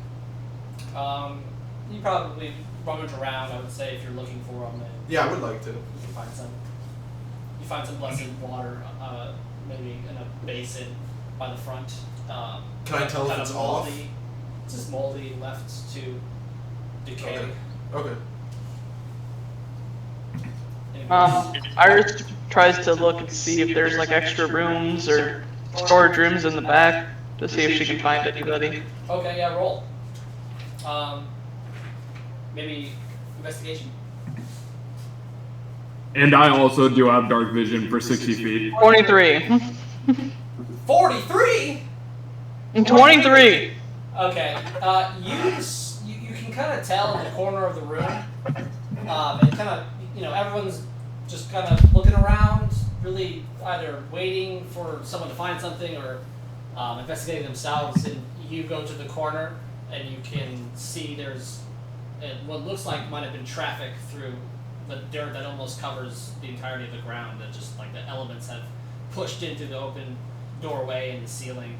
You probably rummage around, I would say, if you're looking for them. And Yeah, I would like to. you can find some. You find some blessed water, maybe in a basin by the front. Can I tell if kind it's of off? moldy. It's just moldy, left to decay. Okay. Anyways, Iris tries to look and see if there's like extra rooms or storage rooms in the back to see if she can find anybody. okay, yeah, roll. Maybe investigation. And I also do have dark vision for 60 feet. 23. 43. 23. Okay. You can kind of tell in the corner of the room. And kind of, everyone's just kind of looking around, really either waiting for someone to find something or investigating themselves. And you go to the corner, and you can see there's what looks like might have been traffic through the dirt that almost covers the entirety of the ground. That just like the elements have pushed into the open doorway and the ceiling.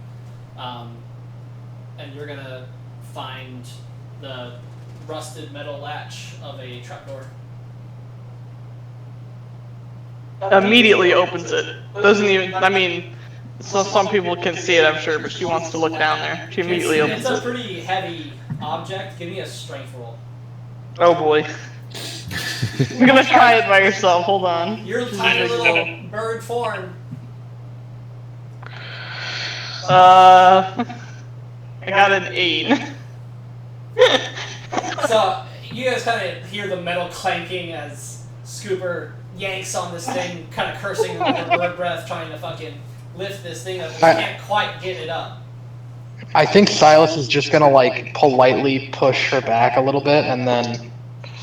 And you're gonna find the rusted metal latch of a trapdoor. Immediately opens it. Doesn't even. I mean, so some people can see it, I'm sure, but she wants to look down there. She immediately opens It's a it. pretty heavy object. Give me a strength roll. Oh boy. You're gonna try it by yourself. Hold on. Your tiny little bird form. I got an 8. So you guys kind of hear the metal clanking as Scooper yanks on this thing, kind of cursing under bird breath, trying to fucking lift this thing up. He can't quite get it up. I think Silas is just gonna like politely push her back a little bit, and then.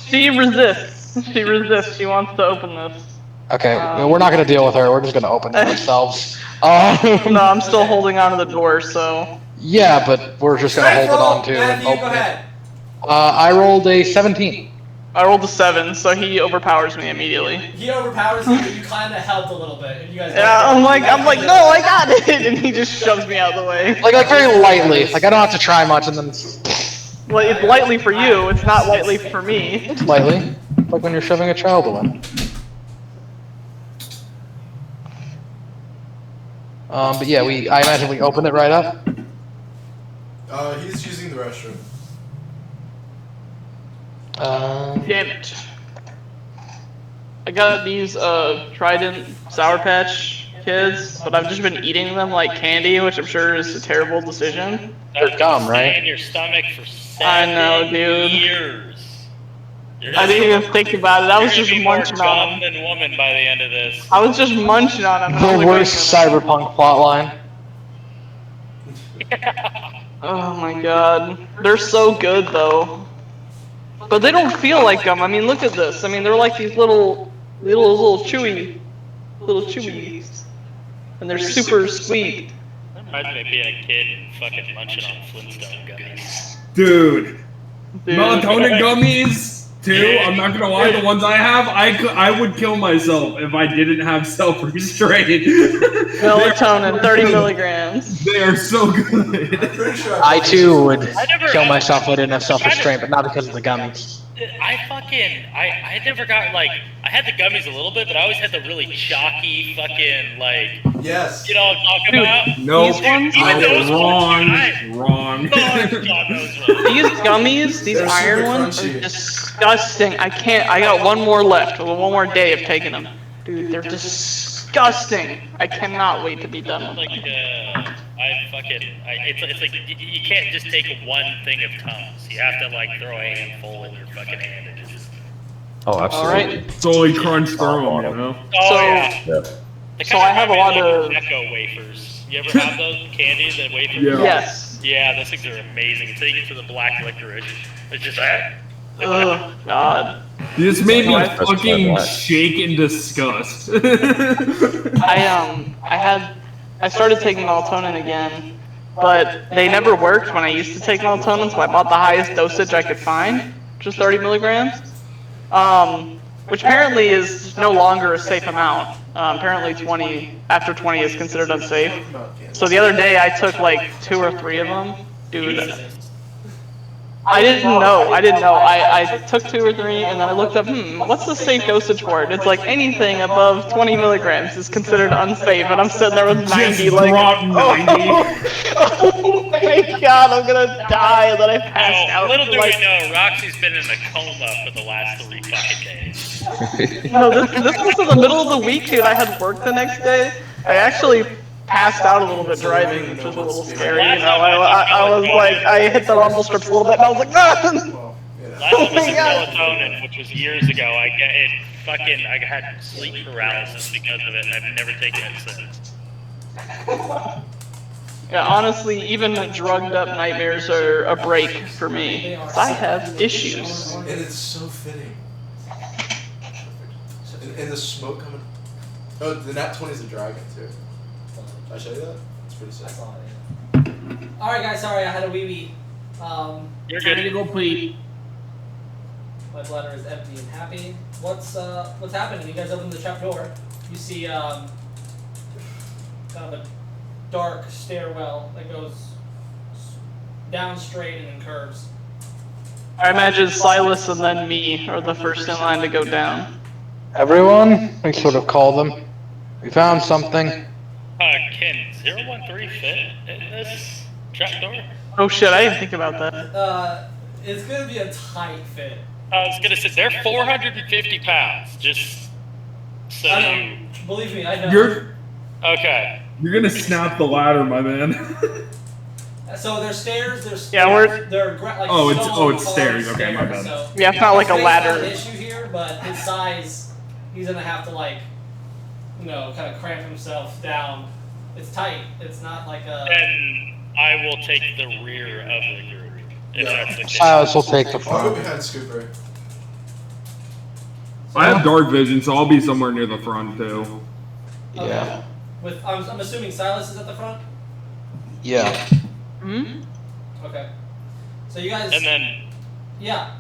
She resists. She resists. She wants to open this. Okay, we're not gonna deal with her. We're just gonna open it ourselves. No, I'm still holding on to the door, so. Yeah, but we're just gonna hold it on to and Matthew, go open it. ahead. I rolled a 17. I rolled a 7, so he overpowers me immediately. He overpowers you, but you kind of helped a little bit. And you guys Yeah, I'm like, no, I got it, and he just shoves me out of the way. Like very lightly. Like I don't have to try much, and then Well, it's lightly for you. It's not lightly for me. lightly, like when you're shoving a child away. But yeah, I imagine we open it right up. He's using the restroom. Damn it. I got these Trident Sour Patch Kids, but I've just been eating them like candy, which I'm sure is a terrible decision. They're gum, right? Stay in your stomach for 7 I know, dude. years. I didn't even think about it. I was just munching more on gum them. than woman by the end of this. I was just munching on them. and I was The like, worst wait a minute. cyberpunk plotline. Oh my god. They're so good though. But they don't feel like gum. I mean, look at this. I mean, they're like these little chewy, chewies. And they're super sweet. Reminds me of being a kid and fucking munching on Flintstone gummies. Dude. Dude. Melatonin gummies, too. Yeah. I'm not gonna lie, the ones I have, I would kill myself if I didn't have self-restraint. Melatonin, 30 milligrams. They are so good. I'm pretty sure I too would I never- kill myself if I didn't have self-restraint, but not because of the gummies. I never got, like, I had the gummies a little bit, but I always had the really chalky fucking, like, Yes. you know what I'm talking about? No, These ones? Even those wrong. ones, Wrong. God, those ones. These gummies, these They're iron super ones, crunchy. are disgusting. I got one more left. One more day of taking them. Dude, they're disgusting. I cannot wait to be done with Like, them. it's like you can't just take one thing of Tums. You have to like throw a handful in your fucking hand and just. Oh, absolutely. Alright. Solely crunch through them, you know? Oh So- yeah. Yeah. They So kinda I have a lot remind me of- like Necco wafers. You ever have those candy, the wafers? Yeah. Yes. Yeah, those things are amazing. Until you get to the black licorice, it's just Oh, God. You just made me That's fucking black. shake in disgust. I started taking melatonin again, but they never worked when I used to take melatonin, so I bought the highest dosage I could find, which was 30 milligrams. Which apparently is no longer a safe amount. Apparently 20, after 20 is considered unsafe. So the other day I took like 2 or 3 of them. Dude, I didn't know. I took 2 or 3 and then I looked up, what's the safe dosage for it? It's like anything above 20 milligrams is considered unsafe, and I'm sitting there with 90 Just like, drop 90. oh my god, I'm gonna die, and then I passed out. Little do like, we know, Roxy's been in a coma for the last 3 fucking days. No, this was in the middle of the week, dude. I had work the next day. I actually passed out a little bit driving, which was a little scary. You know, I was like, I hit the rumble strips a little bit, and I was like, no. Well, yeah. Last time Oh my I took God. melatonin, which was years ago, I had sleep paralysis because of it, and I've never taken it since. Yeah, honestly, even drugged up nightmares are a break for me. 'Cause I have issues. And it's so fitting. And the smoke coming. Oh, the nat 20 is a dragon too. Did I show you that? It's pretty sick. I saw it, yeah. Alright guys, sorry I had a wee. You're Time to good. go pee. My bladder is empty and happy. What's happening? You guys open the trap door. You see kind of a dark stairwell that goes down straight and then curves. I imagine Silas and then me are the first in line to go down. Everyone, we sort of call them. We found something. Can 013 fit in this trapdoor? Oh shit, I didn't think about that. It's gonna be a tight fit. I was gonna say, they're 450 pounds, just so I you... know. Believe me, I know. Okay. You're gonna snap the ladder, my man. So there's stairs. There's Yeah, we're- they're like Oh, stone it's stairs. carved Okay, my bad. So Yeah, it's not like a space ladder. Not an issue here, but his size, he's gonna have to like, kind of cramp himself down. It's tight. It's not like a. Then I will take the rear of the group, if Yeah. that's the case. Silas will take the I'll go front. behind Scooper. I have dark vision, so I'll be somewhere near the front too. Okay. Yeah. With I'm assuming Silas is at the front. Yeah. Hmm? Okay. So you guys. And then, Yeah.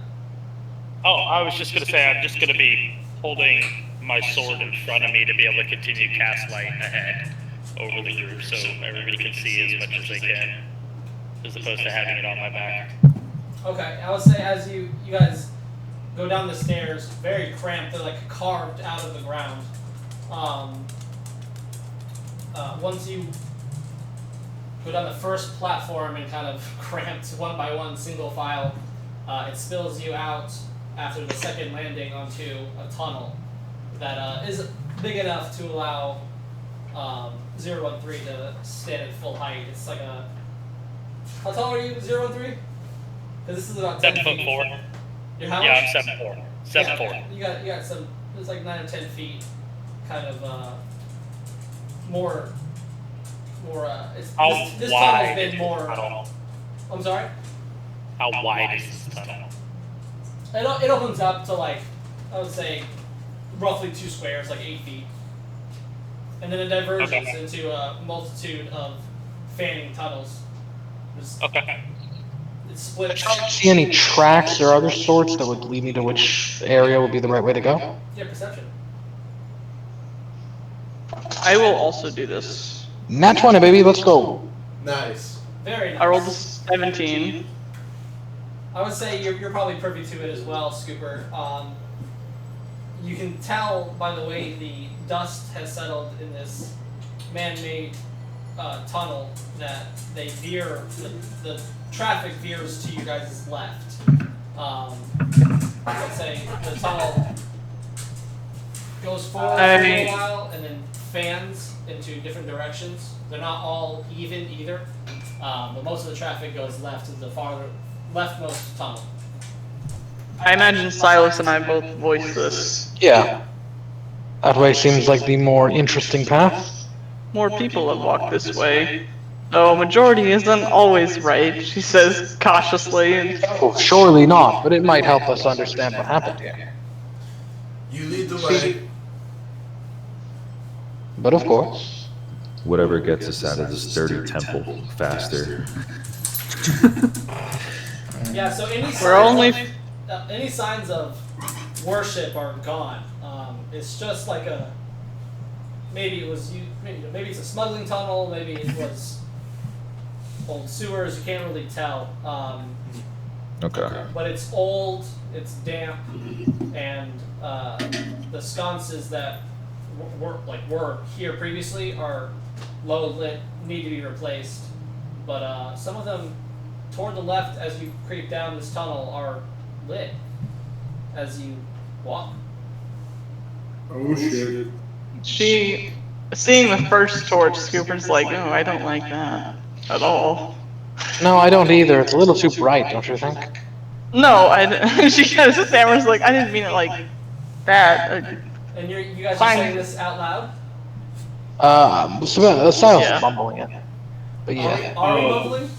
oh, I was just gonna say, I'm just gonna be holding my sword in front of me to be able to continue to cast light ahead over the group, so everybody can see as much as they can, as opposed to having it on my back. Okay. I would say as you guys go down the stairs, very cramped. They're like carved out of the ground. Once you go down the first platform and kind of cramped one by one, single file, it spills you out after the second landing onto a tunnel that is big enough to allow 013 to stand at full height. It's like a. How tall are you, 013? Because this is about 10 feet. 7'4". You're how Yeah, much? I'm 7'4". 7'4". Yeah, you got some. It's like 9 or 10 feet, kind of more. It's How this tunnel's wide been is more. this tunnel? I'm sorry. How wide is this tunnel? It opens up to like, I would say, roughly 2 squares, like 8 feet, and then it diverges Okay. into a multitude of fanning tunnels. Okay. It splits. See any tracks or other sorts that would lead me to which area would be the right way to go? Yeah, perception. I will also do this. Nat 20, baby, let's go. Nice. Very nice. I rolled a 17. I would say you're probably privy to it as well, Scooper. You can tell by the way the dust has settled in this man-made tunnel that they veer, the traffic veers to you guys' left. Let's say the tunnel goes forward for a while and then fans into different directions. They're not all even either, but most of the traffic goes left to the farther leftmost tunnel. I imagine Silas and I both voiced this. Yeah. That way seems like the more interesting path. More people have walked this way. Though a majority isn't always right, she says cautiously. And Oh, surely not, but it might help us understand what happened here. You lead the way. But of course. Whatever gets us out of this dirty temple faster. Yeah, so any signs of worship are gone. It's just like maybe it's a smuggling tunnel, maybe it was old sewers. You can't really tell. Okay. But it's old, it's damp, and the sconces that were here previously are low lit, need to be replaced. But some of them toward the left as you creep down this tunnel are lit as you walk. Oh shit. she, seeing the first torch, Scooper's like, oh, I don't like that at all. No, I don't either. It's a little too bright, don't you think? No, she kind of stammers like, I didn't mean it like that. And you guys are Fine. saying this out loud? Silas Yeah. is mumbling it. But yeah. Are we mumbling?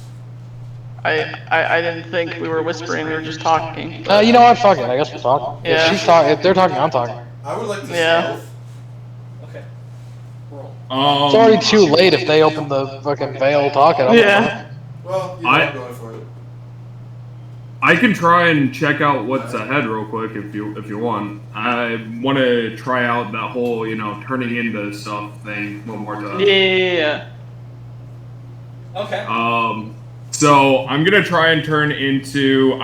I didn't think we were whispering. We were just talking. You know what? Fuck it. I guess we're talking. Yeah. If she's talking, if they're talking, I'm talking. I would like to Yeah. stealth. Okay. Roll. It's already too late if they open the fucking veil talking. Yeah. Well, I'm going for it. I can try and check out what's ahead real quick if you want. I want to try out that whole turning into stuff thing one more time. Yeah. Okay. So I'm gonna try and turn into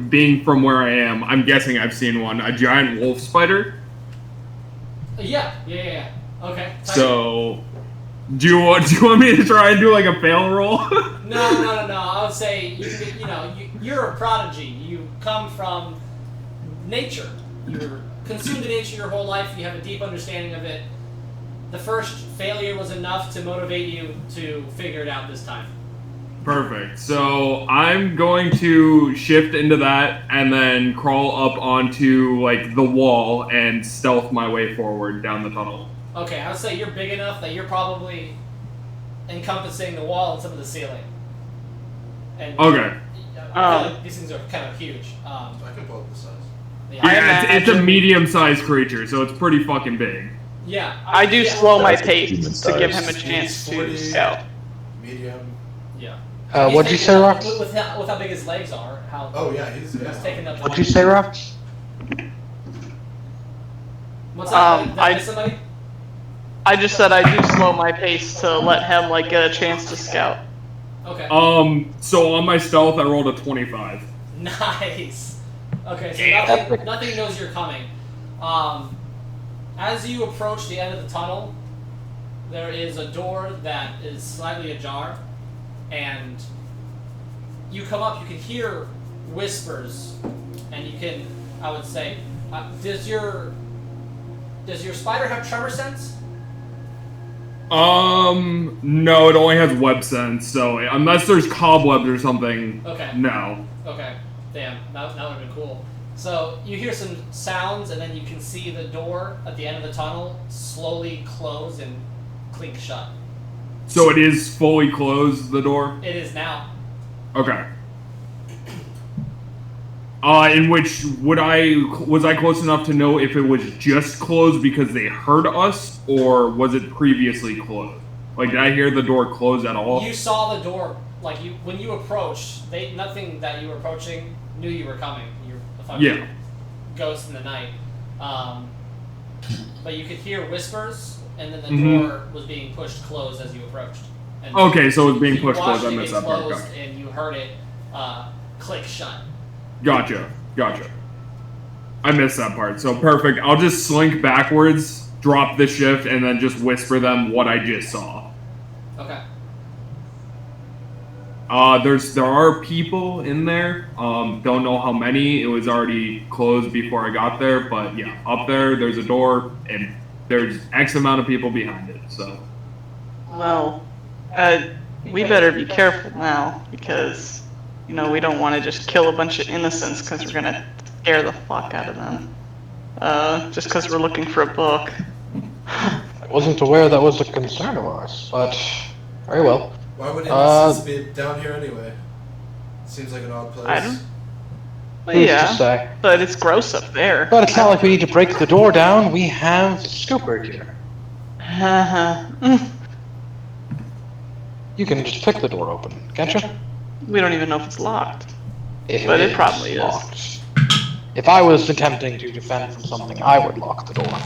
being from where I am. I'm guessing I've seen one, a giant wolf spider. Yeah. Okay. So, do you want me to try and do like a fail roll? No. I would say you're a prodigy. You come from nature. You're consumed in nature your whole life. You have a deep understanding of it. The first failure was enough to motivate you to figure it out this time. Perfect. So I'm going to shift into that and then crawl up onto like the wall and stealth my way forward down the tunnel. Okay, I would say you're big enough that you're probably encompassing the wall and some of the ceiling. And Okay. I feel like these things are kind of huge. I can pull up the size. Yeah, it's a medium-sized creature, so it's pretty fucking big. Yeah. I do slow my pace Human to give him a size. chance to 40, scout. Medium. Yeah. What'd you say, Rox? With how big his legs are, how Oh yeah, he's taking up. What'd you say, Rox? What's that? Did I I- miss somebody? I just said I do slow my pace to let him get a chance to scout. Okay. So on my stealth, I rolled a 25. Nice. Okay, so nothing knows you're coming. As you approach the end of the tunnel, there is a door that is slightly ajar, and you come up. You can hear whispers, and you can, I would say, does your spider have tremor sense? No, it only has web sense, so unless there's cobwebs or something, Okay. no. Okay. Damn, that would have been cool. So you hear some sounds, and then you can see the door at the end of the tunnel slowly close and clink shut. So it is fully closed, the door? It is now. Okay. In which was I close enough to know if it was just closed because they heard us, or was it previously closed? Like, did I hear the door close at all? You saw the door, when you approached, nothing that you were approaching knew you were coming. You're a fucking ghost in the night. But you could hear whispers, and then the door was being pushed closed as you approached. And Okay, so it was being you pushed watched closed. I it missed get that part. closed, Gotcha. and you heard it click shut. Gotcha. I missed that part. So perfect. I'll just slink backwards, drop the shift, and then just whisper them what I just saw. Okay. There are people in there. Don't know how many. It was already closed before I got there, but yeah, up there's a door, and there's X amount of people behind it. So. Well, we better be careful now because we don't want to just kill a bunch of innocents because we're gonna scare the fuck out of them. Just because we're looking for a book. I wasn't aware that was a concern of ours, but very well. Why would innocents be down here anyway? Seems like an odd place. I don't. Well, Who's to yeah, say? but it's gross up there. But it's not like we need to break the door down. We have Scooper here. You can just pick the door open, can't you? We don't even know if it's locked. It But it is probably is. locked. If I was attempting to defend from something, I would lock the door.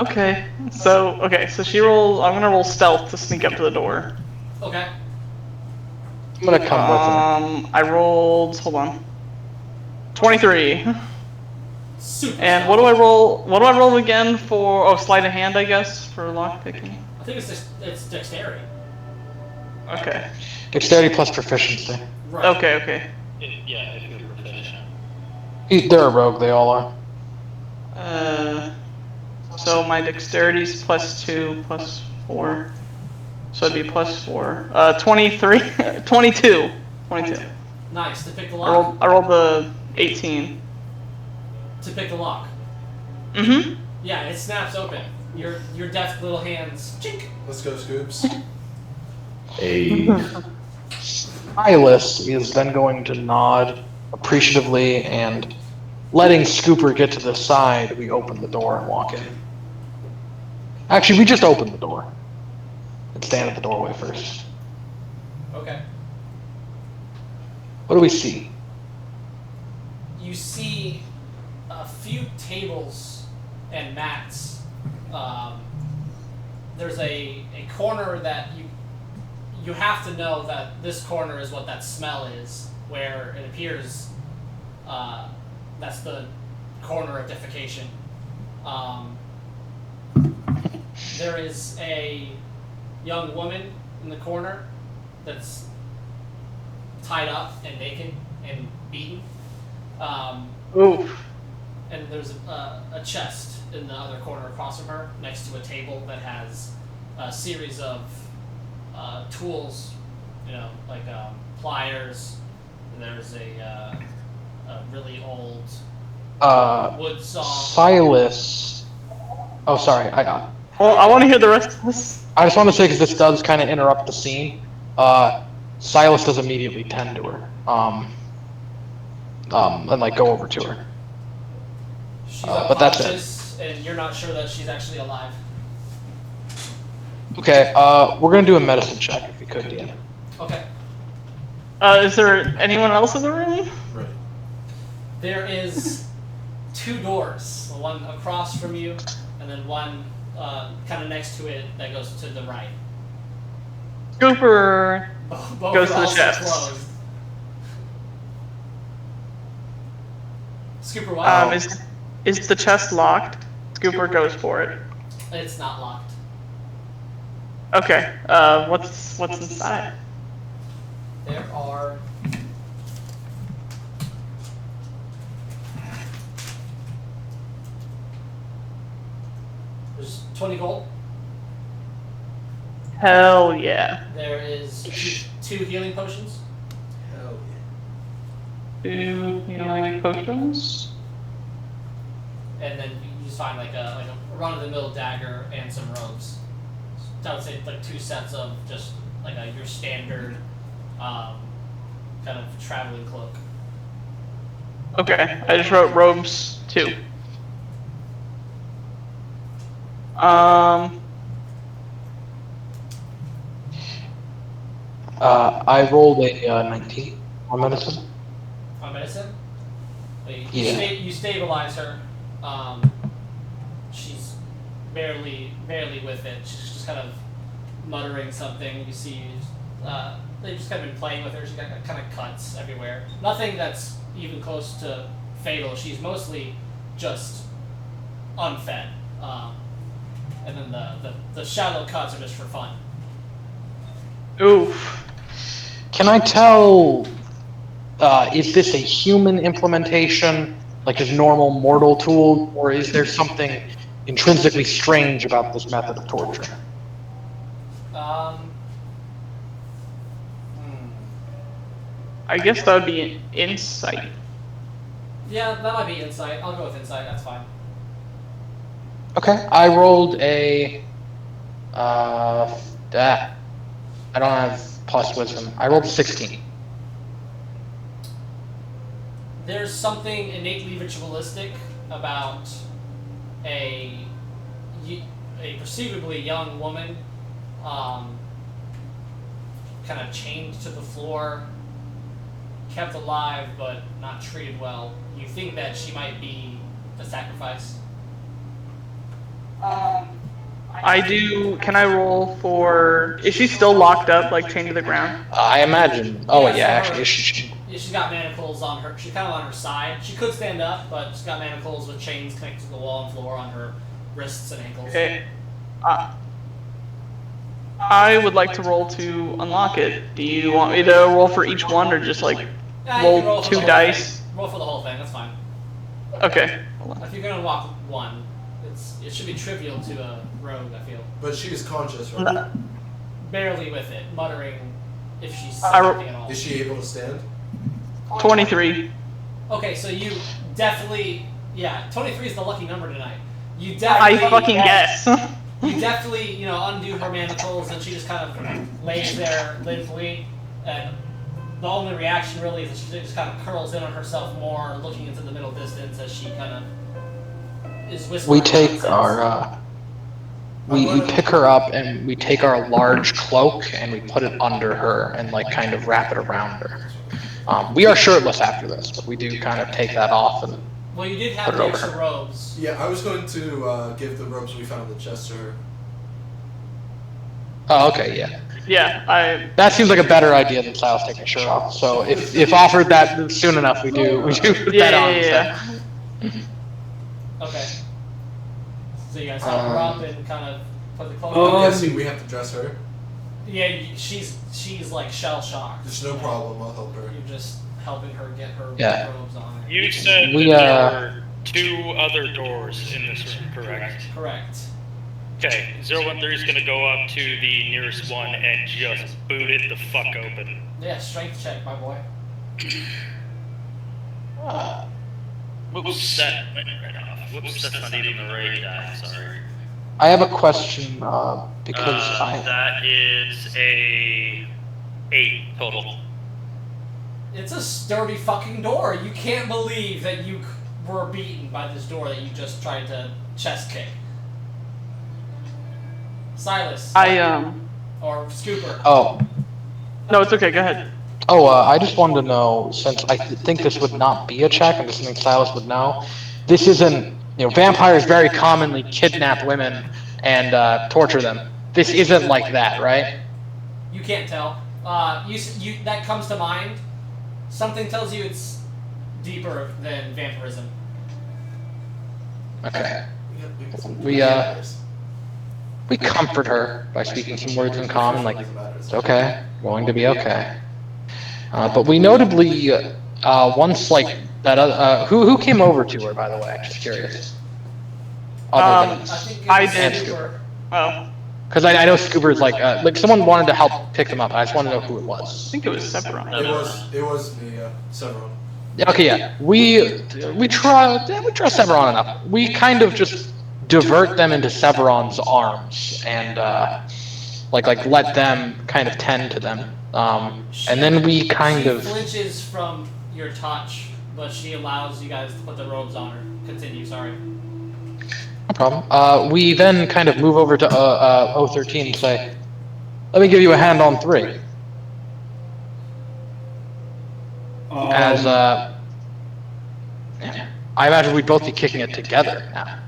Okay. So she rolls. I'm gonna roll stealth to sneak up to the door. Okay. I'm gonna come with I rolled. Hold on. 23. Super. And what do I roll? What do I roll again for? Oh, sleight of hand, I guess, for lock picking. I think it's dexterity. Okay. her. Dexterity plus proficiency. Right. Okay. Yeah, if you're proficient. They're a rogue, they all are. So my dexterity's +2 +4. So it'd be +4. 23. 22. 22. Nice. To pick the I lock. rolled the 18. To pick the lock. Mm-hmm. Yeah, it snaps open. your deft little hands. Chink. Let's go, Scoops. Silas is then going to nod appreciatively, and letting Scooper get to the side, we open the door and walk in. Actually, we just open the door and stand at the doorway first. Okay. What do we see? You see a few tables and mats. There's a corner that you have to know that this corner is what that smell is, where it appears that's the corner of defecation. There is a young woman in the corner that's tied up and naked and beaten. Oof. And there's a chest in the other corner across from her, next to a table that has a series of tools, like pliers. There's a really old wood saw. Silas. Oh, sorry, I got it. Well, I want to hear the rest of this. I just want to say, because this does kind of interrupt the scene, Silas does immediately tend to her, and like go over to her. She's but that's it. unconscious, and you're not sure that she's actually alive. Okay, we're gonna do a medicine check if we could, Dan. Okay. Is there anyone else in the room? Right. There is 2 doors, one across from you, and then one kind of next to it that goes to the right. Scooper Both goes are to the also chest. closed. Scooper, what? Is the chest locked? Scooper goes for it. It's not locked. Okay. What's inside? There are there's 20 gold. Hell yeah. There is 2 healing potions. Hell 2 healing potions. And then you just find like a run-of-the-mill dagger and some robes. So I would say like 2 sets of just like your standard kind of traveling cloak. Okay, I just wrote robes 2. I rolled a 19 on medicine. On medicine? Yeah. You stabilize her. She's barely with it. She's just kind of muttering something. You see, they've just kind of been playing with her. She's got kind of cuts everywhere. Nothing that's even close to fatal. She's mostly just unfed. And then the shallow cuts are just for fun. Oof. Can I tell, is this a human implementation, like a normal mortal tool, or is there something intrinsically strange about this method of torture? I guess that would be insight. Yeah, that might be insight. I'll go with insight. That's fine. Okay, I rolled a, I don't have plus wisdom. I rolled a 16. There's something innately ritualistic about a perceivably young woman, kind of chained to the floor, kept alive but not treated well. You think that she might be a sacrifice? I do. Can I roll for? Is she still locked up, like chained to the ground? I imagine. Oh, Yeah, yeah, so actually, She's got manacles on her. She's kind of on her side. She could stand up, but she's got manacles with chains connected to the wall and floor on her wrists and ankles. Okay. I would like to roll to unlock it. Do you want me to roll for each one, or just like Yeah, you can roll for 2 the whole dice? thing. Roll for the whole thing. That's fine. Okay. If you're gonna walk one, it should be trivial to a rogue. I feel But she is conscious, right? barely with it, muttering if she's I ro- something at all. Is she able to stand? 23. Okay, so you definitely, 23 is the lucky number tonight. You I definitely fucking guess. You definitely, undo her manacles, and she just kind of lays there limply, and the only reaction really is that she just kind of curls in on herself more, looking into the middle distance as she kind of is whispering. We take nonsense. our, we pick her up and we take our large cloak and we put it under her and like kind of wrap it around her. We are shirtless after this, but we do kind of take that off and. Well, you did Put have it the over extra her. robes. Yeah, I was going to give the robes we found in the chest to her. Oh, okay, yeah. Yeah, That seems like a better idea than Silas taking a shirt off. So if offered that soon enough, we do put that on. Yeah. Okay. So you guys help her up and kind of put the cloak I'm on. guessing we have to dress her. Yeah, she's like shell shocked. There's no problem, I'll help her. You're just helping her get her robes on. You said We, that there were 2 other doors in this room, correct? Correct. Okay, 013 is gonna go up to the nearest one and just boot it the fuck open. Yeah, strength check, my boy. Whoops, that went right off. Whoops, that's not even the right die, sorry. I have a question because That is a 8 total. It's a sturdy fucking door. You can't believe that you were beaten by this door that you just tried to chest kick. Silas. Or Scooper. Oh. No, it's okay. Go ahead. Oh, I just wanted to know, since I think this would not be a check, and this is something Silas would know, this isn't, vampires very commonly kidnap women and torture them. This isn't like that, right? You can't tell. You that comes to mind. Something tells you it's deeper than vampirism. Okay. We comfort her by speaking some words in common, like, it's okay, going to be okay. But we notably, once, like, that who came over to her, by the way? Just curious. Other than I think it I was did. Scooper. Oh, because I know Scooper's like someone wanted to help pick them up. I just want to know who it was. I think it was Sephiroth. It was me, several. Yeah, okay, yeah. We trust Severon enough. We kind of just divert them into Severon's arms and like let them kind of tend to them. And then we kind of She flinches from your touch, but she allows you guys to put the robes on her. Continue, sorry. no problem. We then kind of move over to 013 and say, "Let me give you a hand on 3." As I imagine we'd both be kicking it together now.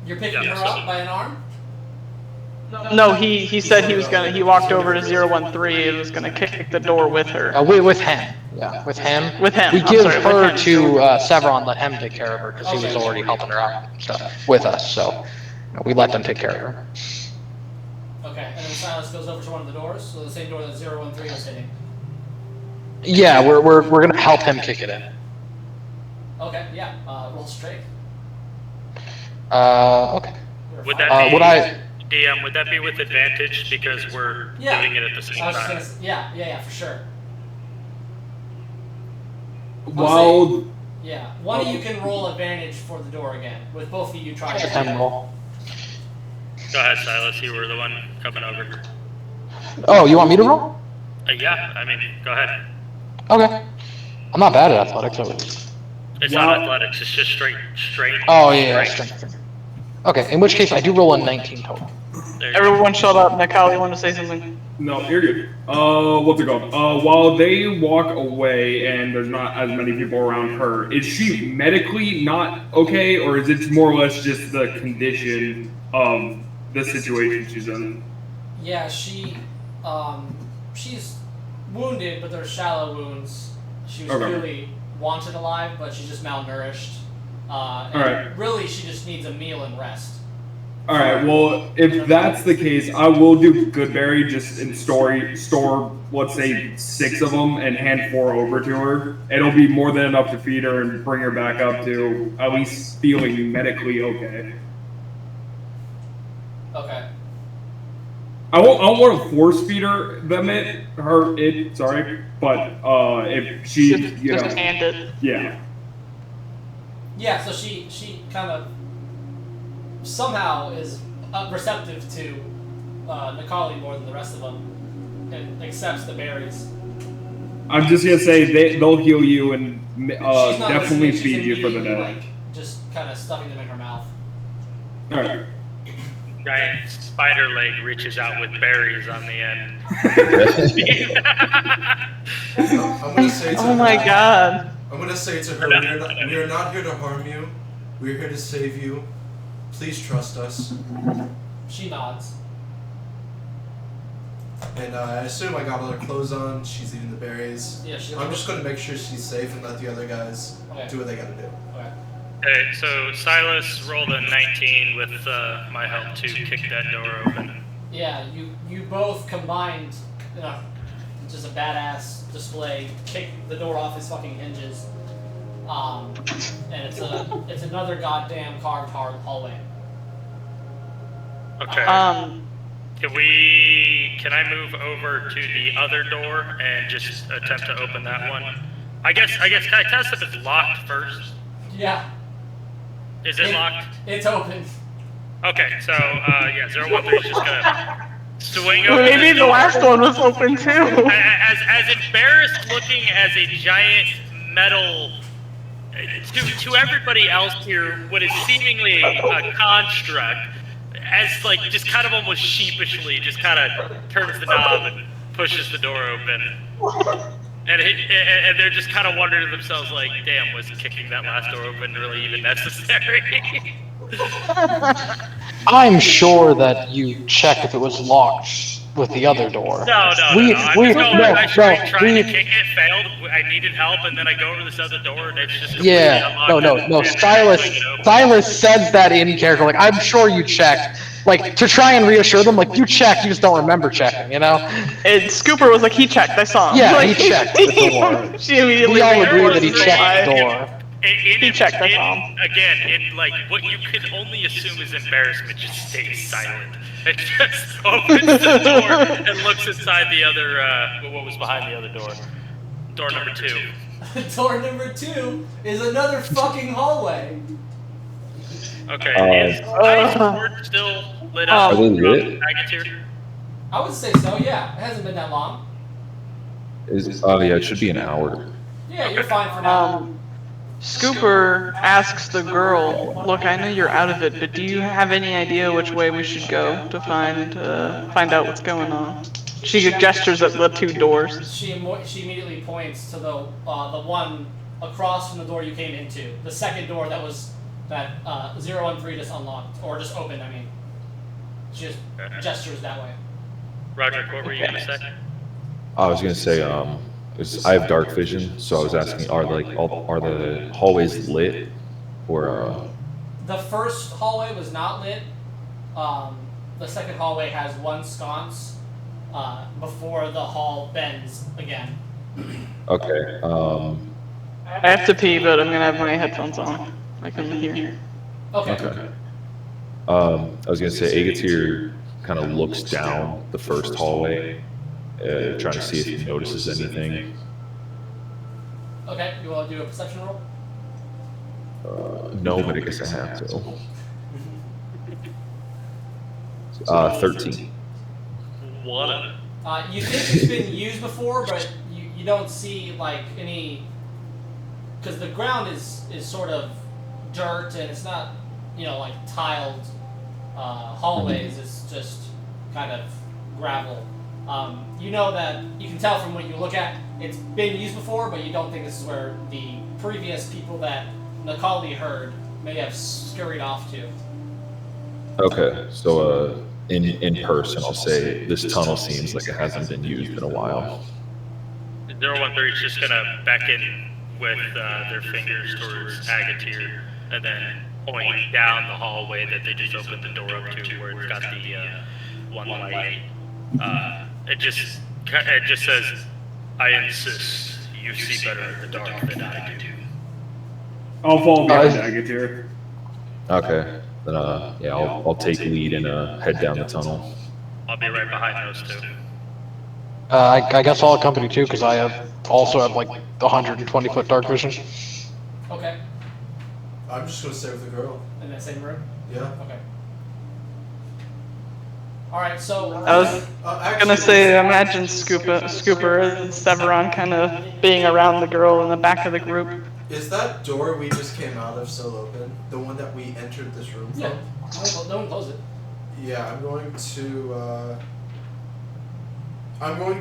You're picking Yeah, her so- up by an arm? No, he said he walked over to 013 and was gonna kick the door with her. With him. Yeah, with him. With him, We I'm give sorry, with her him. to Severon, let him take care of her, because he was already helping her out and stuff with us, so we let them take care of her. Okay, and then Silas goes over to one of the doors, so the same door that 013 was hitting. Yeah, we're gonna help him kick it in. Okay, yeah, roll straight. Okay. Would that be, Would I? DM, would that be with advantage because we're Yeah. doing it at the same I was just time? gonna, yeah, for sure. While Yeah, one of you can roll advantage for the door again, with both of you trying to Him roll. Go ahead, Silas. You were the one coming over. Oh, you want me to roll? Yeah, I mean, go ahead. Okay. I'm not bad at athletics. It's Well- not athletics. It's just straight. Oh yeah, strength. Okay, in which case I do roll a 19 total. There you go. Everyone shut up. Nikali, you want to say something? no, you're good. What's it called? While they walk away and there's not as many people around her, is she medically not okay, or is it more or less just the condition of the situation she's in? Yeah, she's wounded, but they're shallow wounds. She was Okay. clearly wanted alive, but she's just malnourished. And Alright. really, she just needs a meal and rest. All right. Well, if that's the case, I will do Goodberry just in store, let's say 6 of them, and hand 4 over to her. It'll be more than enough to feed her and bring her back up to at least feeling medically okay. Okay. I won't want to force feed her but if she, Just hand it. yeah. Yeah, so she kind of somehow is receptive to Nikali more than the rest of them and accepts the berries. I'm just gonna say they'll heal you and She's not definitely listening, she's feed you for the immediately, day. like, just kind of stuffing them in her mouth. All right. Giant spider leg reaches out with berries on the end. I'm gonna say to Oh my her, god. I'm gonna say to her, we are not here to harm you. We're here to save you. Please trust us. She nods. And I assume I got all her clothes on. She's eating the berries. Yeah, she I'm just gonna make sure she's safe and let the other guys do what they gotta do. Okay. Okay, so Silas rolled a 19 with my help to kick that door open. Yeah, you both combined, just a badass display, kick the door off its fucking hinges. And it's another goddamn carved hallway. Okay. Can I move over to the other door and just attempt to open that one? I guess can I test if it's locked first? Yeah. Is it locked? It's open. Okay, so yeah, 013 is just gonna swing over. Maybe the last one was open too. As embarrassed looking as a giant metal. To everybody else here, what is seemingly a construct, as like just kind of almost sheepishly, just kind of turns the knob and pushes the door open, and they're just kind of wondering to themselves like, "Damn, was kicking that last door open really even necessary?" I'm sure that you checked if it was locked with the other door. No. I tried to kick it, failed. I needed help, and then I go over this other door, and it's just completely unlocked. No. Silas says that in character. Like, I'm sure you checked. Like, to try and reassure them, like, you checked, you just don't remember checking, you know? And Scooper was like, he checked, I saw him. Yeah, like, he checked the door. She immediately We all like, agree that he checked the door. He checked, I saw him. Again, like, what you could only assume is embarrassment just stays silent. It just opens the door and looks inside the other, what was behind the other door. Door number 2. Door number 2 is another fucking hallway. Okay, is Ice Sword still lit up? Are they lit? I would say so, yeah. It hasn't been that long. Oh yeah, it should be an hour. Yeah, you're fine for now. Scooper asks the girl, look, I know you're out of it, but do you have any idea which way we should go to find out what's going on? She gestures at the 2 doors. She immediately points to the one across from the door you came into. The second door that 013 just unlocked, or just opened, I mean. She just gestures that way. Roger, what were you gonna say? I was gonna say, I have dark vision, so I was asking, are the hallways lit, or? The first hallway was not lit. The second hallway has one sconce before the hall bends again. Okay. I have to pee, but I'm gonna have my headphones on. I can hear. Okay. I was gonna say, Agatir kind of looks down the first hallway, trying to see if he notices anything. Okay, you want to do a perception roll? No, but I guess I have to. 13. What? You think it's been used before, but you don't see like any, because the ground is sort of dirt and it's not like tiled hallways. It's just kind of gravel. You know that you can tell from what you look at. It's been used before, but you don't think this is where the previous people that Nikali heard may have scurried off to. Okay, so in person, I'll say this tunnel seems like it hasn't been used in a while. 013 is just gonna beckon with their fingers towards Agatir, and then point down the hallway that they just opened the door up to, where it's got the one light. It just says, "I insist. You see better in the dark than I do." I'll follow behind Agatir. Okay, then yeah, I'll take lead and head down the tunnel. I'll be right behind those 2. I guess I'll accompany too, because I also have like 120-foot dark vision. Okay. I'm just gonna stay with the girl. In that same room? Yeah. Okay. Alright, so... I was gonna say, imagine Scooper and Severon kind of being around the girl in the back of the group. Is that door we just came out of still open? The one that we entered this room from? Yeah. No one closed it. Yeah, I'm going to minor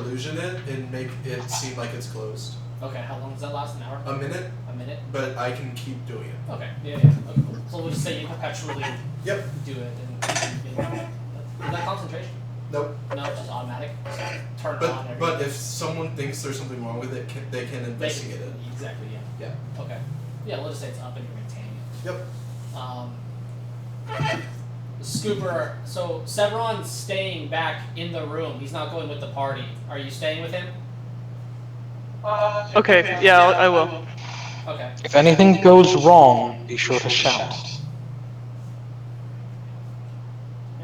illusion it and make it seem like it's closed. Okay, how long does that last? An hour? A minute, A minute? but I can keep doing it. Okay, yeah. Okay, cool. So we'll just say you perpetually Yep. do it and is that concentration? Nope. No, it's just automatic. Just turn it on every But if someone thinks there's something wrong with it, they can investigate it. Exactly, yeah. Yeah. Okay. Yeah, we'll just say it's up and you're maintaining it. Yep. Scooper, so Severon's staying back in the room. He's not going with the party. Are you staying with him? Okay, yeah, I will. Okay. If anything goes wrong, be sure to shout.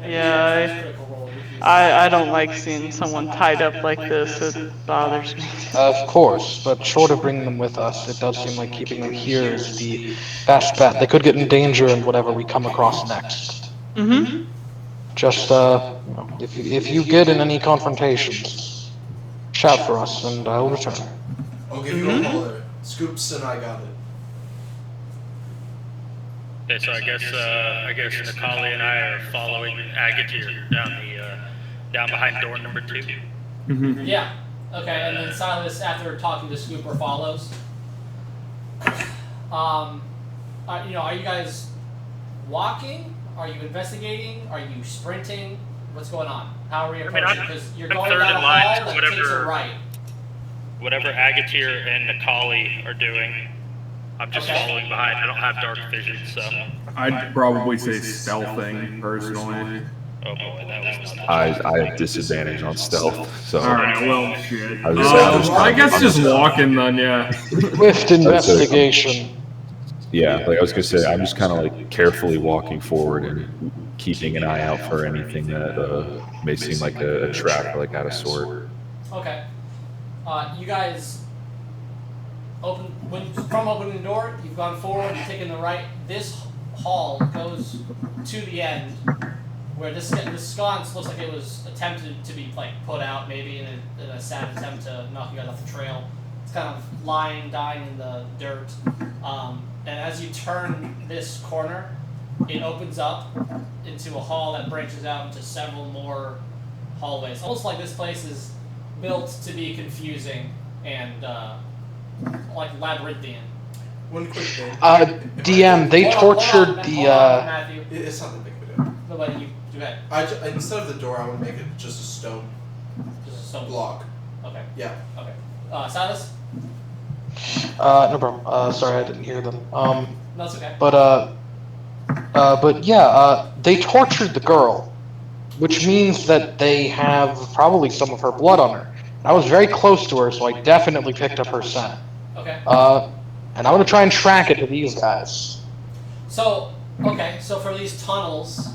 Yeah, Critical role with you. I don't like seeing someone tied up like this. It bothers me. Of course, but short of bringing them with us, it does seem like keeping them here is the best bet. They could get in danger in whatever we come across next. Mm-hmm. Just, if you get in any confrontations, shout for us and I'll return. I'll give you a holler. Scoops and I got it. Okay, so I guess Nikali and I are following Agatir down behind door number 2. Mm-hmm. Yeah. Okay, and then Silas, after talking to Scooper, follows. Are you guys walking? Are you investigating? Are you sprinting? What's going on? How are we approaching? Because you're I'm going third down in a line hall to that takes a whatever- right. Whatever Agatir and Nikali are doing, I'm just Okay. following behind. I don't have dark vision, so. I'd probably say stealthing, personally. Oh boy, that was not. I have disadvantage on stealth, so Alright, well, shit. I was just- I guess just walking then, yeah. Swift investigation. yeah, like I was gonna say, I'm just kind of like carefully walking forward and keeping an eye out for anything that may seem like a trap or like out of sort. Okay. You guys from opening the door, you've gone forward, you've taken the right. This hall goes to the end where this sconce looks like it was attempted to be like put out, maybe in a sad attempt to knock you guys off the trail. It's kind of lying, dying in the dirt. And as you turn this corner, it opens up into a hall that branches out into several more hallways. Almost like this place is built to be confusing and like labyrinthian. One quick thing. DM, they Hold on, tortured hold the, on, Matthew. It's not that big of a deal. Nobody, you do that. Instead of the door, I would make it just a stone Just a stone block. Okay. Yeah. Okay. Silas? no problem. Sorry, I didn't hear them. No, it's okay. But yeah, they tortured the girl, which means that they have probably some of her blood on her. I was very close to her, so I definitely picked up her scent. Okay. And I'm gonna try and track it to these guys. So for these tunnels,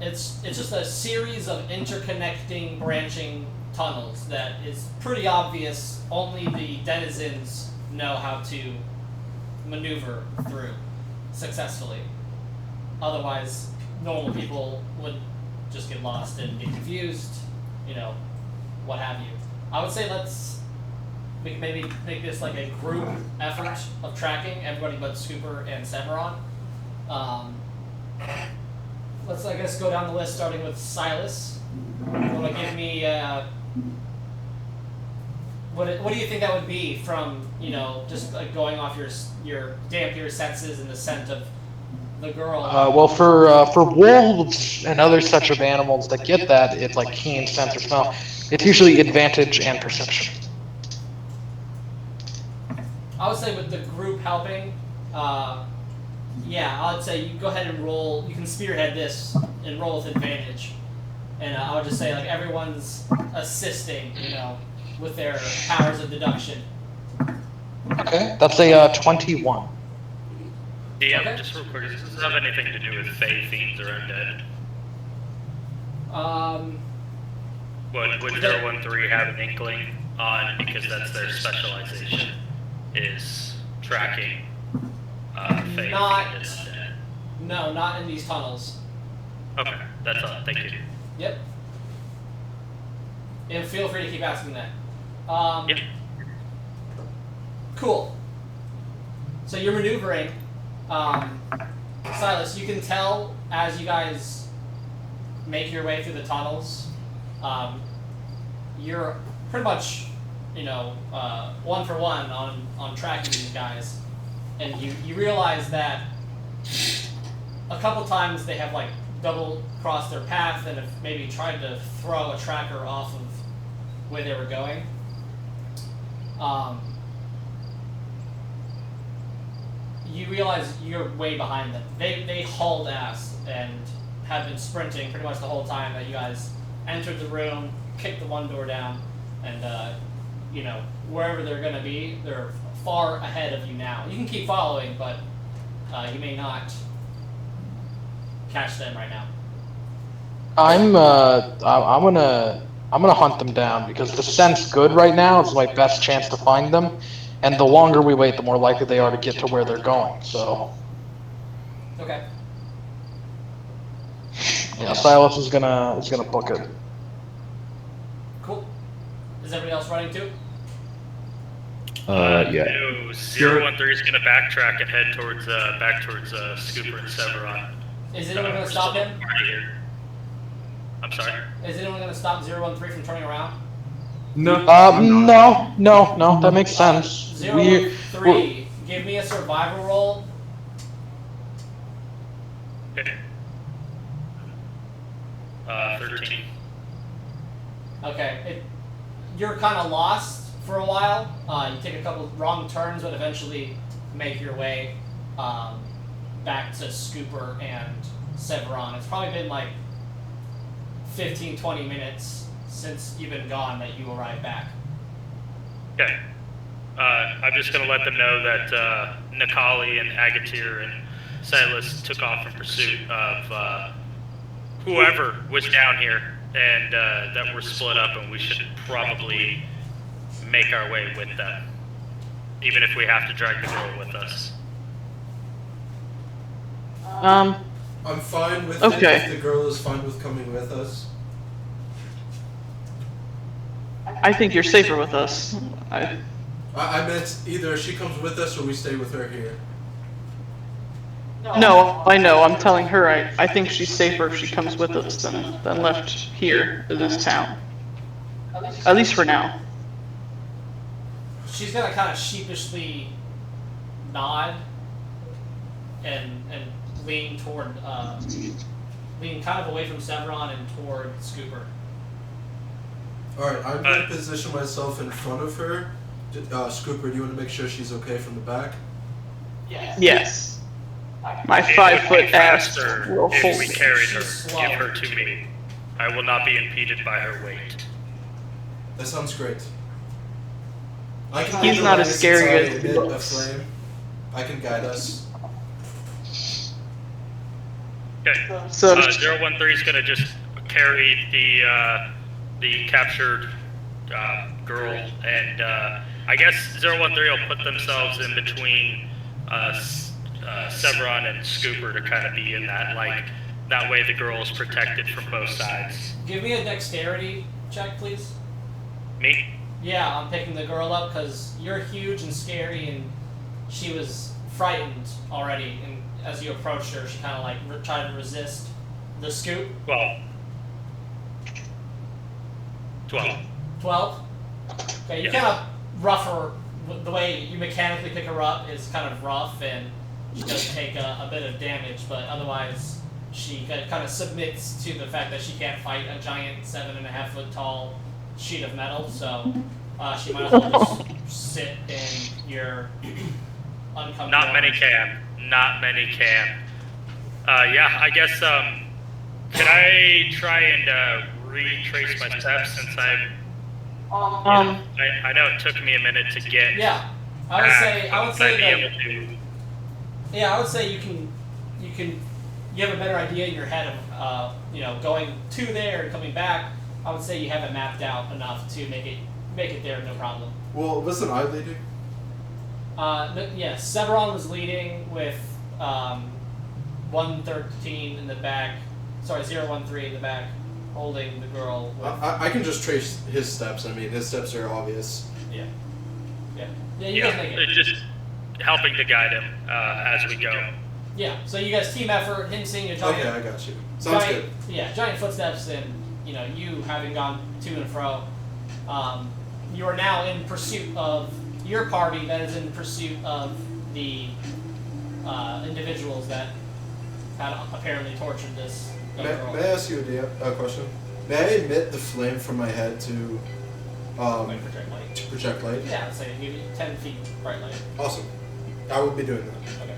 it's just a series of interconnecting, branching tunnels that is pretty obvious. Only the denizens know how to maneuver through successfully. Otherwise, normal people would just get lost and get confused, what have you. I would say we can maybe make this like a group effort of tracking everybody but Scooper and Severon. Let's, I guess, go down the list starting with Silas. You want to give me, what do you think that would be from, just like going off your dampier senses and the scent of the girl? Well, for wolves and other such of animals that get that, it's like keen sense or smell. It's usually advantage and perception. I would say with the group helping, I would say you go ahead and roll. You can spearhead this and roll with advantage. And I would just say like everyone's assisting, with their powers of deduction. Okay, that's a 21. DM, Okay. just real quick, does this have anything to do with Fey, Fiends, or Undead? Would 013 have an inkling on, because that's their specialization, is tracking Faye. No, not in these tunnels. Okay, that's all. Thank you. Yep. And feel free to keep asking that. Yep. Cool. So you're maneuvering. Silas, you can tell as you guys make your way through the tunnels, you're pretty much, one for one on tracking these guys. And you realize that a couple times they have like double crossed their path and have maybe tried to throw a tracker off of where they were going. You realize you're way behind them. They hauled ass and have been sprinting pretty much the whole time that you guys entered the room, kicked the one door down, and wherever they're going to be, they're far ahead of you now. You can keep following, but you may not catch them right now. I'm gonna hunt them down because the scent's good right now. It's my best chance to find them, and the longer we wait, the more likely they are to get to where they're going. So. Okay. Yeah, Silas is gonna book it. Cool. Is everybody else running too? Yeah. No, 013 is gonna backtrack and head towards back towards Scooper and Severon. Is anyone going to stop him? I'm sorry? Is anyone going to stop 013 from turning around? No. No, that makes sense. 013, give me a survival roll. Okay. 13. Okay, you're kind of lost for a while. You take a couple wrong turns, but eventually make your way back to Scooper and Severon. It's probably been like 15-20 minutes since you've been gone that you arrived back. Okay. I'm just going to let them know that Nikali and Agatir and Silas took off in pursuit of whoever was down here, and that we're split up, and we should probably make our way with them, even if we have to drag the girl with us. I'm fine with Okay. it if the girl is fine with coming with us. I think you're safer with us. I meant either she comes with us or we stay with her here. No, I know. I'm telling her I think she's safer if she comes with us than left here in this town. At least for now. She's gonna kind of sheepishly nod and lean toward lean kind of away from Severon and toward Scooper. Alright, I'm going to position myself in front of her. Scooper, do you want to make sure she's okay from the back? Yes. My 5-foot ass faster will if hold we it. carried her. She's slow. Give her to me. I will not be impeded by her weight. That sounds great. I can He's lead the not way as scary since I as he emit a looks. flame. I can guide us. Okay. So 013 is gonna just carry the captured girl, and I guess 013 will put themselves in between Severon and Scooper to kind of be in that way the girl is protected from both sides. Give me a dexterity check, please. Me? Yeah, I'm picking the girl up because you're huge and scary, and she was frightened already. And as you approached her, she kind of like tried to resist the scoop. Well, 12. 12. Okay, you Yeah. kind of rough her. The way you mechanically pick her up is kind of rough, and she does take a bit of damage, but otherwise she kind of submits to the fact that she can't fight a giant 7.5 foot tall sheet of metal, so she might as well just sit in your uncomfortable. Not many can. Not many can. Yeah, I guess, can I try and retrace my steps since I know it took me a minute to get. Yeah, I would say I'd be that, able to. yeah, I would say you have a better idea in your head of going to there and coming back. I would say you have it mapped out enough to make it there no problem. Well, wasn't I leading? Severon was leading with 113 in the back. Sorry, 013 in the back, holding the girl. With, I can just trace his steps. I mean, his steps are obvious. Yeah. You guys make it. It's just helping to guide him as we go. Yeah. So you guys team effort. Him seeing a giant. Okay, I got you. Sounds giant, good. Yeah, giant footsteps, and you having gone to and fro. You are now in pursuit of your party that is in pursuit of the individuals that had apparently tortured this young girl. May I ask you a question? May I emit the flame from my head to Project light. to project light? Yeah, I'd say give you 10 feet bright light. Awesome. I will be doing that. Okay.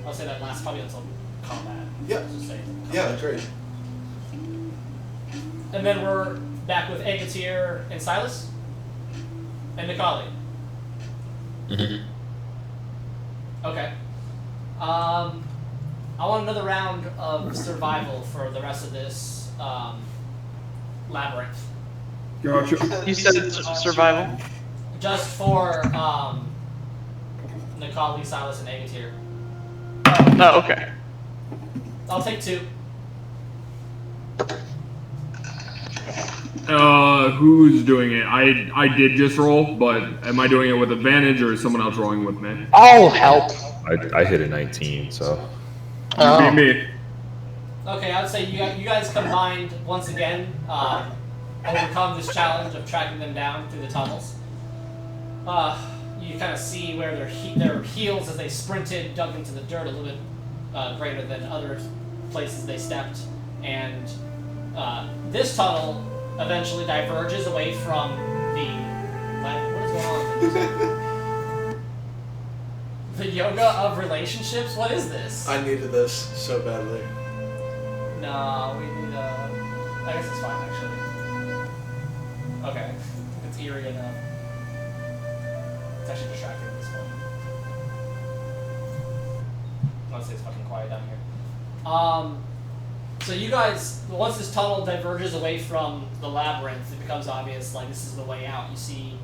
I'll say that lasts probably until combat. Yeah. Just say Yeah, combat. great. And then we're back with Agatir and Silas and Nikali. Mhm. Okay. I want another round of survival for the rest of this labyrinth. Gotcha. You said survival? Just for Nikali, Silas, and Agatir. Oh, okay. I'll take 2. Who's doing it? I did just roll, but am I doing it with advantage or is someone else rolling with me? I'll help. I hit a 19, so. Be me. Okay, I would say you guys combined once again overcome this challenge of tracking them down through the tunnels. You kind of see where their heels as they sprinted dug into the dirt a little bit greater than other places they stepped, and this tunnel eventually diverges away from the what is going on? The yoga of relationships. What is this? I needed this so badly. No, we need I guess it's fine actually. Okay, it's eerie enough. It's actually distracting at this point. Honestly, it's fucking quiet down here. So you guys, once this tunnel diverges away from the labyrinth, it becomes obvious, like, this is the way out. You see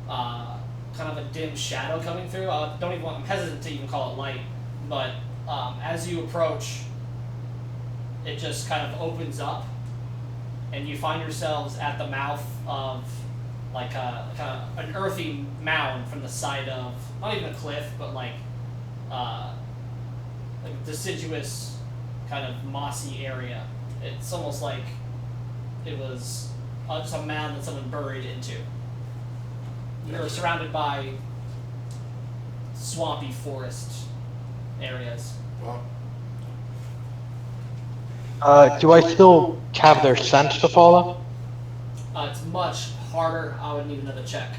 kind of a dim shadow coming through. I'm hesitant to even call it light, but as you approach, it just kind of opens up, and you find yourselves at the mouth of like an earthy mound from the side of, not even a cliff, but like deciduous kind of mossy area. It's almost like it was just a mound that someone buried into. You're surrounded by swampy forest areas. Wow. Do I still have their scent to follow? It's much harder. I would need another check.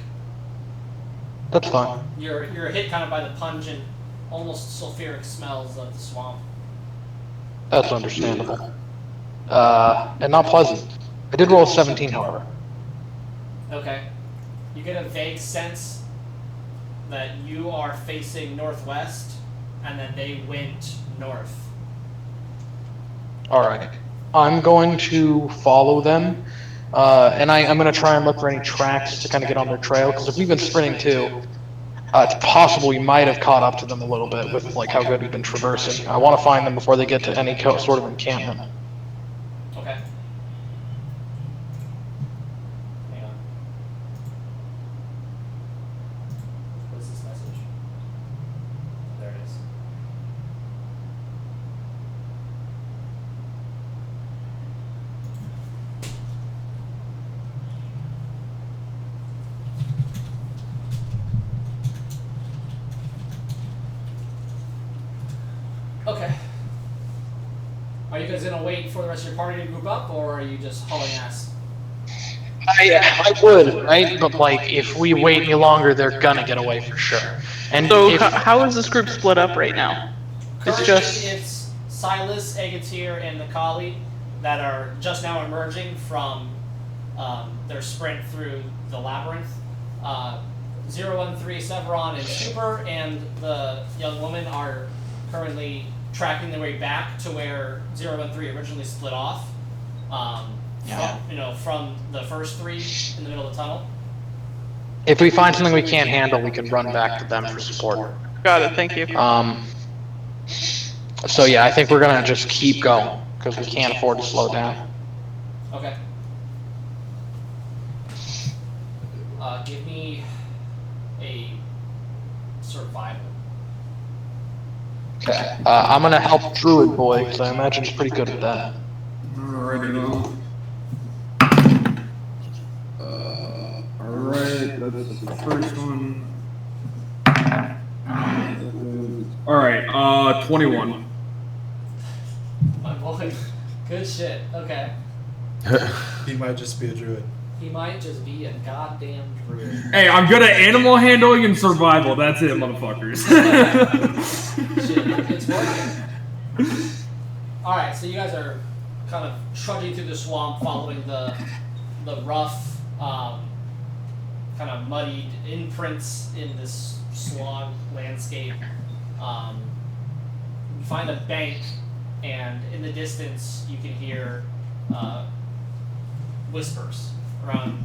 That's fine. You're hit kind of by the pungent, almost sulfuric smells of the swamp. That's understandable. And not pleasant. I did roll a 17, however. Okay. You get a vague sense that you are facing northwest, and that they went north. Alright. I'm going to follow them, and I'm going to try and look for any tracks to kind of get on their trail, because if we've been sprinting too, it's possible we might have caught up to them a little bit with like how good we've been traversing. I want to find them before they get to any sort of encampment. Okay. Hang on. What is this message? There it is. Okay. Are you guys gonna wait for the rest of your party to group up, or are you just hauling ass? I would, right? But like, if we wait any longer, they're gonna get away for sure. And So if, how is this group split up right now? Currently, It's it's Silas, Agatir, and Nikali that are just now emerging from their sprint through the labyrinth. 013, Severon, and Super, and the young woman are currently tracking their way back to where 013 originally split off. Yeah. From the first 3 in the middle of the tunnel. If we find something we can't handle, we can run back to them for support. Got it. Thank you. So yeah, I think we're gonna just keep going because we can't afford to slow down. Okay. Give me a survival. Okay. I'm gonna help Druid Boy because I imagine he's pretty good at that. Alrighty, alright, that's the first one. Alright, 21. My boy. Good shit. Okay. He might just be a druid. He might just be a goddamn druid. Hey, I'm good at animal handling and survival. That's it, motherfuckers. Shit, it's working. Alright, so you guys are kind of trudging through the swamp, following the rough, kind of muddied imprints in this slog landscape. You find a bank, and in the distance you can hear whispers around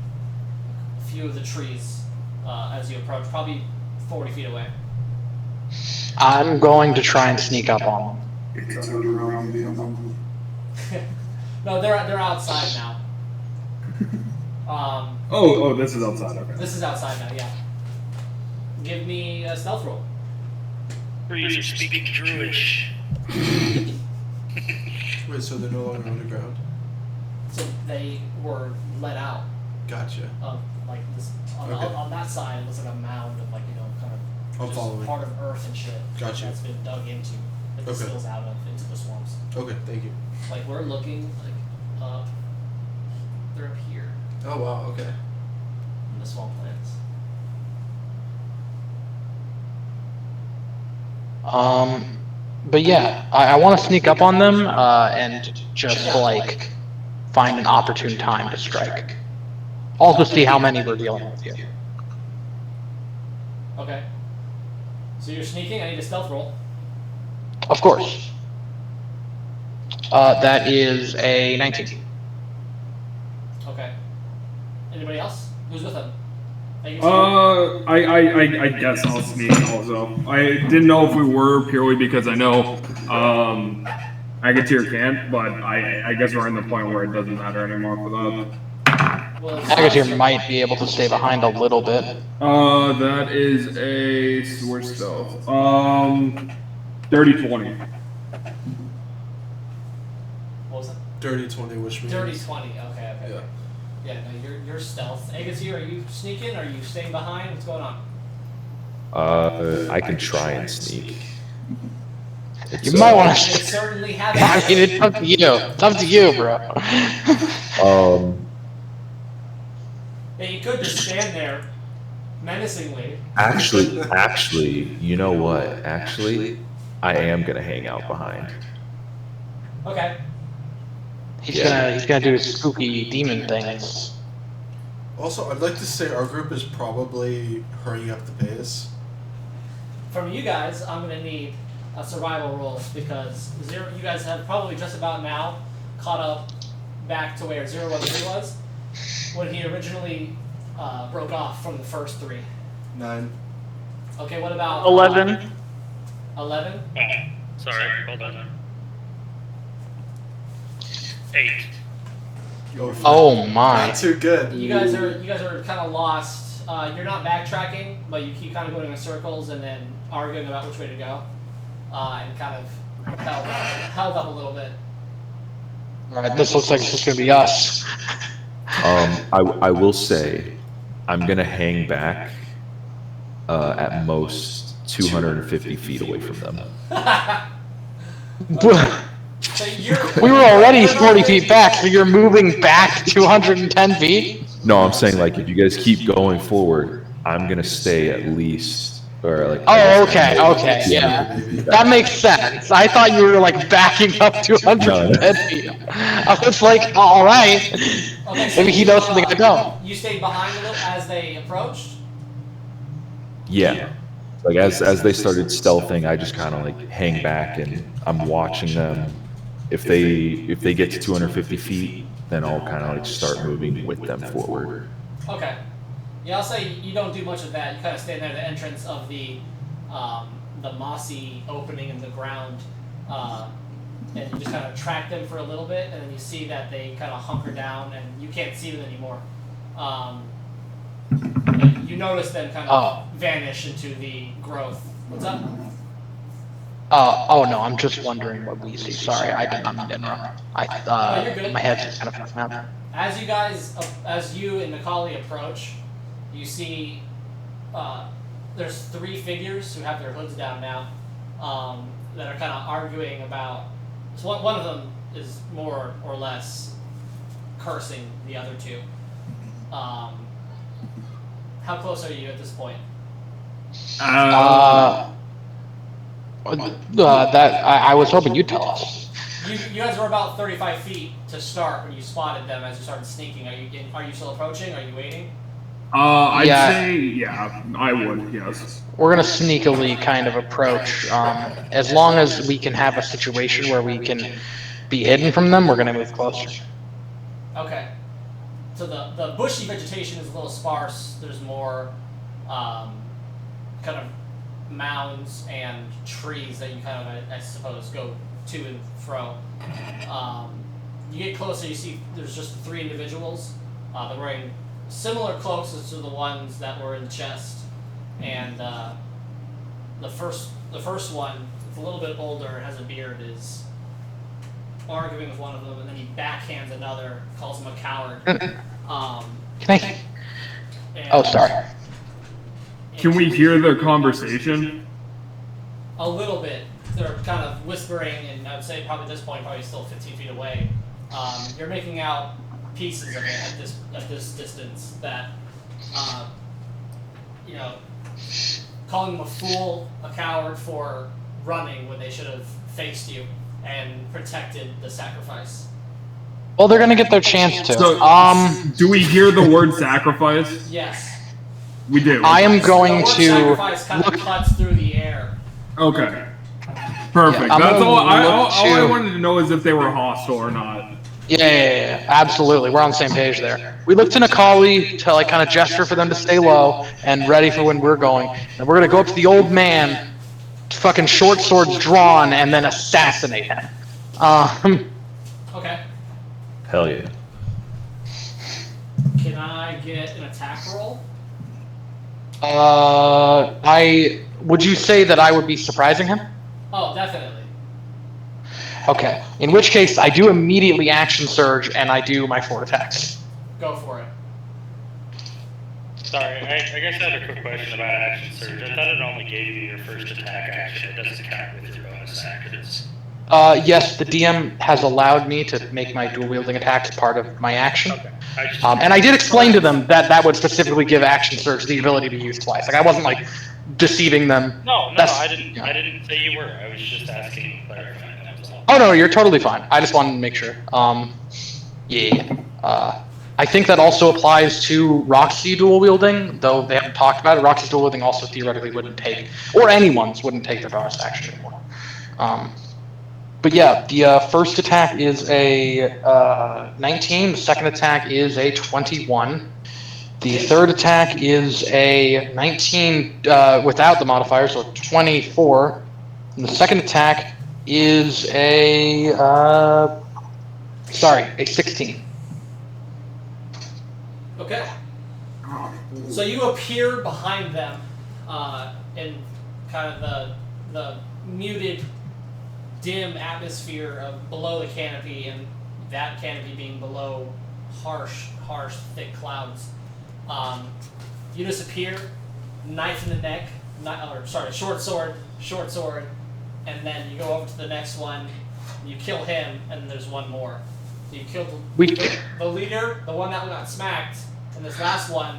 a few of the trees as you approach, probably 40 feet away. I'm going to try and sneak up on No, they're outside now. Oh, this is outside, okay. This is outside now, yeah. Give me a stealth roll. Freeze speak Druish. Wait, so they're no longer underground? So they were let out Gotcha. of like this on, Okay. on that side. It looks like a mound of like kind of I'm just following. part of earth and shit Gotcha. that's been dug into that Okay. distills out of into the swamps. Okay, thank you. Like we're looking like up. They're up here Oh wow, okay. in the swamplands. But yeah, I want to sneak up on them and just like find an opportune time to strike. Also see how many we're dealing with here. Okay. So you're sneaking. I need a stealth roll. Of course. That is a 19. Okay. Anybody else? Who's with them? I guess I'll sneak also. I didn't know if we were purely because I know, Agatir can't, but I guess we're in the point where it doesn't matter anymore for that. Well, Agatir might be able to stay behind a little bit. That is a sword stealth. 30-20. What was it? Dirty 20, which means... Dirty 20. Okay. Yeah. Yeah, no, you're stealth. Agatir, are you sneaking? Are you staying behind? What's going on? I can try and sneak. You might want They to. certainly have. I mean, it's up to you. It's up to you, bro. Yeah, you could just stand there menacingly. Actually, you know what? Actually, I am gonna hang out behind. Okay. He's gonna do his spooky demon things. Also, I'd like to say our group is probably hurrying up the pace. From you guys, I'm gonna need a survival roll because you guys have probably just about now caught up back to where 013 was when he originally broke off from the first 3. 9. Okay, what about 11. 11? Sorry, hold on. 8. Oh my. Not too good. You guys are kind of lost. You're not backtracking, but you keep kind of going in circles and then arguing about which way to go, and kind of held up a little bit. Alright, this looks like it's just gonna be us. I will say, I'm gonna hang back at most 250 feet away from them. So you're, We were already 40 feet back, so you're moving back 210 feet? No, I'm saying like if you guys keep going forward, I'm gonna stay at least or like. Oh, okay, yeah. That makes sense. I thought you were like backing up 210 feet. I was like, alright. okay, so Maybe he knows something I don't. You stayed behind a little as they approached. Yeah. Like as they started stealthing, I just kind of like hang back and I'm watching them. If they get to 250 feet, then I'll kind of like start moving with them forward. Okay. Yeah, I'll say you don't do much of that. You kind of stand there at the entrance of the mossy opening in the ground, and you just kind of track them for a little bit, and then you see that they kind of hunker down, and you can't see them anymore. You notice them kind of vanish into the growth. What's up? Oh no, I'm just wondering what we see. Sorry, I did not mean to interrupt. You're good. My head's just kind of fucking out. As you and Macaulay approach, you see there's 3 figures who have their hoods down now that are kind of arguing about. So one of them is more or less cursing the other 2. How close are you at this point? I was hoping you'd tell us. You guys were about 35 feet to start when you spotted them as you started sneaking. Are you still approaching? Are you waiting? I'd say, yeah, I would, yes. We're gonna sneakily kind of approach. As long as we can have a situation where we can be hidden from them, we're gonna move closer. Okay. So the bushy vegetation is a little sparse. There's more kind of mounds and trees that you kind of, I suppose, go to and fro. You get closer, you see there's just 3 individuals. They're wearing similar cloaks as to the ones that were in the chest, and the first one, it's a little bit older, has a beard, is arguing with one of them, and then he backhands another, calls him a coward. Sorry. Can we hear their conversation? A little bit. They're kind of whispering, and I would say probably at this point, probably still 15 feet away. You're making out pieces of it at this distance that, calling them a fool, a coward for running when they should have faced you and protected the sacrifice. Well, they're gonna get their chance to. So, do we hear the word sacrifice? Yes. We do. I am going the word to sacrifice kind of cuts through the air. Okay. Perfect. Yeah, That's all. All I to- wanted to know is if they were hostile or not. Yeah, absolutely. We're on the same page there. We look to Macaulay to like kind of gesture for them to stay low and ready for when we're going. And we're gonna go up to the old man, fucking short swords drawn, and then assassinate him. Okay. Hell yeah. Can I get an attack roll? Would you say that I would be surprising him? Oh, definitely. Okay. In which case, I do immediately action surge and I do my 4 attacks. Go for it. Sorry, I guess I have a quick question about action surge. I thought it only gave you your first attack action. It doesn't count with your bonus actions. Yes, the DM has allowed me to make my dual wielding attacks part of my action. Okay. And I did explain to them that that would specifically give action surge the ability to be used twice. Like I wasn't like deceiving them. No, That's- I didn't. yeah. I didn't say you were. I was just asking, clarifying. That was all. Oh no, you're totally fine. I just wanted to make sure. I think that also applies to Roxy dual wielding, though they haven't talked about it. Roxy's dual wielding also theoretically wouldn't take, or anyone's wouldn't take their bonus action anymore. But yeah, the first attack is a 19. The second attack is a 21. The third attack is a 19 without the modifier, so 24. And the second attack is a 16. Okay. So you appear behind them in kind of the muted, dim atmosphere of below the canopy, and that canopy being below harsh, thick clouds. You disappear, knife in the neck, short sword, and then you go over to the next one, you kill him, and there's one more. You kill the leader, the one that got smacked, and this last one,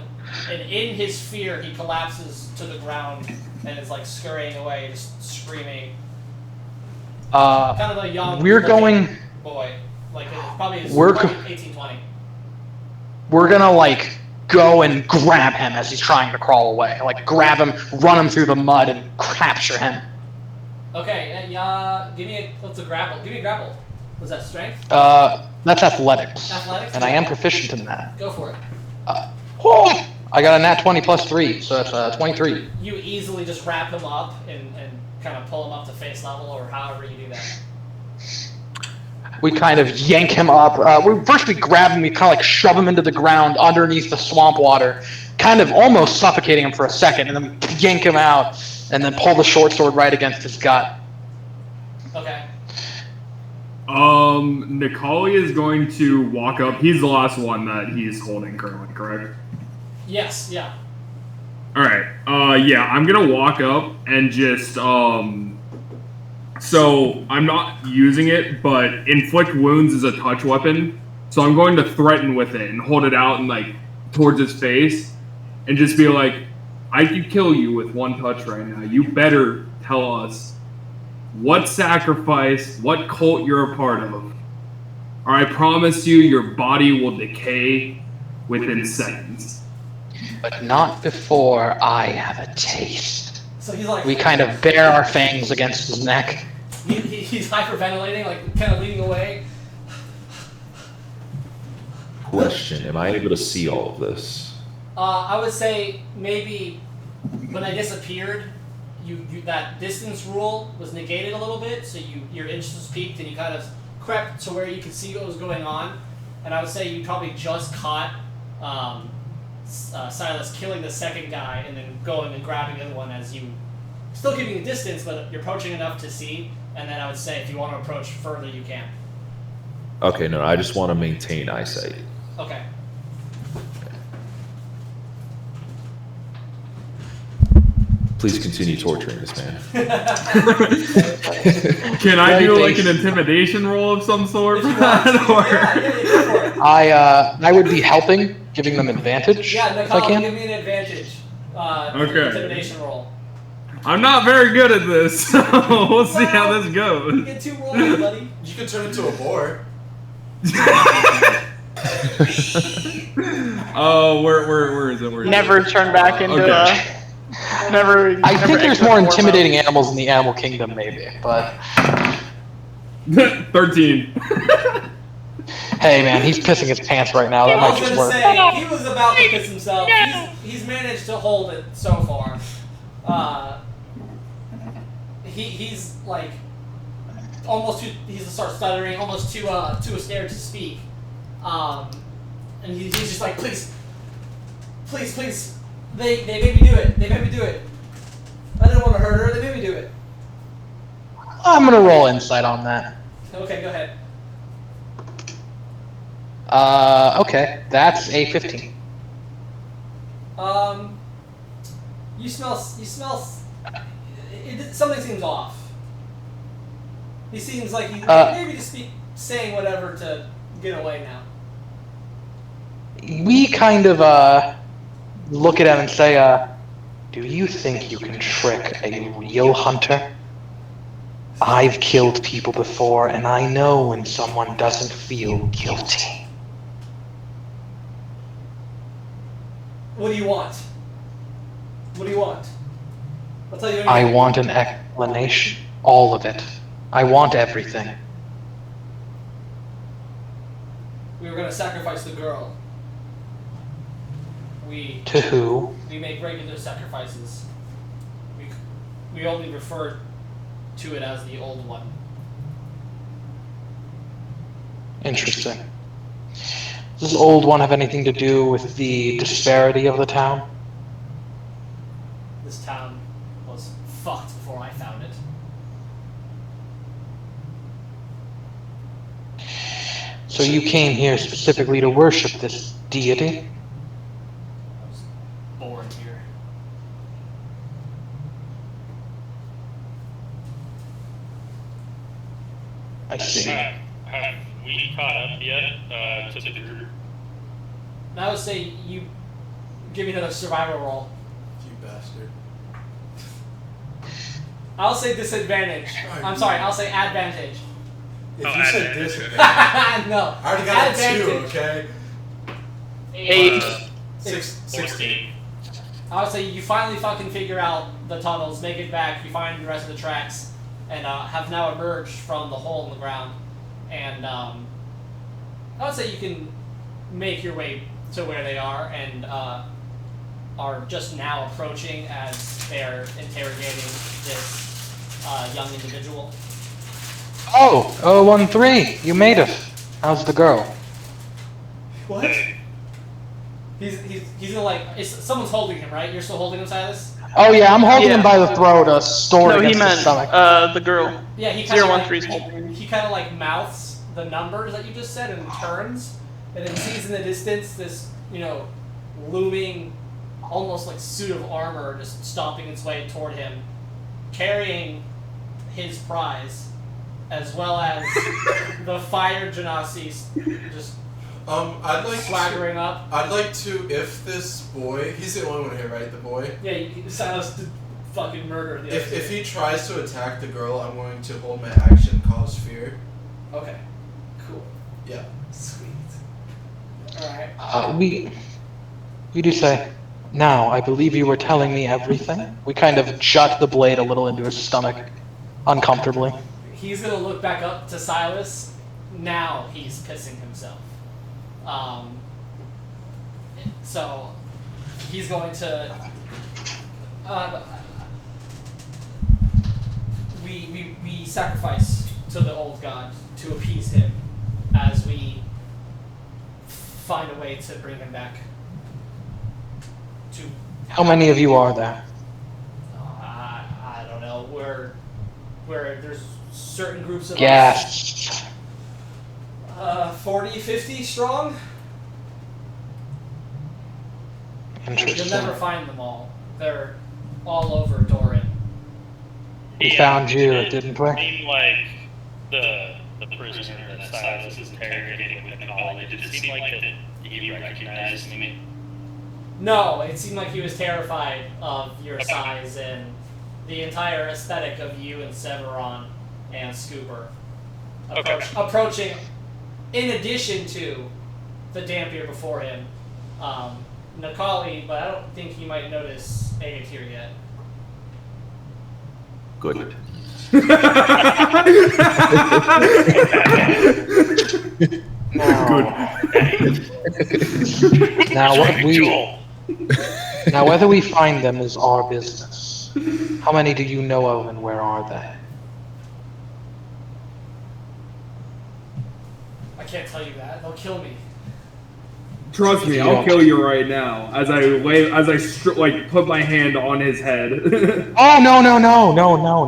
and in his fear, he collapses to the ground and is like scurrying away, just screaming. Kind of a young boy, like probably 18, 20. We're gonna like go and grab him as he's trying to crawl away. Like grab him, run him through the mud, and capture him. Okay, give me a grapple. Give me a grapple. Was that strength? That's athletics. Athletics. And I am proficient in that. Go for it. I got a nat 20 plus 3, so that's 23. You easily just wrap him up and kind of pull him up to face level, or however you do that. We kind of yank him up. First we grab him, we kind of like shove him into the ground underneath the swamp water, kind of almost suffocating him for a second, and then we yank him out, and then pull the short sword right against his gut. Okay. Nikali is going to walk up. He's the last one that he's holding currently, correct? Yes, yeah. Alright, yeah, I'm gonna walk up and just, so I'm not using it, but inflict wounds is a touch weapon, so I'm going to threaten with it and hold it out and, like, towards his face, and just be like, I could kill you with one touch right now. You better tell us what sacrifice, what cult you're a part of, or I promise you your body will decay within seconds. But not before I have a taste. So he's like... We kind of bare our fangs against his neck. He's hyperventilating, like kind of leaning away. Question: am I able to see all of this? I would say maybe when they disappeared, you that distance rule was negated a little bit, so your interest was peaked and you kind of crept to where you could see what was going on. And I would say you probably just caught Silas killing the second guy and then going and grabbing the other one as you still keeping a distance, but you're approaching enough to see. And then I would say if you want to approach further, you can. Okay, no, I just want to maintain eyesight. Okay. Please continue torturing this man. Can I do like an intimidation roll of some sort for that? Or... Yeah, go for it. I would be helping, giving them advantage. Yeah, if I Nicole, can. give me an advantage. Okay. Intimidation roll. I'm not very good at this, so we'll see how this You goes. get 2 rolls, buddy. You could turn into a boar. Oh, where is it? Where is Never it? turn back into Okay. never. I think there's more exit intimidating animals in the animal kingdom, maybe. But 13. hey, man, he's pissing his pants right now. That I might was just gonna work. say, he was about to piss himself. He's managed to hold it so far. He's like almost too. He's start stuttering, almost too scared to speak. And he's just like, please. They made me do it. They made me do it. I didn't want to hurt her. They made me do it. I'm gonna roll insight on that. Okay, go ahead. Okay, that's a 15. You smell. Something seems off. He seems like he's maybe just saying whatever to get away now. We kind of look at him and say, do you think you can trick a real hunter? I've killed people before, and I know when someone doesn't feel guilty. What do you want? What do you want? I'll tell you. I want an explanation. All of it. I want everything. We were gonna sacrifice the girl. To who? We make regular sacrifices. We only refer to it as the old one. Interesting. Does this old one have anything to do with the disparity of the town? This town was fucked before I found it. So you came here specifically to worship this deity? I was born here. I see. Have we caught up yet to the group? And I would say you give me another survival roll. You bastard. I'll say disadvantage. I'm sorry, I'll say advantage. If Oh, you said advantage, this, okay. No. I already got a 2, Advantage. okay? 8. 16. I would say you finally fucking figure out the tunnels, make it back, you find the rest of the tracks, and have now emerged from the hole in the ground. And I would say you can make your way to where they are, and are just now approaching as they're interrogating this young individual. Oh, 013, you made it. How's the girl? What? He's gonna like. Someone's holding him, right? You're still holding him, Silas? Oh yeah, I'm holding him by the throat, a sword No, he against meant his stomach. the girl. Yeah, he kind of 013. he kind of like mouths the numbers that you just said and turns, and then sees in the distance this, looming, almost like suit of armor just stomping its way toward him, carrying his prize, as well as the fire genasi just I'd like swaggering up. I'd like to, if this boy, he's the only one here, right? The boy. Yeah, Silas did fucking murder the other If two. he tries to attack the girl, I'm going to hold my action, cause fear. Okay, cool, Yeah. sweet. All right. We do say, now, I believe you were telling me everything. We kind of shut the blade a little into his stomach, uncomfortably. He's gonna look back up to Silas. Now he's pissing himself. So he's going to. We sacrifice to the old god to appease him as we find a way to bring him back. To How many of you are there? I don't know. Where there's certain groups of us. Yes. 40, 50 strong? You'll Interesting. never find them all. They're all over Dorrin. We found you, didn't we? Seemed like the prisoner that Silas was interrogating with Nicole. Did it seem like that he recognized me? No, it seemed like he was terrified of your size and the entire aesthetic of you and Severon and Scooper. Approaching, in addition to the Dampier before him, Nakali, but I don't think he might notice Agatir yet. Good. Now whether we find them is our business. How many do you know of and where are they? I can't tell you that. They'll kill me. Trust me, I'll kill you right now. As I put my hand on his head. Oh, no,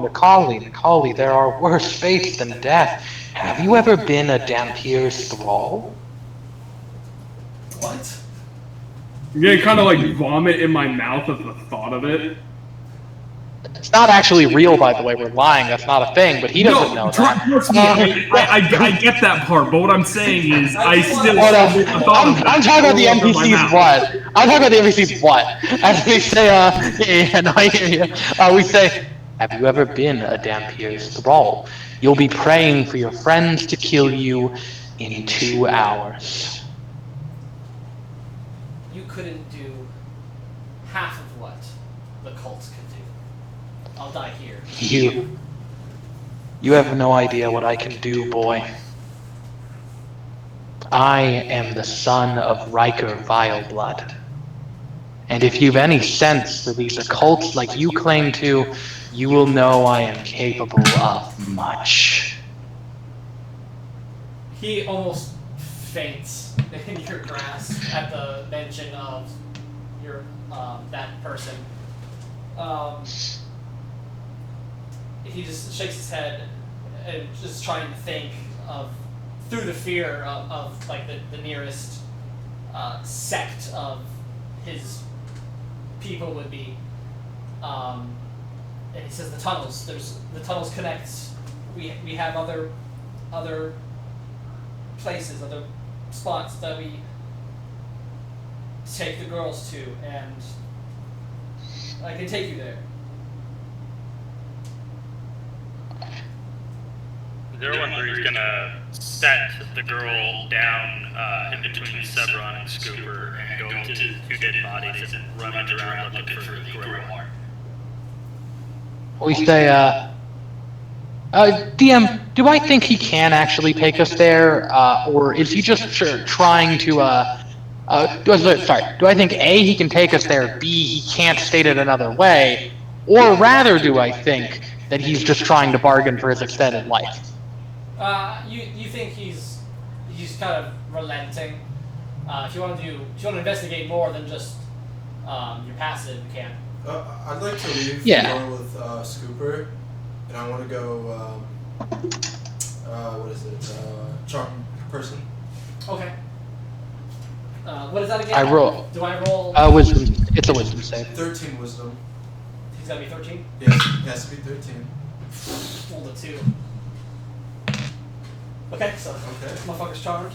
Nakali, there are worse fates than death. Have you ever been a Dampier's thrall? What? I'm gonna kind of like vomit in my mouth at the thought of it. It's not actually real, by the way. We're lying. That's not a thing, but he doesn't know that. Trust me, I get that part, but what I'm saying is, I still. I'm talking about the NPC's what? I'm talking about the NPC's what? As we say, yeah, no, I hear you. We say, have you ever been a Dampier's thrall? You'll be praying for your friends to kill you in 2 hours. You couldn't do half of what the cults could do. I'll die here. You have no idea what I can do, boy. I am the son of Riker Vileblood. And if you've any sense for these occults like you claim to, you will know I am capable of much. He almost faints in your grasp at the mention of your that person. He just shakes his head and just trying to think of, through the fear of like the nearest sect of his people would be. And he says the tunnels. The tunnels connect. We have other places, other spots that we take the girls to, and I can take you there. He's gonna set the girl down in between Severon and Scooper and go to 2 dead bodies and run around looking for the grimoire. We say, DM, do I think he can actually take us there, or is he just trying to Do I think A, he can take us there, B, he can't state it another way, or rather do I think that he's just trying to bargain for his extended life? You think he's kind of relenting. If you want to investigate more than just your passive, you can. I'd like to leave more with Scooper, and I want to go. What is it? Charm person. Okay. What is that again? Do I roll? Wisdom. It's a wisdom save. 13 wisdom. He's gotta be 13. Yes, he has to be 13. Rolled a 2. Okay, so motherfucker's charmed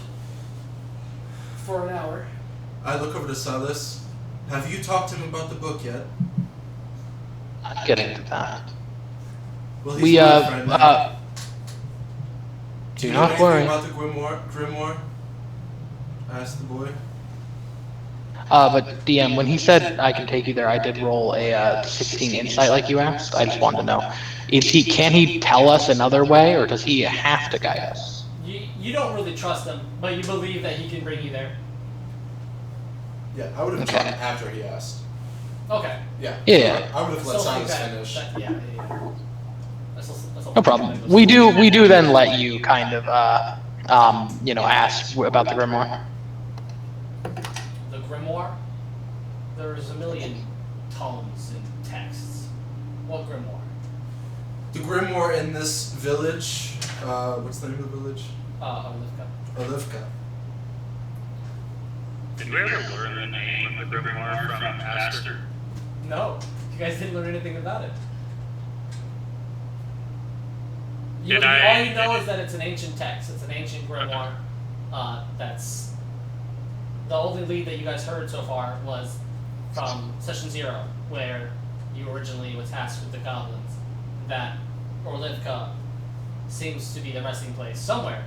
for an hour. I look over to Silas. Have you talked to him about the book yet? I'm getting to that. Well, he's my friend now. Do you know not anything worry. about the grimoire? Asked the boy. But DM, when he said I can take you there, I did roll a 16 insight like you asked. I just wanted to know. Can he tell us another way, or does he have to guide us? You don't really trust him, but you believe that he can bring you there. Yeah, I would have tried after he asked. Okay. Yeah. Yeah. I would have let Silas finish. No problem. We do then let you kind of ask about the grimoire. The grimoire? There's a million tomes and texts. What grimoire? The grimoire in this village. What's the name of the village? Orlivka. Orlivka. Did we ever learn the name of the grimoire from Aster? No. You guys didn't learn anything about it. All you know is that it's an ancient text. It's an ancient grimoire. That's the only lead that you guys heard so far was from Session 0, where you originally were tasked with the goblins. That Orlivka seems to be the resting place somewhere,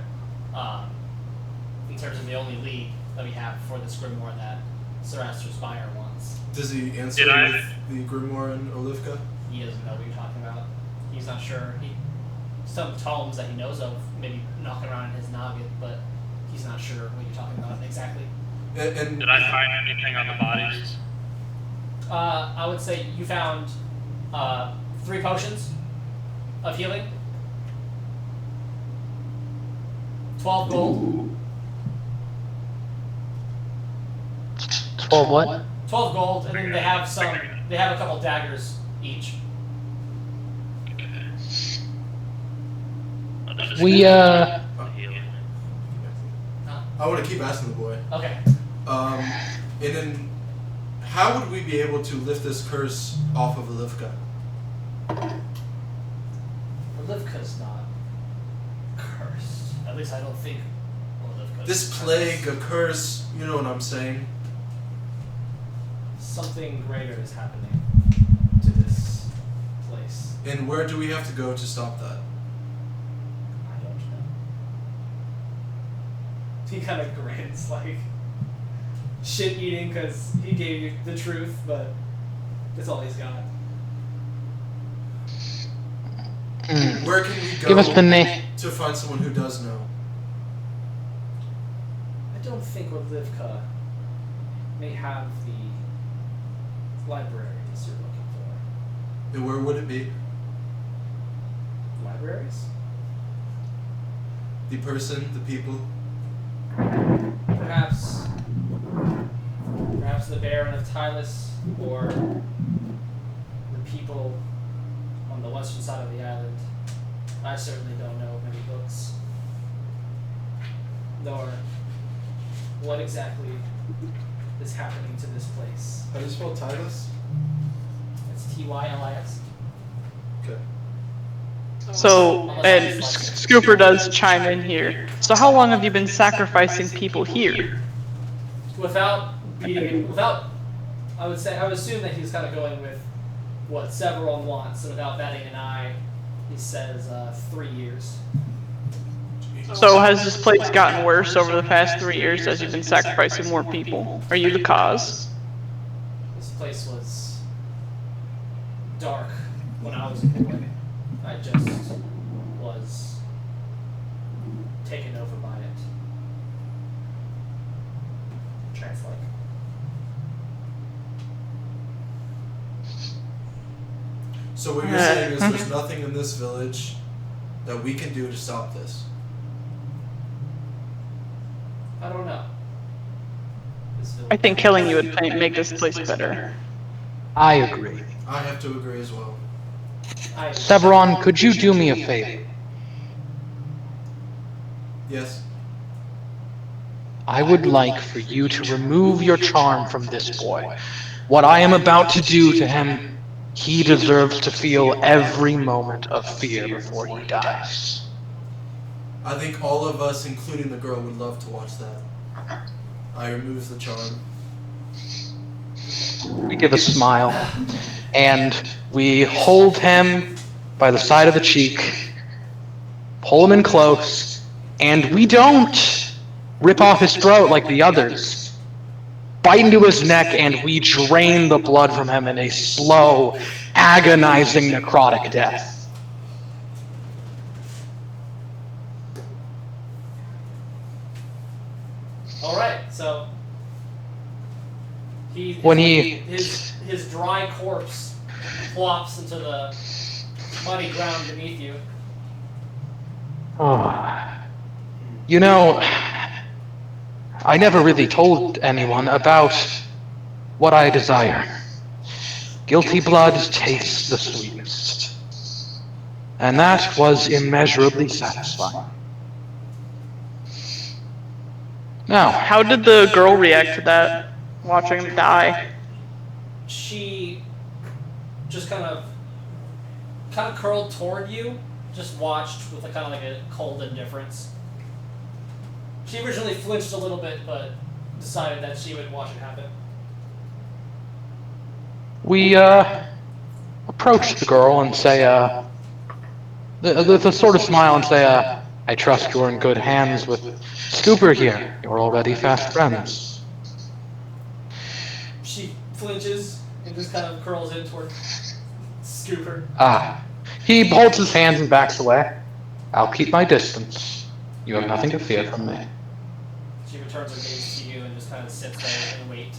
in terms of the only lead that we have for this grimoire that Sir Aster's buyer wants. Does he answer with the grimoire in Orlivka? He doesn't know what you're talking about. He's not sure. Some tomes that he knows of, maybe knocking around in his noggin, but he's not sure what you're talking about exactly. And did I find anything on the bodies? I would say you found 3 potions of healing, 12 gold. 12 what? 12 gold, and then they have a couple daggers each. I want to keep asking the boy. Okay. And then, how would we be able to lift this curse off of Orlivka? Orlivka's not cursed. At least I don't think Orlivka's This plague, a curse, you know what I'm saying? Something greater is happening to this place. And where do we have to go to stop that? I don't know. He kind of grins, like shit eating, because he gave you the truth, but that's all he's got. Where can we go Give us the name. to find someone who does know? I don't think Orlivka may have the libraries you're looking for. And where would it be? Libraries? The person, the people? Perhaps the Baron of Tylus, or the people on the western side of the island. I certainly don't know many books. Nor what exactly is happening to this place. How do you spell Titus? It's Tylis. Okay. So, and Scooper does chime in here. So how long have you been sacrificing people here? Without beating, I would assume that he's kind of going with what several wants, and without batting an eye, he says 3 years. So has this place gotten worse over the past 3 years as you've been sacrificing more people? Are you the cause? This place was dark when I was a boy. I just was taken over by it. trance-like. So what you're saying is there's nothing in this village that we can do to stop this. I don't know. I think killing you would make this place better. I agree. I have to agree as well. Severon, could you do me a favor? Yes. I would like for you to remove your charm from this boy. What I am about to do to him, he deserves to feel every moment of fear before he dies. I think all of us, including the girl, would love to watch that. I remove the charm. We give a smile, and we hold him by the side of the cheek, pull him in close, and we don't rip off his throat like the others. Bite into his neck, and we drain the blood from him in a slow, agonizing necrotic death. Alright, so his dry corpse flops into the muddy ground beneath you. Oh. You know, I never really told anyone about what I desire. Guilty blood tastes the sweetest. And that was immeasurably satisfying. Now, How did the girl react to that? Watching him die? She just kind of curled toward you, just watched with kind of like a cold indifference. She originally flinched a little bit, but decided that she would watch it happen. we approach the girl and say, the sort of smile and say, I trust you're in good hands with Scooper here. You're already fast friends. She flinches and just kind of curls in toward Scooper. He holds his hands and backs away. I'll keep my distance. You have nothing to fear from me. She returns her gaze to you and just kind of sits there and waits.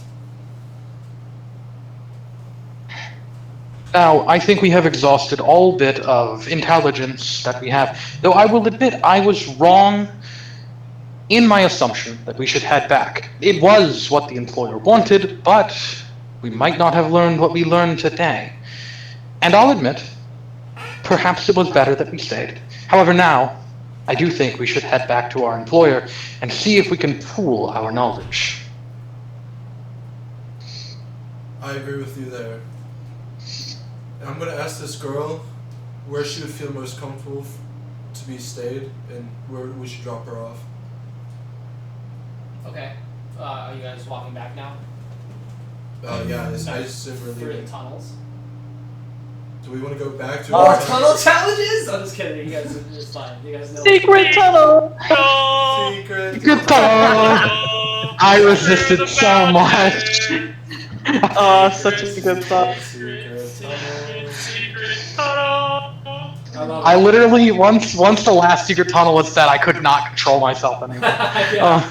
Now, I think we have exhausted all bit of intelligence that we have, though I will admit I was wrong in my assumption that we should head back. It was what the employer wanted, but we might not have learned what we learned today. And I'll admit, perhaps it was better that we stayed. However, now, I do think we should head back to our employer and see if we can pool our knowledge. I agree with you there. And I'm gonna ask this girl where she would feel most comfortable to be stayed and where we should drop her off. Okay. Are you guys walking back now? Yeah, I assume we're Through leaving. the tunnels? Do we want to go back to More our tunnel challenges? I'm just kidding. You guys, it's fine. You guys know. Secret tunnel! Secret. Good thought! I resisted so much. Oh, such a good thought. I literally, once the last secret tunnel was set, I could not control myself anymore. Yeah.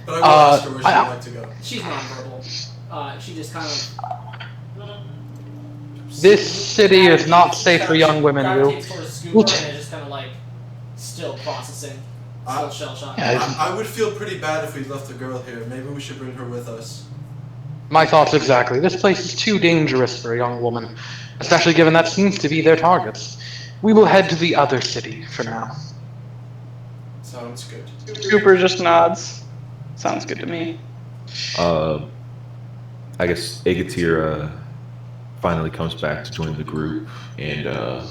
But I will ask her where she'd like to go. She's nonverbal. She just kind of. This city is not safe for young women, gravitates Will. towards Scooper and is just kind of like still processing, still shell shocked. Yeah, I would feel pretty bad if we left the girl here. Maybe we should bring her with us. My thoughts exactly. This place is too dangerous for a young woman, especially given that seems to be their targets. We will head to the other city for now. Sounds good. Cooper just nods. Sounds good to me. I guess Agatir finally comes back to join the group, and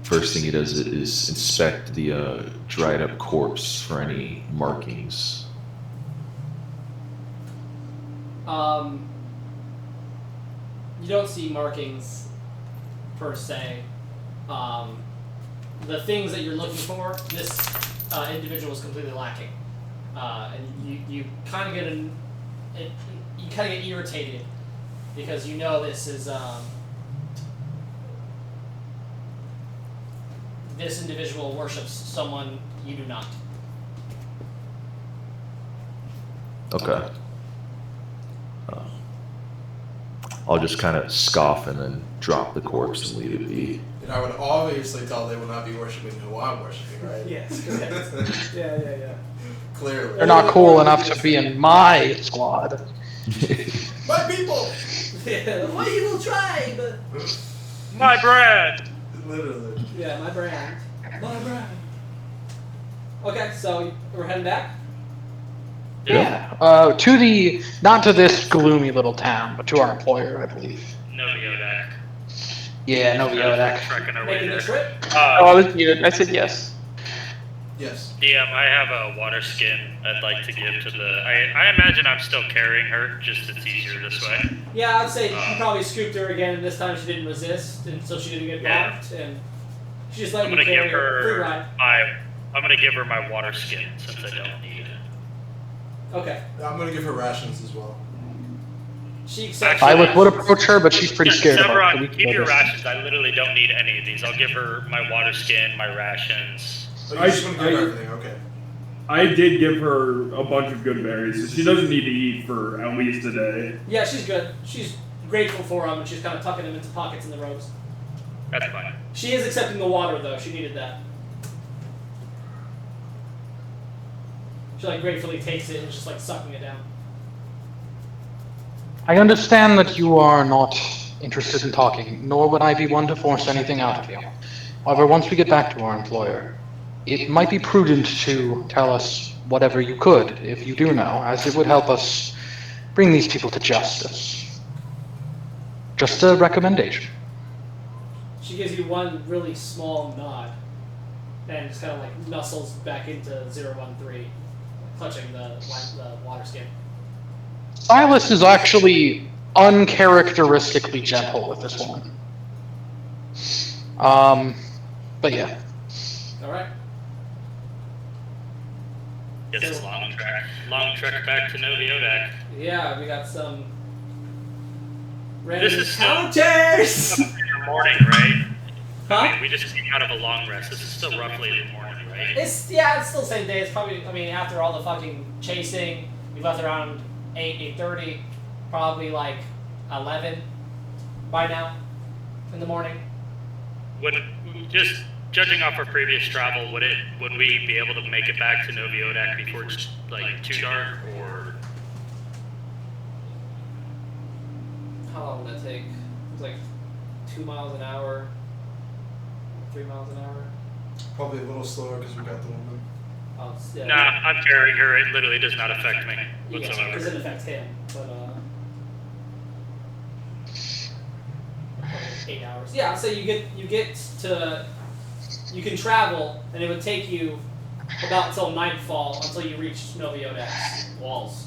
first thing he does is inspect the dried up corpse for any markings. You don't see markings per se. The things that you're looking for, this individual is completely lacking, and you kind of get irritated because you know this is this individual worships someone you do not. Okay. I'll just kind of scoff and then drop the corpse and leave it be. And I would obviously tell they will not be worshiping who I'm worshiping, right? Yes. Yeah. Clearly. They're not cool enough to be in my squad. My people! Yeah, my evil tribe! My brand! Literally. Yeah, my brand. My brand. Okay, so we're heading back? Yeah. To the, not to this gloomy little town, but to our employer, I believe. No Yodak. Yeah, no Yodak. Trekking our way Making the there. trip? Oh, I was muted. I said yes. Yes. DM, I have a water skin I'd like to give to the... I imagine I'm still carrying her, just it's easier this way. Yeah, I'd say you probably scooped her again, and this time she didn't resist, and so she didn't get Yeah. knocked, and she just let I'm you gonna carry give her. Free her ride. I'm gonna give her my water skin, since I don't need it. Okay. I'm gonna give her rations as well. She accepts I your would action. approach her, but she's pretty scared of her. Sevron, so we can keep go your this. rations. I literally don't need any of these. I'll give her my water skin, my rations. Oh, you just want to give her everything, okay. I did give her a bunch of good berries, so she doesn't need to eat for at least a day. Yeah, she's good. She's grateful for them, and she's kind of tucking them into pockets in the robes. That's fine. She is accepting the water, though. She needed that. She, like, gratefully takes it and is just, like, sucking it down. I understand that you are not interested in talking, nor would I be one to force anything out of you. However, once we get back to our employer, it might be prudent to tell us whatever you could, if you do know, as it would help us bring these people to justice. Just a recommendation. She gives you one really small nod and just kind of, like, nuzzles back into 013, clutching the water skin. Silas is actually uncharacteristically gentle with this woman. But yeah. Alright. Yes, it's a long trek back to Novi Yodak. Yeah, we got some random This is still- encounters! Morning, right? Huh? I mean, we just came out of a long rest. This is still roughly the morning, right? It's still the same day. It's probably, I mean, after all the fucking chasing, we left around 8:30, probably like 11 by now in the morning. Just judging off our previous travel, would we be able to make it back to Novi Yodak before it's like too dark, or How long would that take? It was like 2 miles an hour, 3 miles an hour. Probably a little slower because we got the woman. Oh, it's, yeah, Nah, I'm carrying her. It literally does not affect me yeah, it whatsoever. doesn't affect him, but 8 hours. Yeah, so you can travel, and it would take you about till nightfall until you reach Novi Yodak's walls.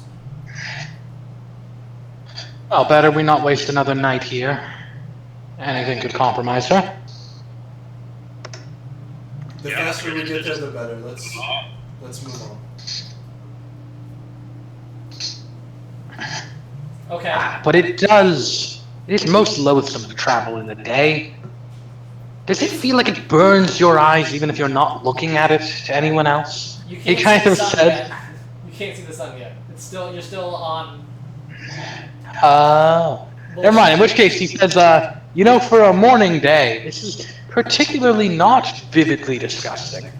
Well, better we not waste another night here. Anything could compromise her. The Yeah, faster we get there, just- the better. Let's move on. Okay. But it is most loathsome to travel in the day. Does it feel like it burns your eyes even if you're not looking at it to anyone else? You He can't kind see the of sun said, yet. You can't see the sun yet. You're still on. oh. Never mind, in which case he says, for a morning day, this is particularly not vividly disgusting.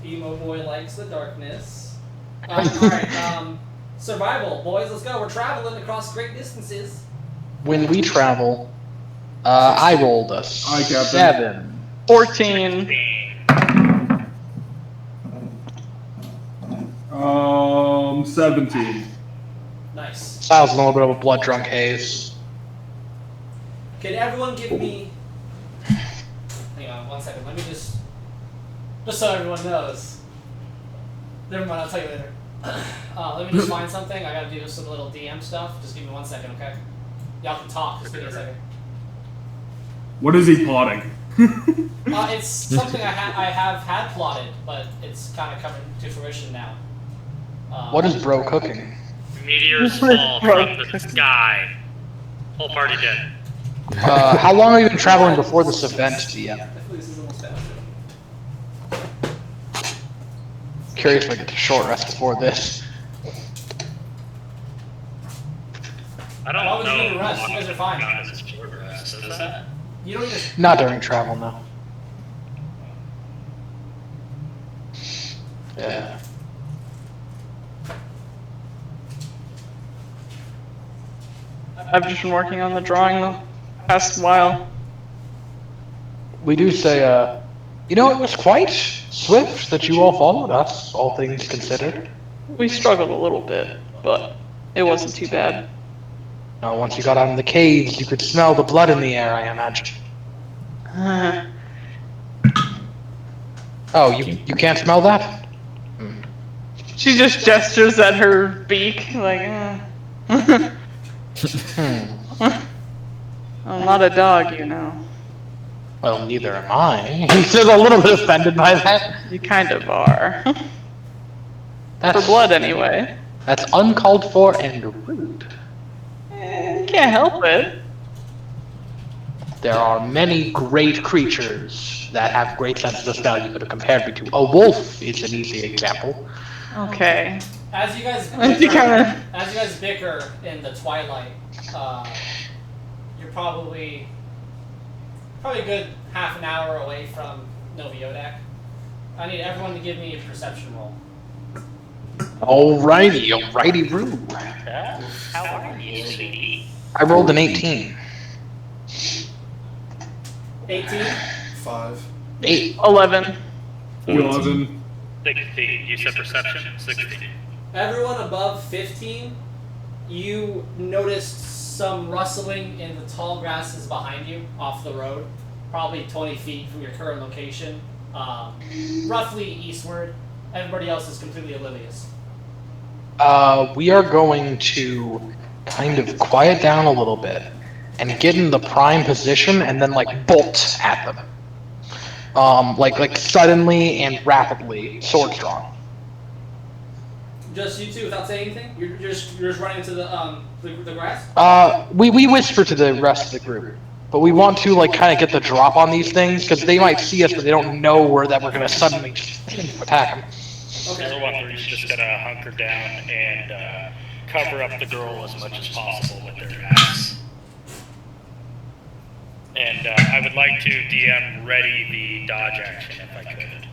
Emo boy likes the darkness. Alright, survival, boys, let's go. We're traveling across great distances. When we travel, I rolled a Hi, Captain. 7. 14. 17. Nice. Styles in a little bit of a blood drunk haze. Can everyone give me... Hang on, 1 second. Let me just so everyone knows. Never mind, I'll tell you later. Let me just find something. I gotta do some little DM stuff. Just give me 1 second, okay? Y'all can talk. Just give me a second. What is he plotting? It's something I have had plotted, but it's kind of coming to fruition now. What is bro cooking? Meteors fall from the sky. Whole party dead. How long have you been traveling before this event, DM? Hopefully this is almost faster. curious if I get to short rest before this. I don't Why would you know. need to rest? You guys are fine. Not as a short rest, is that? You don't need to. Not during travel, no. Yeah. I've just been working on the drawing the past while. We do say, you know, it was quite swift that you all followed us, all things considered. We struggled a little bit, but it wasn't too bad. Now, once you got out in the caves, you could smell the blood in the air, I imagine. Oh, you can't smell that? She just gestures at her beak, like, I'm not a dog, you know. Well, neither am I. He's a little bit offended by that. You kind of are. For That's, blood, anyway. that's uncalled for and rude. You can't help it. There are many great creatures that have great senses of smell you could have compared me to. A wolf is an easy example. Okay. As you guys You kinda... as you guys bicker in the twilight, you're probably a good half an hour away from Noviodak. I need everyone to give me a perception roll. Alrighty, Roo. How are you, sweetie? I rolled an 18. 18. 5. 8. 11. 11. 16. You said perception? 16. Everyone above 15, you noticed some rustling in the tall grasses behind you off the road, probably 20 feet from your current location, roughly eastward. Everybody else is completely oblivious. We are going to kind of quiet down a little bit and get in the prime position and then like bolt at them. Like suddenly and rapidly, sword strong. Just you two without saying anything? You're just running into the grass? We whisper to the rest of the group, but we want to like kind of get the drop on these things because they might see us, but they don't know that we're gonna suddenly attack them. Okay. The other one is just gonna hunker down and cover up the girl as much as possible with their axe. And I would like to DM ready the dodge action if I could.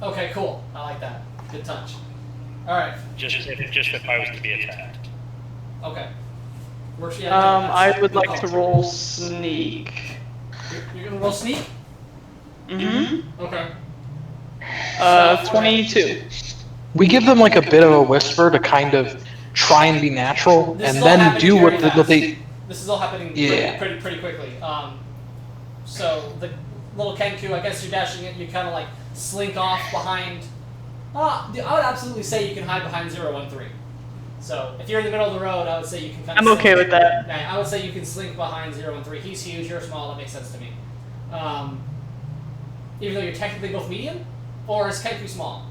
Okay, cool. I like that. Good touch. Alright. Just if I was to be attacked. Okay. I would like to roll sneak. You're gonna roll sneak? Mm-hmm. Okay. 22. We give them like a bit of a whisper to kind of try and be natural, This and is all then happening do very what fast. they. This is all happening Yeah. pretty quickly. So the little Kenku, I guess you're dashing it. You kind of like slink off behind. I would absolutely say you can hide behind 013. So if you're in the middle of the road, I would say you can kind of. I'm okay with that. Yeah, I would say you can slink behind 013. He's huge. You're small. That makes sense to me. Even though you're technically both medium, or is Kenku small?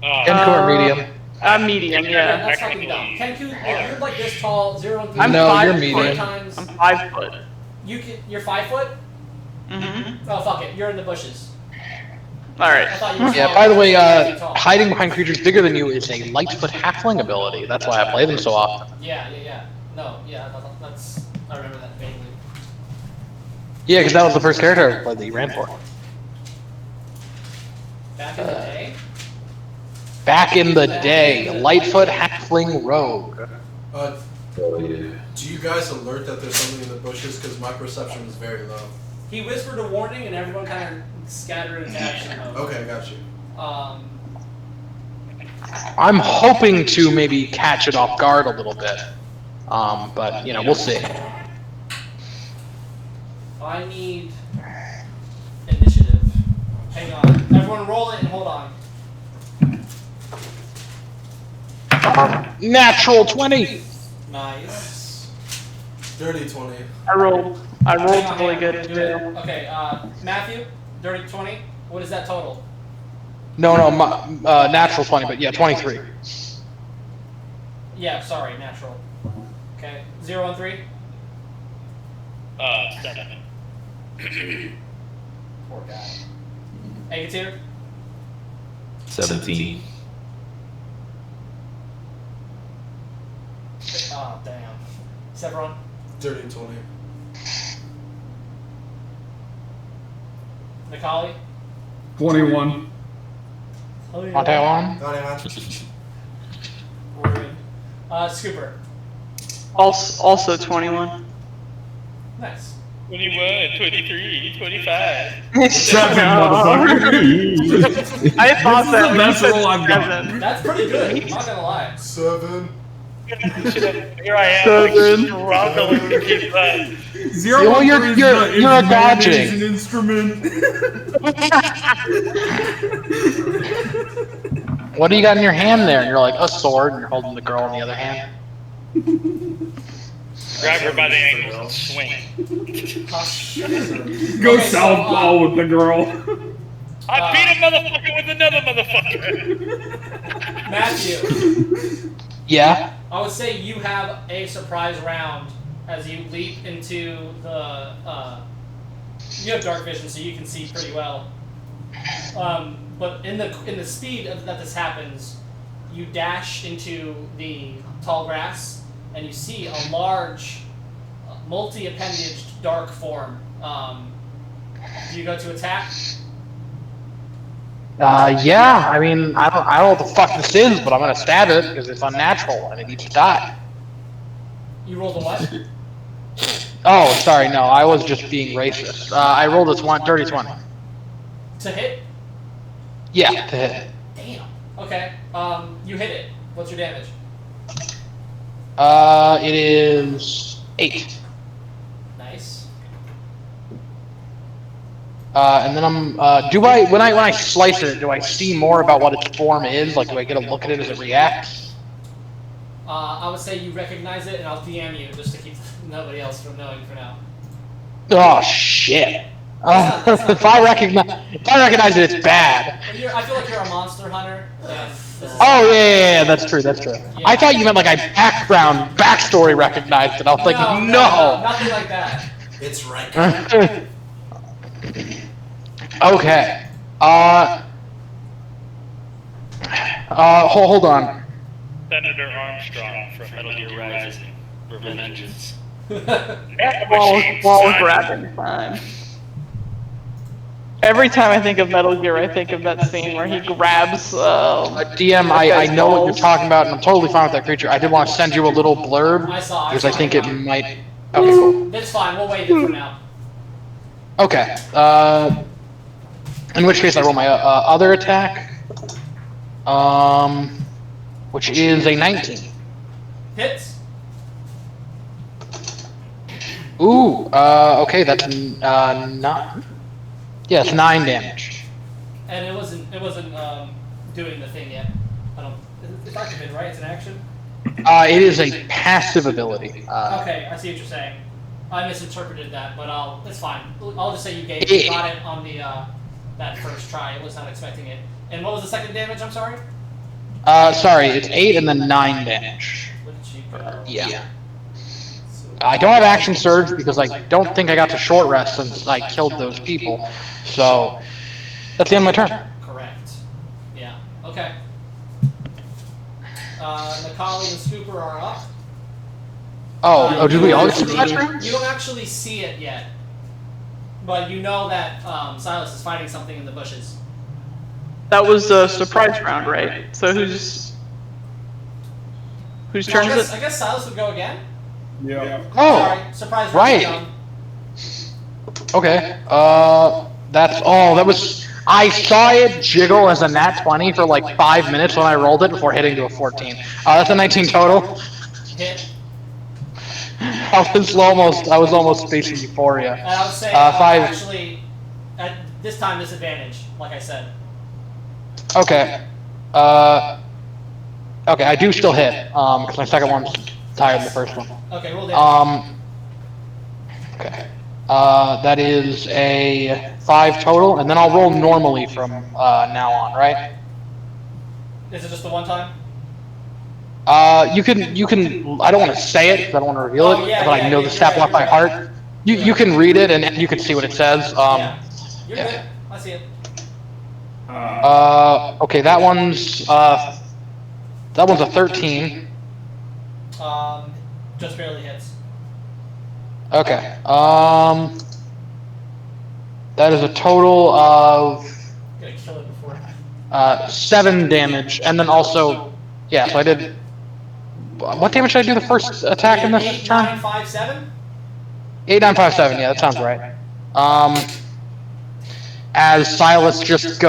Kenku are medium. I'm medium, yeah. That's fucking dumb. Kenku, you're like this tall. 013. I'm No, five you're foot. medium. Times. I'm 5 foot. You're 5 foot. Mm-hmm. Oh fuck it, you're in the bushes. Alright. I thought you were Yeah, small. by the way, You're too tall. hiding behind creatures bigger than you is a Lightfoot halfling ability. That's why I play them so often. Yeah. No, yeah, that's. I remember that vaguely. Yeah, because that was the first character I played that you ran for. Back in the day. Back in the day, Lightfoot halfling rogue. Uh, Oh, yeah. do you guys alert that there's something in the bushes? Because my perception is very low. He whispered a warning, and everyone kind of scattered into action mode. Okay, got you. I'm hoping to maybe catch it off guard a little bit. But, you know, we'll see. I need initiative. Hang on. Everyone roll it and hold on. Natural 20! Nice. Dirty 20. I rolled Hang on, really hang on. good Do too. it. Okay, Matthew, dirty 20. What is that total? No, natural 20, but yeah, 23. Yeah, sorry, natural. Okay, 013. 7. Poor guy. Agatir? 17. Oh, damn. Sevron? Dirty 20. Nikali? 21. Monteon? Got it, man. Ruin. Scooper. Also 21. Nice. 21, 23, 25. 7, motherfucker. I thought This is that the when you best said roll I've got. 7. That's pretty good. I'm not gonna lie. 7. Here I am, Seven. like, struggling to keep up. 0 Well, you're- is you're- the- is you're a man dodging. is an instrument. What do you got in your hand there? And you're like, a sword, and you're holding the girl in the other hand. Grab her by the ankles and swing. Go Okay, so, southpaw with the girl. I beat a motherfucker with another motherfucker. Matthew, Yeah? I would say you have a surprise round as you leap into the. You have dark vision, so you can see pretty well. But in the speed that this happens, you dash into the tall grass, and you see a large, multi-appendaged dark form. Do you go to attack? Yeah, I mean, I don't know what the fuck this is, but I'm gonna stab it, because it's unnatural, and it needs to die. You rolled a what? Oh, sorry, no, I was just being racist. I rolled a dirty 20. To hit? Yeah, to hit. Damn. Okay. You hit it. What's your damage? It is 8. Nice. And then when I slice it, do I see more about what its form is? Like, do I get a look at it as it reacts? I would say you recognize it, and I'll DM you just to keep nobody else from knowing for now. Oh, shit. If I recognize it, it's bad. I feel like you're a monster hunter. And this is Oh, yeah, that's true. I thought you meant like I backstory recognized it. I was like, no. Nothing like that. It's right. Okay. Hold on. Senator Armstrong from Metal Gear Rising. Revengeance. While grabbing time. Every time I think of Metal Gear, I think of that scene where he grabs. DM, I know what you're talking about, and I'm totally fine with that creature. I did want to send you a little blurb I saw because I think it. it might. Okay, cool. That's fine. We'll wait it for now. Okay. In which case, I roll my other attack. Which is a 19. Hits. Ooh. Okay, that's not. Yeah, it's 9 damage. And it wasn't doing the thing yet. I don't. It's activated, right? It's an action. It is a passive ability. Okay, I see what you're saying. I misinterpreted that, but it's fine. I'll just say you got it on the that first try. I was not expecting it. And what was the second damage? I'm sorry. Sorry, it's 8 and then 9 damage. What did you go? Yeah. I don't have action surge because I don't think I got to short rest since I killed those people. So that's the end of my turn. Correct. Yeah. Okay. Nikali and Scooper are up. Oh, did we all get You surprise rounds? don't actually see it yet, but you know that Silas is fighting something in the bushes. That was a surprise round, right? So whose turn is it? I guess Silas would go again. Yeah. Oh, Sorry, surprise round right. done. Okay. That was. I saw it jiggle as a nat 20 for like 5 minutes when I rolled it before hitting to a 14. That's a 19 total. Hit. I was almost facing Euphoria. And I would say 5. actually, at this time disadvantage, like I said. Okay. Okay, I do still hit. Because my second one's higher than the first one. Okay, roll damage. Okay. That is a 5 total, and then I'll roll normally from now on, right? Is it just the one time? You can. I don't want to say it because I don't want to reveal it, but I know the stat block by heart. You can read it and you can see what it says. Yeah. You're yeah. good. I see it. Okay, that one's a 13. Just barely hits. Okay. That is a total of Gonna kill it before. 7 damage, and then also, yeah. So I did. What damage did I do the first attack in this 8, turn? 9, 5, 7? 8, 9, 5, 7. Yeah, that sounds right. As Silas just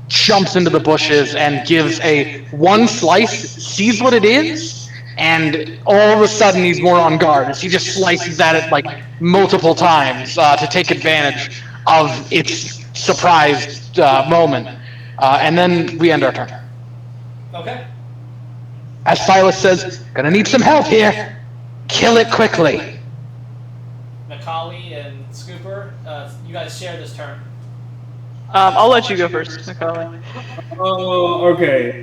jumps into the bushes and gives a one slice, sees what it is, and all of a sudden he's more on guard as he just slices at it like multiple times to take advantage of its surprised moment. And then we end our turn. Okay. As Silas says, gonna need some help here. Kill it quickly. Macaulay and Scooper, you guys share this turn. I'll let you go first, Macaulay. Okay.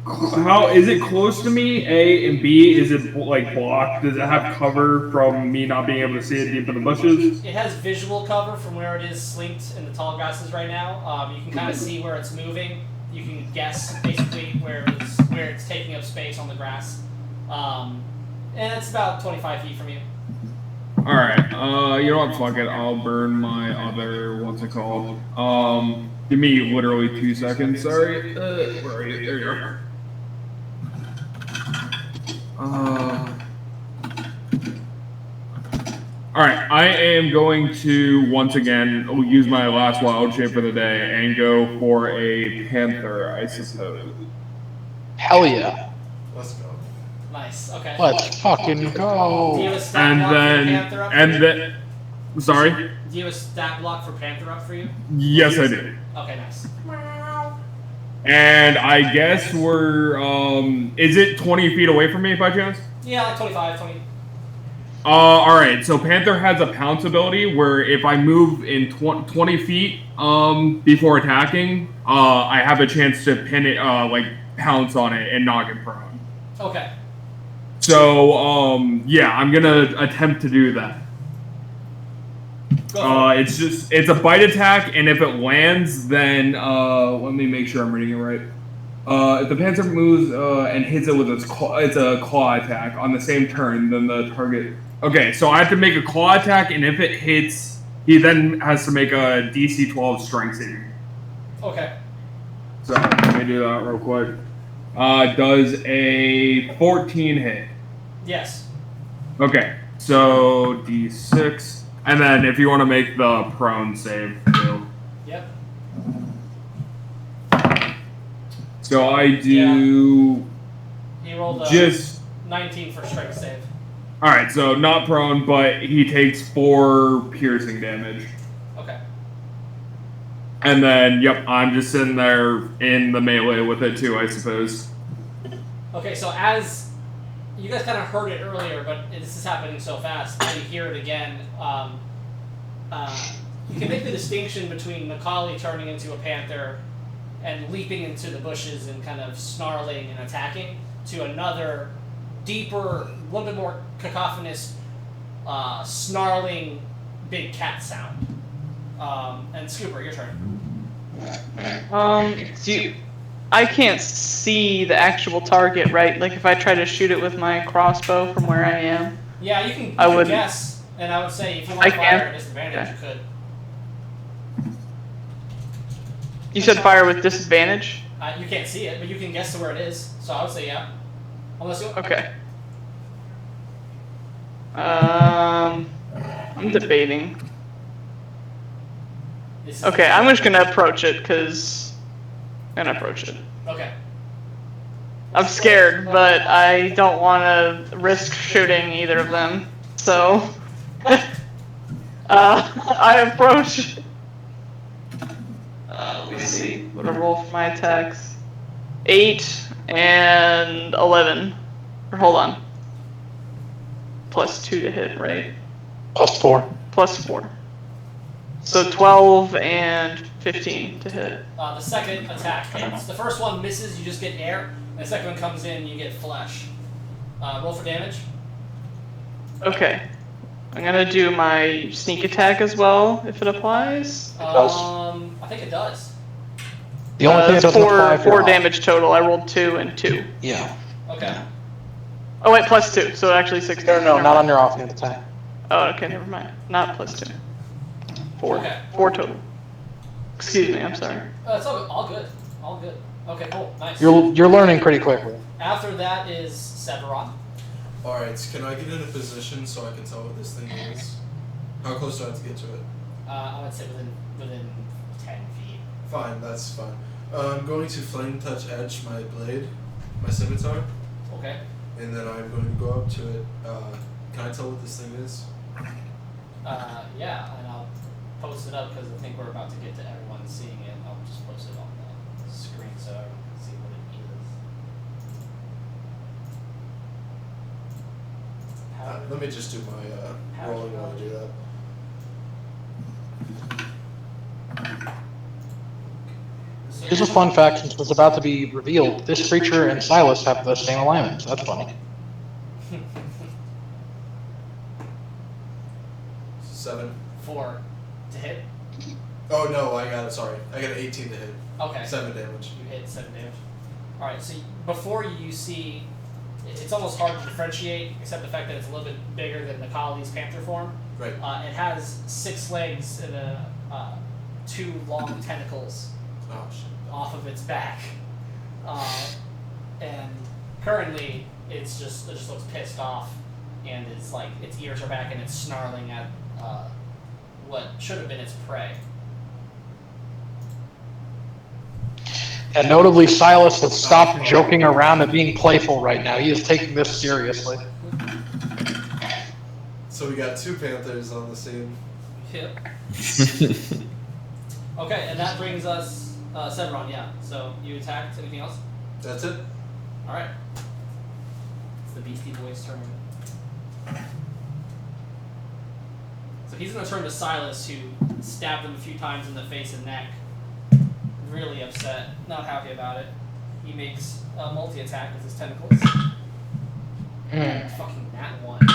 How is it close to me? A and B. Is it like blocked? Does it have cover from me not being able to see it deep in the bushes? It has visual cover from where it is slinked in the tall grasses right now. You can kind of see where it's moving. You can guess basically where it's taking up space on the grass. And it's about 25 feet from you. Alright, you know what, fuck it, I'll burn my other, what's it called? Give me literally 2 seconds, sorry. Where are you? There you are. Alright, I am going to, once again, use my last wild shape for the day and go for a panther, I suppose. Hell yeah. Let's go. Nice. Okay. Let's fucking go. Do you have a stat block for Panther up for you? Sorry? Do you have a stat block for Panther up for you? Yes, I do. Okay, nice. And I guess we're, is it 20 feet away from me by chance? Yeah, like 25, 20. Alright, so Panther has a pounce ability where if I move in 20 feet, before attacking, I have a chance to pin it, like, pounce on it and knock it prone. Okay. So, yeah, I'm gonna attempt to do that. It's a bite attack, and if it lands, then, let me make sure I'm reading it right. If the Panther moves, and hits it with its a claw attack on the same turn, then the target... Okay, so I have to make a claw attack, and if it hits, he then has to make a DC 12 strength saving. Okay. So, let me do that real quick. Does a 14 hit? Yes. Okay, so D6, and then if you want to make the prone save, too. Yep. So I do... He rolled a just... 19 for strength save. Alright, so not prone, but he takes 4 piercing damage. Okay. And then, yep, I'm just sitting there in the melee with it too, I suppose. Okay, so as you guys kind of heard it earlier, but this is happening so fast, now you hear it again. You can make the distinction between Macaulay turning into a panther and leaping into the bushes and kind of snarling and attacking to another deeper, a little bit more cacophonous, snarling big cat sound. And Scooper, your turn. I can't see the actual target, right? Like if I try to shoot it with my crossbow from where I am. Yeah, you can guess, and I would say if you want to fire at disadvantage, you could. You said fire with disadvantage? You can't see it, but you can guess to where it is, so I would say yeah. Unless you... Okay. I'm debating. Okay, I'm just gonna approach it, because... I'm gonna approach it. Okay. I'm scared, but I don't want to risk shooting either of them, so... I approach... let me see. What do I roll for my attacks? 8 and 11. Or hold on. Plus 2 to hit, right? Plus 4. Plus 4. So 12 and 15 to hit. The second attack hits. The first one misses, you just get air. And the second one comes in, you get flesh. Roll for damage. Okay. I'm gonna do my sneak attack as well, if it applies. I think it does. The only thing that doesn't apply if four you're off. damage total. I rolled 2 and 2. Yeah. Okay. Oh wait, plus 2, so actually 16. No, Never not on mind. your offhand attack. Oh, okay, never mind. Not plus 2. 4. Okay. 4 total. Excuse me, I'm sorry. It's all good. All good. Okay, cool. Nice. You're learning pretty quickly. After that is Severon. Alright, can I get in a position so I can tell what this thing is? How close do I have to get to it? I would say within 10 feet. Fine, that's fine. I'm going to flame touch edge my blade, my scimitar, Okay. and then I'm going to go up to it. Can I tell what this thing is? Yeah, and I'll post it up because I think we're about to get to everyone seeing it. I'll just post it on the screen so everyone can see what it is. Let me just do my rolling while I do that. Here's a fun fact since it's about to be revealed. This creature and Silas have the same alignment, so that's funny. 7. 4 to hit. Oh no, I got it. Sorry, I got an 18 to hit. Okay. 7 damage. You hit 7 damage. Alright, so before you see, it's almost hard to differentiate, except the fact that it's a little bit bigger than the Kali's panther form. Right. It has 6 legs and 2 long tentacles Oh shit. off of its back. And currently, it just looks pissed off, and is like, its ears are back and it's snarling at what should have been its prey. And notably, Silas has stopped joking around and being playful right now. He is taking this seriously. So we got 2 panthers on the scene. Yep. Okay, and that brings us Severon, yeah. So you attacked. Anything else? That's it. All right. It's the Beastie Boys' turn. So he's gonna turn to Silas, who stabbed him a few times in the face and neck. Really upset, not happy about it. He makes a multi-attack with his tentacles. Fucking that one.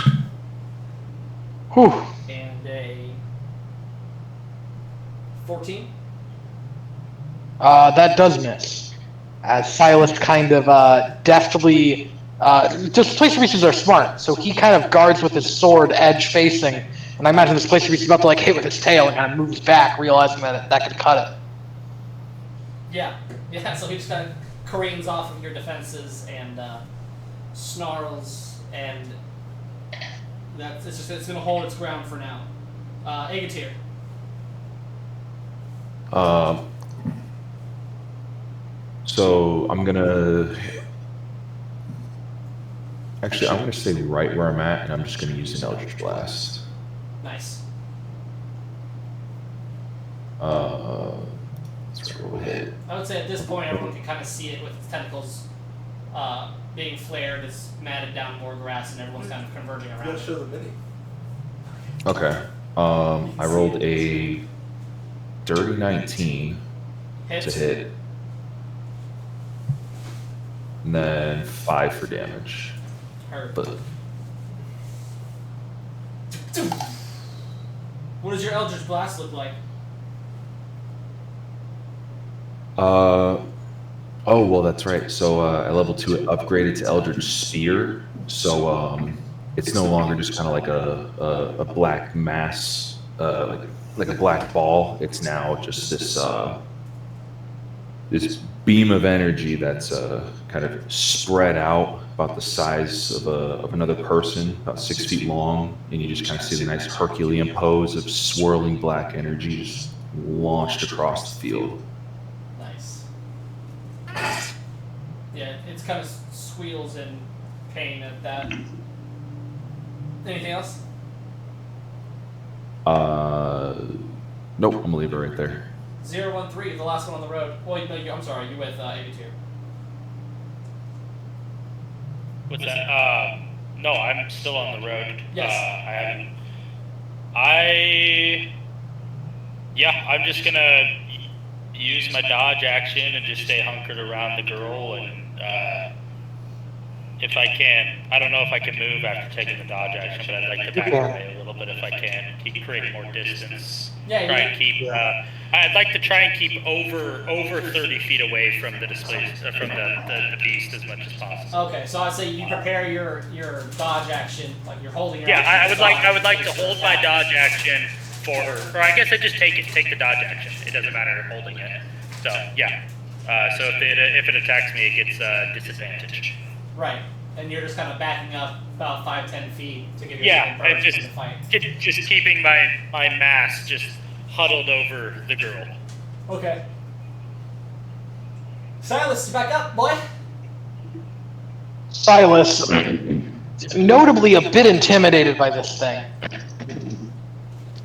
Whew. And a 14. That does miss. As Silas kind of deftly, just placer beasts are smart, so he kind of guards with his sword edge facing, and I imagine this placer beast is about to like hit with his tail and kind of moves back, realizing that that could cut it. Yeah, so he just kind of careens off of your defenses and snarls, and it's going to hold its ground for now. Agatir. So I'm gonna stay right where I'm at, and I'm just gonna use an Eldritch Blast. Nice. Let's roll a hit. I would say at this point everyone can kind of see it with its tentacles being flared. It's matted down more grass, and everyone's kind of converging You around gotta it. show the mini. Okay. I rolled a dirty 19 Hits. to hit, and then 5 for damage. Hurt. But What does your Eldritch Blast look like? oh well, that's right. So at level 2, it upgraded to Eldritch Spear. So it's no longer just kind of like a black mass, like a black ball. It's now just this beam of energy that's kind of spread out about the size of another person, about 6 feet long, and you just kind of see the nice Herculean pose of swirling black energy just launched across the field. Nice. Yeah, it's kind of squeals in pain at that. Anything else? Nope, I'm gonna leave it right there. 013, the last one on the road. Well, no, I'm sorry, you're with Agatir. What's that? No, I'm still on the road. Yes. I'm just gonna use my dodge action and just stay hunkered around the girl and if I can, I don't know if I can move after taking the dodge action, but I'd like to back away a little bit if I can. Keep creating more distance. Yeah, Try and keep. I'd like to try and keep over 30 feet away from the from the beast as much as possible. Okay, so I'd say you prepare your dodge action, like you're holding your. Yeah, action I would like to hold my dodge action or I guess I just take the dodge action. It doesn't matter holding it. So yeah. So if it attacks me, it gets disadvantage. Right, and you're just kind of backing up about 5-10 feet to give yourself a just in the fight. Just keeping my mass just huddled over the girl. Okay. Silas, you back up, boy. Silas, notably a bit intimidated by this thing,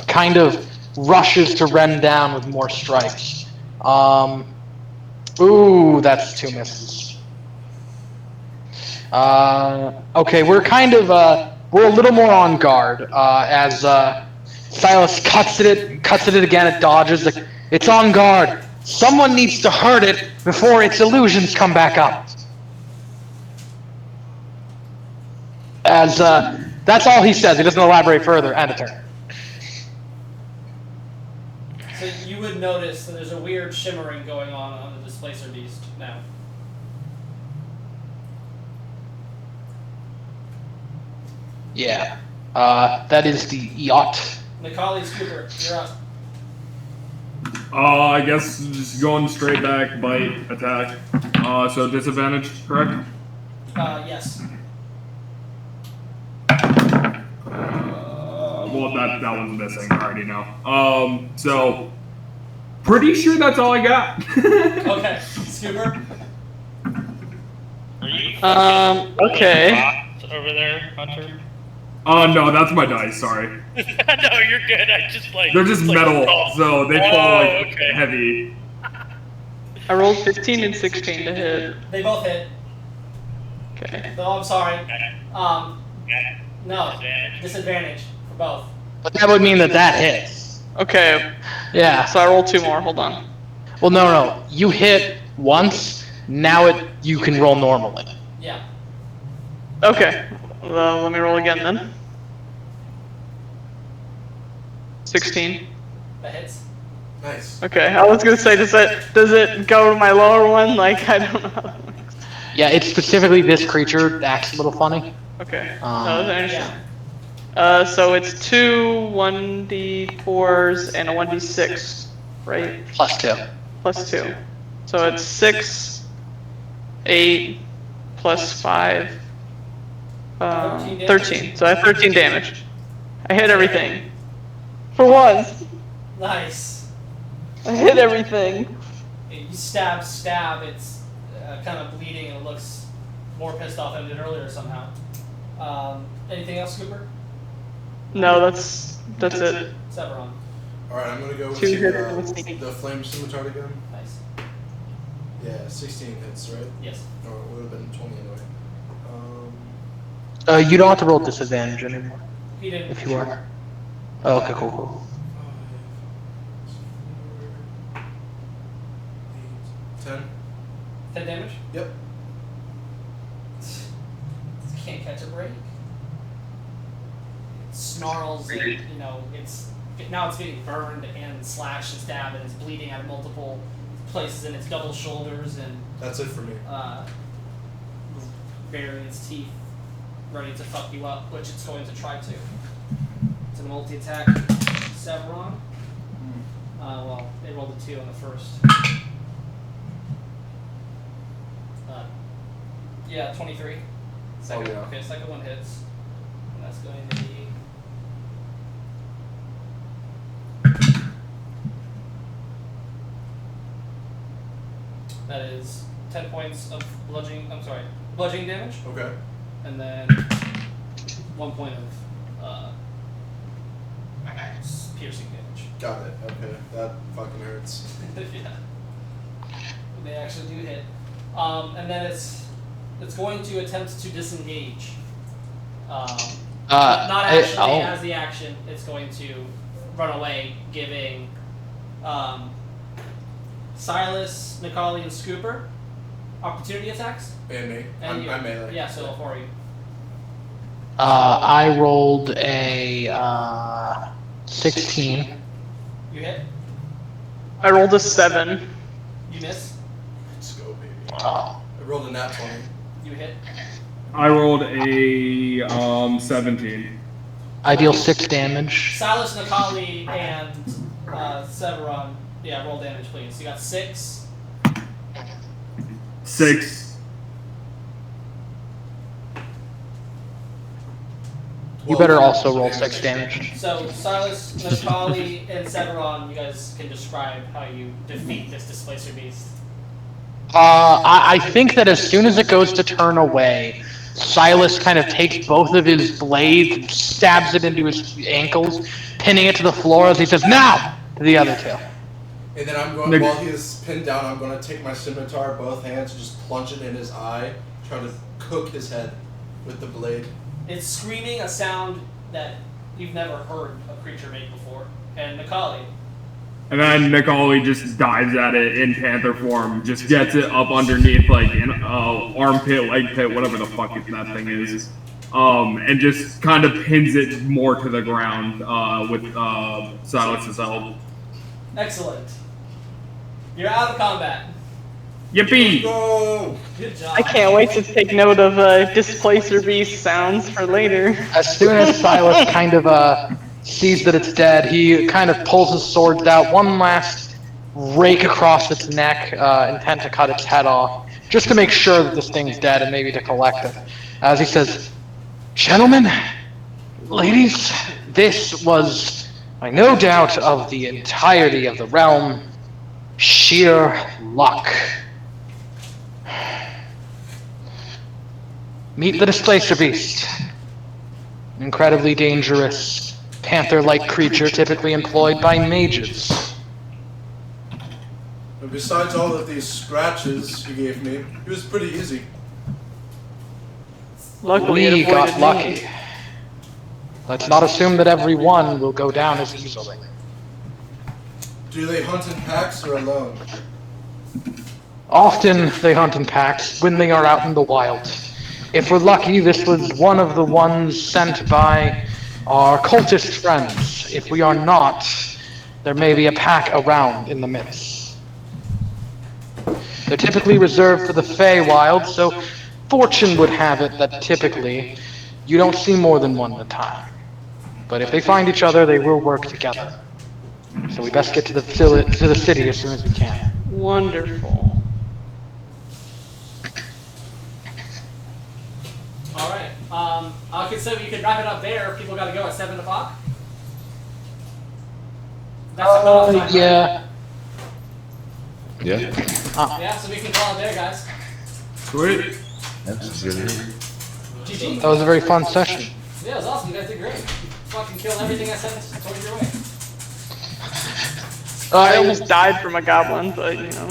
kind of rushes to run down with more strikes. Ooh, that's 2 misses. Okay, we're kind of we're a little more on guard as Silas cuts it again. It dodges. It's on guard. Someone needs to hurt it before its illusions come back up. As that's all he says. He doesn't elaborate further. And a turn. So you would notice that there's a weird shimmering going on the displacer beast now. Yeah. That is the yacht. Macaulay Scooper, you're up. I guess just going straight back, bite, attack. So disadvantage, correct? Yes. Well, that one's missing. I already know. So pretty sure that's all I got. Okay, Scooper. Are you Okay. over there, Hunter? No, that's my dice. Sorry. No, you're good. I just They're just metal, so they fall okay. heavy. I rolled 15 and 16 to hit. They both hit. Okay. No, I'm sorry. No. Disadvantage for both. But that would mean that hits. Okay. Yeah. So I rolled 2 more. Hold on. Well, no. You hit once. Now you can roll normally. Yeah. Okay. Well, let me roll again then. 16. That hits. Nice. Okay. I was gonna say, does it go to my lower one? Like, I don't know. Yeah, it's specifically this creature acts a little funny. Okay. I understand. So it's 2 1d4s and a 1d6, right? Plus 2. Plus 2. So it's 6, 8, plus 5, 13. So I have 13 damage. I hit everything. For once. Nice. I hit everything. You stab. It's kind of bleeding and it looks more pissed off than it did earlier somehow. Anything else, Cooper? No, that's it. Severon. Alright, I'm gonna go with 2 hitter with the sneak. flame scimitar again. Nice. Yeah, 16 hits, right? Yes. Or it would have been 20 anyway. You don't have to roll disadvantage anymore, He didn't. if you are. Oh, okay, cool. 10. 10 damage? Yep. Can't catch a break. It snarls and, now it's getting burned and slashed and stabbed and it's bleeding out of multiple places in its double shoulders and That's it for me. baring its teeth, ready to fuck you up, which it's going to try to. It's a multi-attack. Severon. Well, they rolled a 2 on the first. 23. Second, Oh, yeah. Okay, second one hits. And that's going to be... That is 10 points of bludgeoning damage, Okay. and then 1 point of piercing damage. Got it. Okay. That fucking hurts. Yeah. They actually do hit. And then it's going to attempt to disengage. Not actually as the action. It's going to run away, giving Silas, Macaulay, and Scooper opportunity attacks? And me. And you. I'm melee. Yeah, so for you. I rolled a 16. You hit. I rolled a 7. You miss. Let's go, baby. Oh. I rolled a nat 20. You hit. I rolled a 17. I deal 6 damage. Silas, Nikali, and Severon. Yeah, roll damage, please. You got 6. 6. You better also roll 6 damage. So Silas, Nikali, and Severon, you guys can describe how you defeat this displacer beast. I think that as soon as it goes to turn away, Silas kind of takes both of his blades and stabs it into his ankles, pinning it to the floor as he says, "Now!" to the other two. And then I'm going, while he is pinned down, I'm going to take my scimitar, both hands, and just plunge it in his eye, try to cook his head with the blade. It's screaming a sound that you've never heard a creature make before. And Nikali. And then Nikali just dives at it in panther form, just gets it up underneath like an armpit, leg pit, whatever the fuck that thing is, and just kind of pins it more to the ground with Silas's help. Excellent. You're out of combat. Yippee! Go! Good job. I can't wait to take note of Displacer Beast sounds for later. As soon as Silas kind of sees that it's dead, he kind of pulls his swords out, one last rake across its neck, intent to cut its head off, just to make sure that this thing's dead and maybe to collect it. As he says, "Gentlemen, ladies, this was, by no doubt of the entirety of the realm, sheer luck. Meet the Displacer Beast. An incredibly dangerous, panther-like creature typically employed by mages." But besides all of these scratches he gave me, it was pretty easy. Luckily, it We avoided got me. lucky. Let's not assume that every one will go down as easily. Do they hunt in packs or alone? Often they hunt in packs when they are out in the wild. If we're lucky, this was one of the ones sent by our cultist friends. If we are not, there may be a pack around in the midst. They're typically reserved for the Feywild, so fortune would have it that typically you don't see more than one at a time. But if they find each other, they will work together. So we best get to the city as soon as we can. Wonderful. Alright. So you can wrap it up there. People got to go at 7 o'clock. That's the cutoff time, right? Yeah. Yeah. Yeah, so we can call it there, guys. Sweet. That's good. GG. That was a very fun session. Yeah, it was awesome. You guys did great. Fucking killed everything I sent towards your way. I almost died from a goblin, but you know.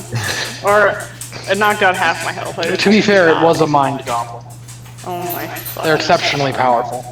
Or it knocked out half my health. To be fair, it was a mind goblin. Oh my fuck. They're exceptionally powerful.